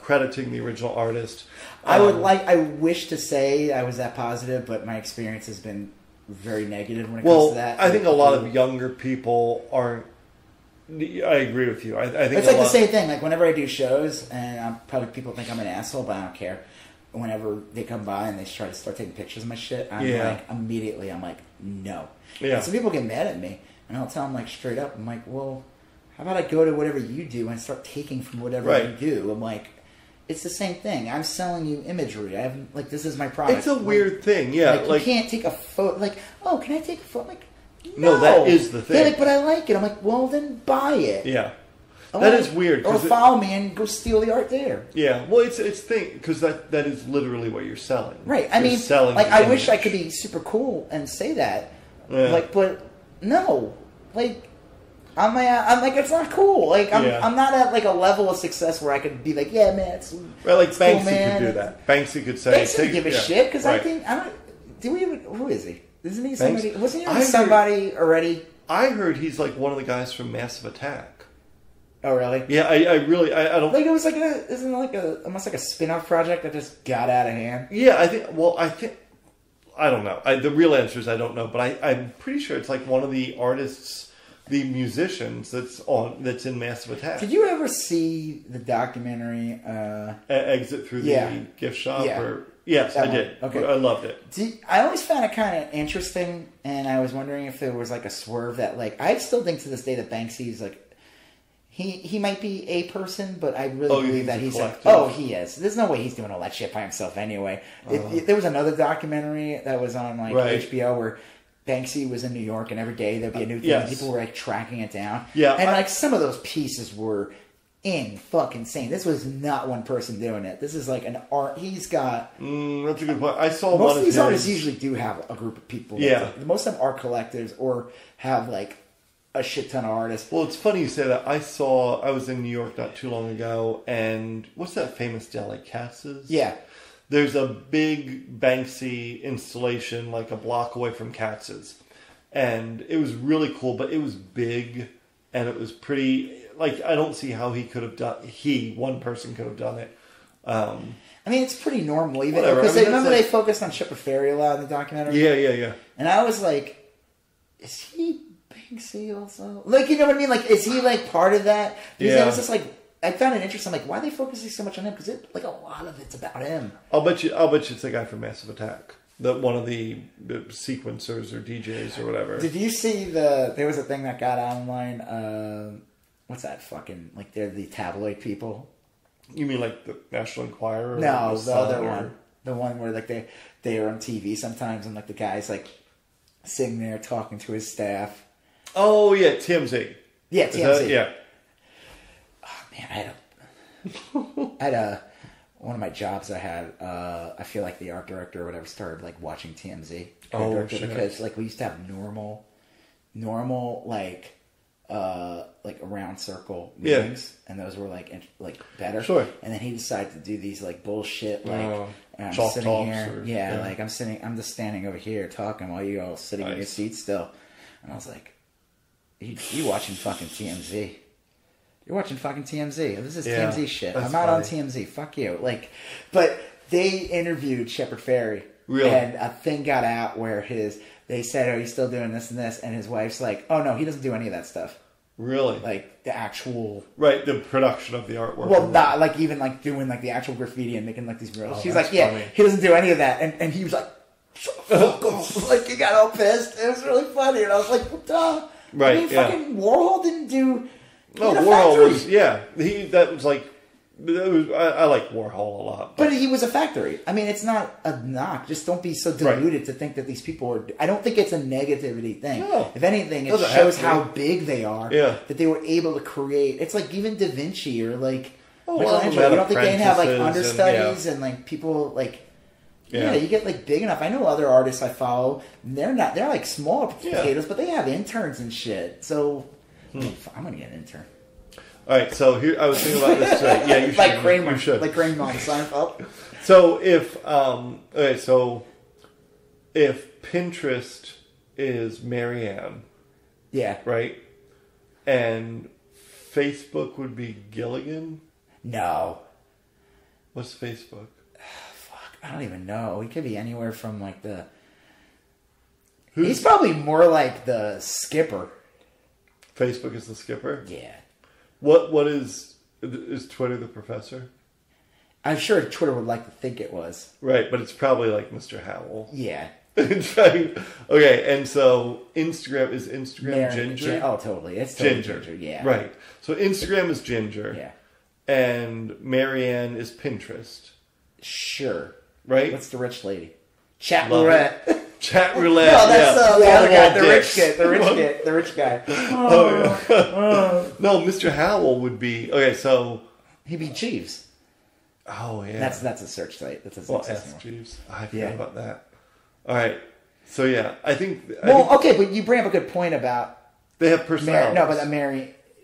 crediting the original artist. I wish to say I was that positive, but my experience has been very negative when it comes Well, to that. I think a lot of younger people aren't. I agree with you. I think It's a like the lot- same thing. Like whenever I do shows, and probably people think I'm an asshole, but I don't care. Whenever they come by and they try to start taking pictures of my shit, I'm Yeah. like immediately, I'm like, no. Yeah. And some people get mad at me, and I'll tell them like straight up, I'm like, well, how about I go to whatever you do and start taking from whatever Right. you do? I'm like, it's the same thing. I'm selling you imagery. I have like this is my product. It's a weird thing, yeah. Like, you can't take a photo. Like, oh, can I take a photo? Like, No, that is the thing. They're like, but I like it. I'm like, well, then buy it. Yeah, I that want- is weird. Or 'cause it- follow me and go steal the art there. yeah, well, it's thing because that is literally what you're selling. Right. I You're mean, selling like, the I wish I image. could be super cool and say that. Yeah. Like, but no. Like, I'm like, it's not cool. Like, Yeah. I'm not at like a level of success where I could be like, yeah, man, it's Right, like it's Banksy cool, man. could do that. Banksy could say, Banksy doesn't give a shit because right. I don't. Do we even? Who is he? Isn't he somebody? Banksy? Wasn't he I heard- somebody already? I heard he's like one of the guys from Massive Attack. Oh, really? Yeah, I really, I don't. Like it was like isn't it like almost like a spin-off project that just got out of hand? Yeah, I think. I don't know. The real answer is I don't know, but I'm pretty sure it's like one of the artists, the musicians that's in Massive Attack. Did you ever see the documentary? Exit through the gift shop? Yeah. Yes, That I one. did. Okay. I loved it. I always found it kind of interesting, and I was wondering if there was like a swerve that, like, I still think to this day that Banksy's like, he might be a person, but I really believe that he's like, he is. There's no way he's doing all that shit by himself anyway. There was another documentary that was on like HBO where Banksy was in New York, and every day there'd be a new thing, and people were like tracking it down. Yeah, and like some of those pieces were insane. This was not one person doing it. This is like an art. He's got. That's a good point. I saw most one of these his. artists usually do have a group of people. Yeah, most of them are collectors or have like a shit ton of artists. Well, it's funny you say that. I was in New York not too long ago, and what's that famous deli, Katz's? Yeah. There's a big Banksy installation like a block away from Katz's. And it was really cool, but it was big, and it was pretty, like, I don't see how one person could have done it. I mean, it's pretty normal, even, Whatever. because I mean, remember they focused on Shepard Fairey a lot in the documentary? Yeah. And I was like, is he Banksy also? Like, you know what I mean? Like, is he like part of that? Because I was just like, I found it interesting. Like, why are they focusing so much on him? Because like a lot of it's about him. I'll bet you it's the guy from Massive Attack. One of the sequencers or DJs or whatever. Did you see there was a thing that got online, what's that fucking, like, they're the tabloid people? You mean like the National Enquirer? No, the other one. The one where like they are on TV sometimes, and like the guy's like sitting there talking to his staff. Oh yeah, TMZ. Yeah, TMZ. Yeah. Oh man, I had a one of my jobs I had. I feel like the art director or whatever started like watching TMZ. Shit. Because like we used to have normal like around circle meetings, and those were like better. Sure. And then he decided to do these like bullshit like I'm chalk sitting talks here, like I'm just standing over here talking while you all sitting in your seats still, and I was like, you watching fucking TMZ? You're watching fucking TMZ. This is TMZ shit. I'm not on TMZ. Fuck you. Like, but they interviewed Shepard Fairey. Really? And a thing got out where they said, "Are you still doing this and this?" And his wife's like, "Oh no, he doesn't do any of that stuff." Really? Like the actual, the production of the artwork. well, not like even like doing like the actual graffiti and making like these murals. She's like, funny. he doesn't do any of that, and he was like, "Shut the fuck up." Like he got all pissed. It was really funny, and I was like, "Duh." Right? I mean, fucking Warhol didn't do. No, Warhol was I like Warhol a lot, but he was a factory. I mean, it's not a knock. Just don't be so deluded to think that these people are. I don't think it's a negativity thing. No. If anything, it shows how big they are. Yeah. That they were able to create. It's like even Da Vinci or like Michelangelo. You don't think they have like understudies and like people like. Yeah, you get like big enough. I know other artists I follow. They're like small potatoes, but they have interns and shit. So I'm gonna get an intern. All right, so here I was thinking about this today. Yeah, you should. Like Kramer. You should. Like Kramer on Seinfeld. So if Pinterest is Marianne, right, and Facebook would be Gilligan. No. What's Facebook? Fuck, I don't even know. He could be anywhere from like the. He's probably more like the skipper. Facebook is the skipper. Yeah. What is Twitter the professor? I'm sure Twitter would like to think it was. Right, but it's probably like Mr. Howell. Yeah. Okay, and so Instagram is Ginger? Oh, totally. It's totally Ginger, yeah. Right. So Instagram is Ginger. Yeah. And Marianne is Pinterest. Sure. Right? What's the rich lady? Chat roulette. Chat roulette. No, that's the other guy. The dicks. rich guy. No, Mr. Howell would be so he'd be Jeeves. Oh yeah. That's a search site. That's a search site. Jeeves. I forgot about that. All right. So yeah, I think. Okay, but you bring up a good point about They have personalities. No, but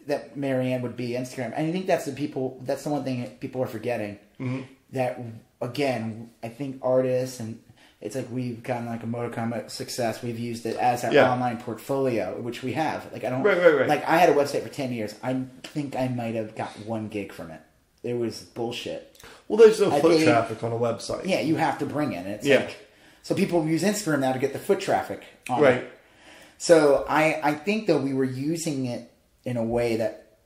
that Marianne would be Instagram. And I think that's the one thing people are forgetting. Mm-hmm. That, again, I think artists, and it's like we've gotten like a modicum of success. We've used it as our online portfolio, which we have. Like, I don't... Right. Like, I had a website for 10 years. I think I might have got 1 gig from it. It was bullshit. Well, there's no foot traffic on a website. Yeah, you have to bring it. It's like... So people use Instagram now to get the foot traffic on right. it. So I think, though, we were using it in a way that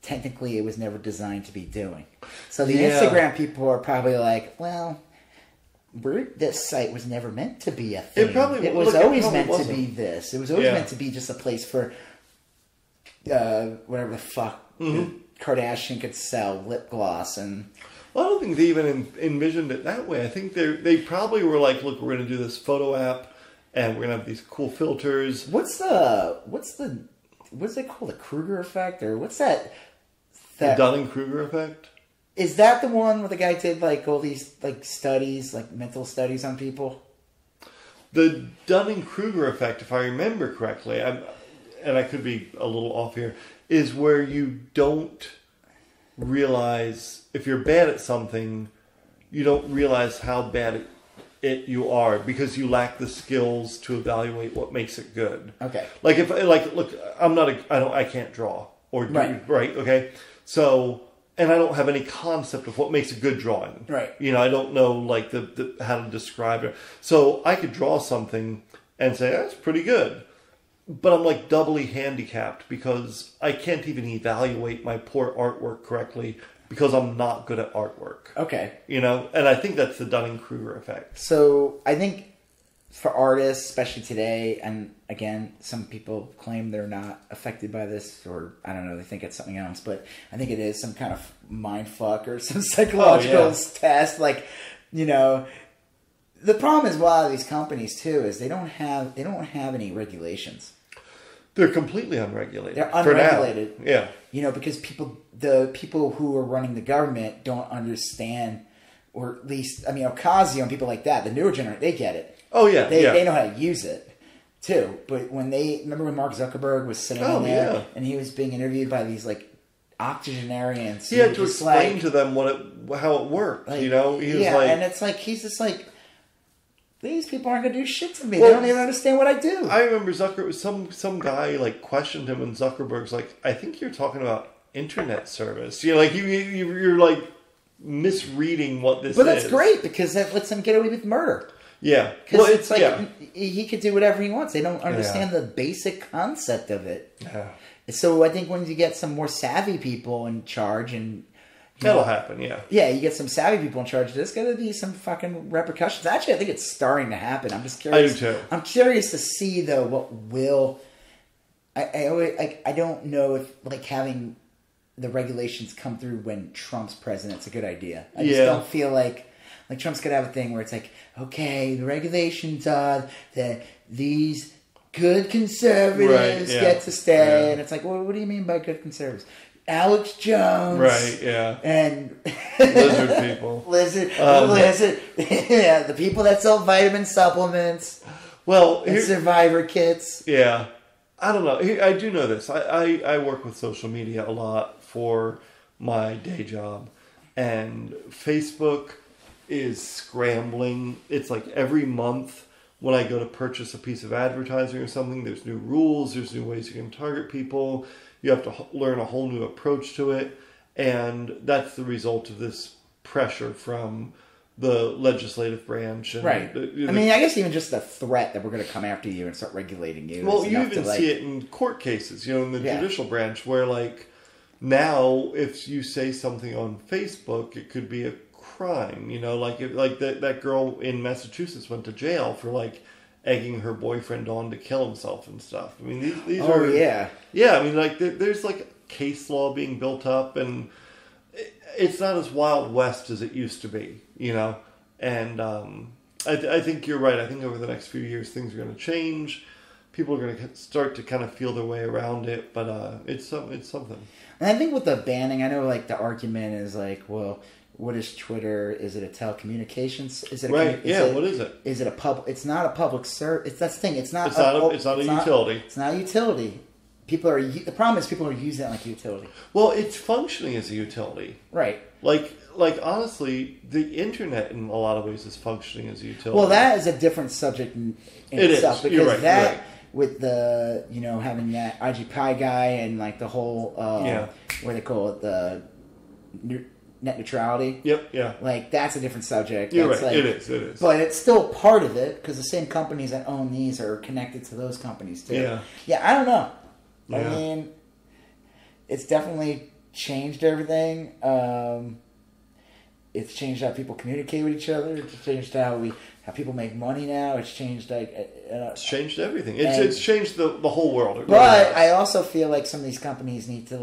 technically it was never designed to be doing. So the Instagram people are probably like, well, this site was never meant to be a thing. It was always meant to be this. It was always meant to be just a place for whatever the fuck Kardashian could sell, lip gloss and... Well, I don't think they even envisioned it that way. I think they probably were like, look, we're going to do this photo app and we're going to have these cool filters. What's it called? The Kruger effect? Or what's that? The Dunning-Kruger effect? Is that the one where the guy did like all these like studies, like mental studies on people? The Dunning-Kruger effect, if I remember correctly, and I could be a little off here, is where you don't realize, if you're bad at something, you don't realize how bad you are because you lack the skills to evaluate what makes it good. Okay. Like look, I can't draw or do, right. Okay. So, and I don't have any concept of what makes a good drawing. Right. You know, I don't know like the how to describe it. So I could draw something and say that's pretty good. But I'm like doubly handicapped because I can't even evaluate my poor artwork correctly because I'm not good at artwork. Okay. You know, and I think that's the Dunning-Kruger effect. So I think for artists, especially today, and again, some people claim they're not affected by this, or I don't know, they think it's something else, but I think it is some kind of mind fuck or some psychological test. Like, you know, the problem is, a lot of these companies too is they don't have any regulations. They're completely unregulated. They're unregulated. For now. Yeah. You know, because the people who are running the government don't understand, or at least, I mean, Ocasio and people like that, the newer generation, they get it. Oh, yeah. They know how to use it, too. But remember when Mark Zuckerberg was sitting in there and he was being interviewed by these, like, octogenarians? He had to explain to them how it worked, like, you know? He was like, and it's like, he's just like, these people aren't going to do shit to me. They don't even understand what I do. I remember some guy like questioned him, and Zuckerberg's like, I think you're talking about internet service. You're like, you're like misreading what this is. But that's great because that lets him get away with murder. Yeah. Because it's like he could do whatever he wants. They don't understand the basic concept of it. Yeah. So I think when you get some more savvy people in charge and... That'll happen, yeah. Yeah, you get some savvy people in charge. There's going to be some fucking repercussions. Actually, I think it's starting to happen. I'm just curious. I do too. I'm curious to see, though, what will... I don't know if, like, having the regulations come through when Trump's president's a good idea. I just don't feel like Trump's going to have a thing where it's like, okay, the regulations are that these good conservatives get to stay. And it's like, well, what do you mean by good conservatives? Alex Jones. Right, yeah. And lizard people. Lizard. Yeah, the people that sell vitamin supplements. Well, and survivor kits. Yeah. I don't know. I do know this. I work with social media a lot for my day job. And Facebook is scrambling. It's like every month when I go to purchase a piece of advertising or something, there's new rules, there's new ways you can target people. You have to learn a whole new approach to it. And that's the result of this pressure from the legislative branch. And right. I mean, I guess even just the threat that we're going to come after you and start regulating you. Well, you even see it in court cases, in the judicial branch, where, like, now if you say something on Facebook, it could be a crime. Like that girl in Massachusetts went to jail for, like, egging her boyfriend on to kill himself and stuff. I mean, these are... Oh, yeah. Yeah, I mean, like, there's, like, case law being built up, and it's not as Wild West as it used to be, And I think you're right. I think over the next few years, things are going to change. People are going to start to kind of feel their way around it, but it's something. And I think with the banning, I know, like, the argument is, like, well... What is Twitter? Is it a telecommunications? Is it what is it? Is it a public? It's not a public service. That's the thing. It's not a utility. It's not a utility. It's not a utility. the problem is people are using it like a utility. Well, it's functioning as a utility. Right. Like honestly, the internet in a lot of ways is functioning as a utility. Well, that is a different subject in It itself. is. Because You're right, that, you're right. with the, having that IG Pie guy and like the whole, what do they call it, the net neutrality. Yep, yeah. Like, that's a different subject. You're That's right, like, it is. But it's still part of it, because the same companies that own these are connected to those companies, too. Yeah. Yeah, I don't know. I Yeah. mean, it's definitely changed everything. It's changed how people communicate with each other. It's changed how people make money now. It's changed, It's changed everything. It's changed the whole world. It really but has. I also feel like some of these companies need to,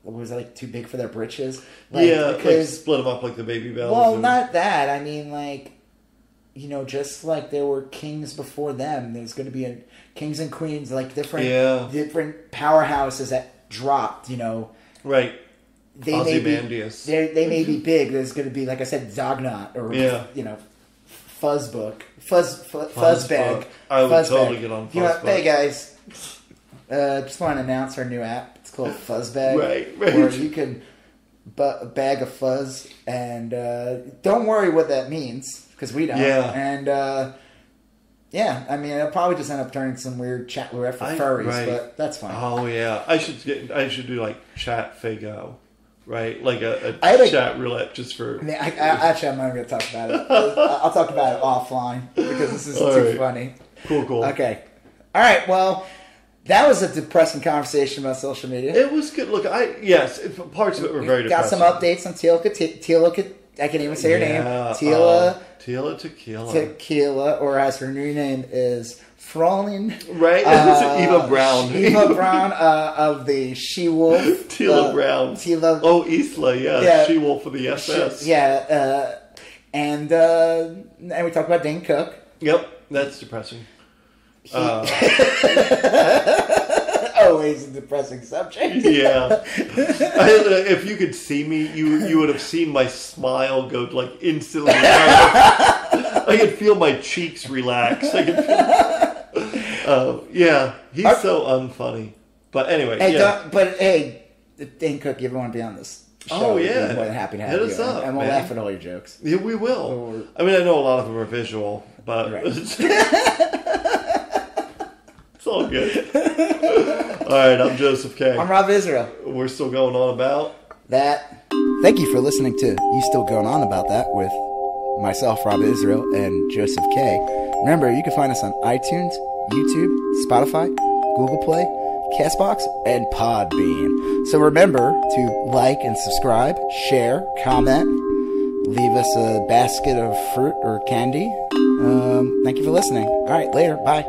was it too big for their britches? Because split them up like the Baby Bells. Well, not that. I mean, just like there were kings before them, there's going to be kings and queens, different powerhouses that dropped. Right. They may be big. There's going to be, like I said, Zognot or Fuzzbag. I would totally get on Fuzzbug. Hey guys, just want to announce our new app. It's called Fuzzbag. Right. Where you can bag of fuzz, and don't worry what that means, because we don't. Yeah. And I mean, it'll probably just end up turning some weird chat roulette for furries, but that's fine. Oh yeah, I should do like Chat Fago. Right, like a chat roulette just for. Actually, I'm not going to talk about it. I'll talk about it offline because this is too funny. Cool. Okay. All right. Well, that was a depressing conversation about social media. It was good. Look, parts of it were very depressing. Got some updates on Tila. I can't even say her name. Tila Tequila, or as her new name is Fraulein. Right? Eva Brown. Eva Brown of the She-Wolf. Tila Brown. Tila. Oh, Isla, yeah. She-Wolf of the SS. And we talked about Dane Cook. Yep, that's depressing. Always a depressing subject. Yeah. If you could see me, you would have seen my smile go instantly. I could feel my cheeks relax. I could feel. He's so unfunny. But anyway, hey, Dane Cook, you ever want to be on this show? Oh yeah, we'd be more than happy to have hit you. us up, and we'll man. laugh at all your jokes. Yeah, we will. I mean, I know a lot of them are visual, but it's all good. All right, I'm Joseph K. I'm Rob Israel. We're still going on about that. Thank you for listening to You Still Going On About That with myself, Rob Israel, and Joseph K. Remember, you can find us on iTunes, YouTube, Spotify, Google Play, CastBox, and Podbean. So remember to like and subscribe, share, comment, leave us a basket of fruit or candy. Thank you for listening. All right, later. Bye.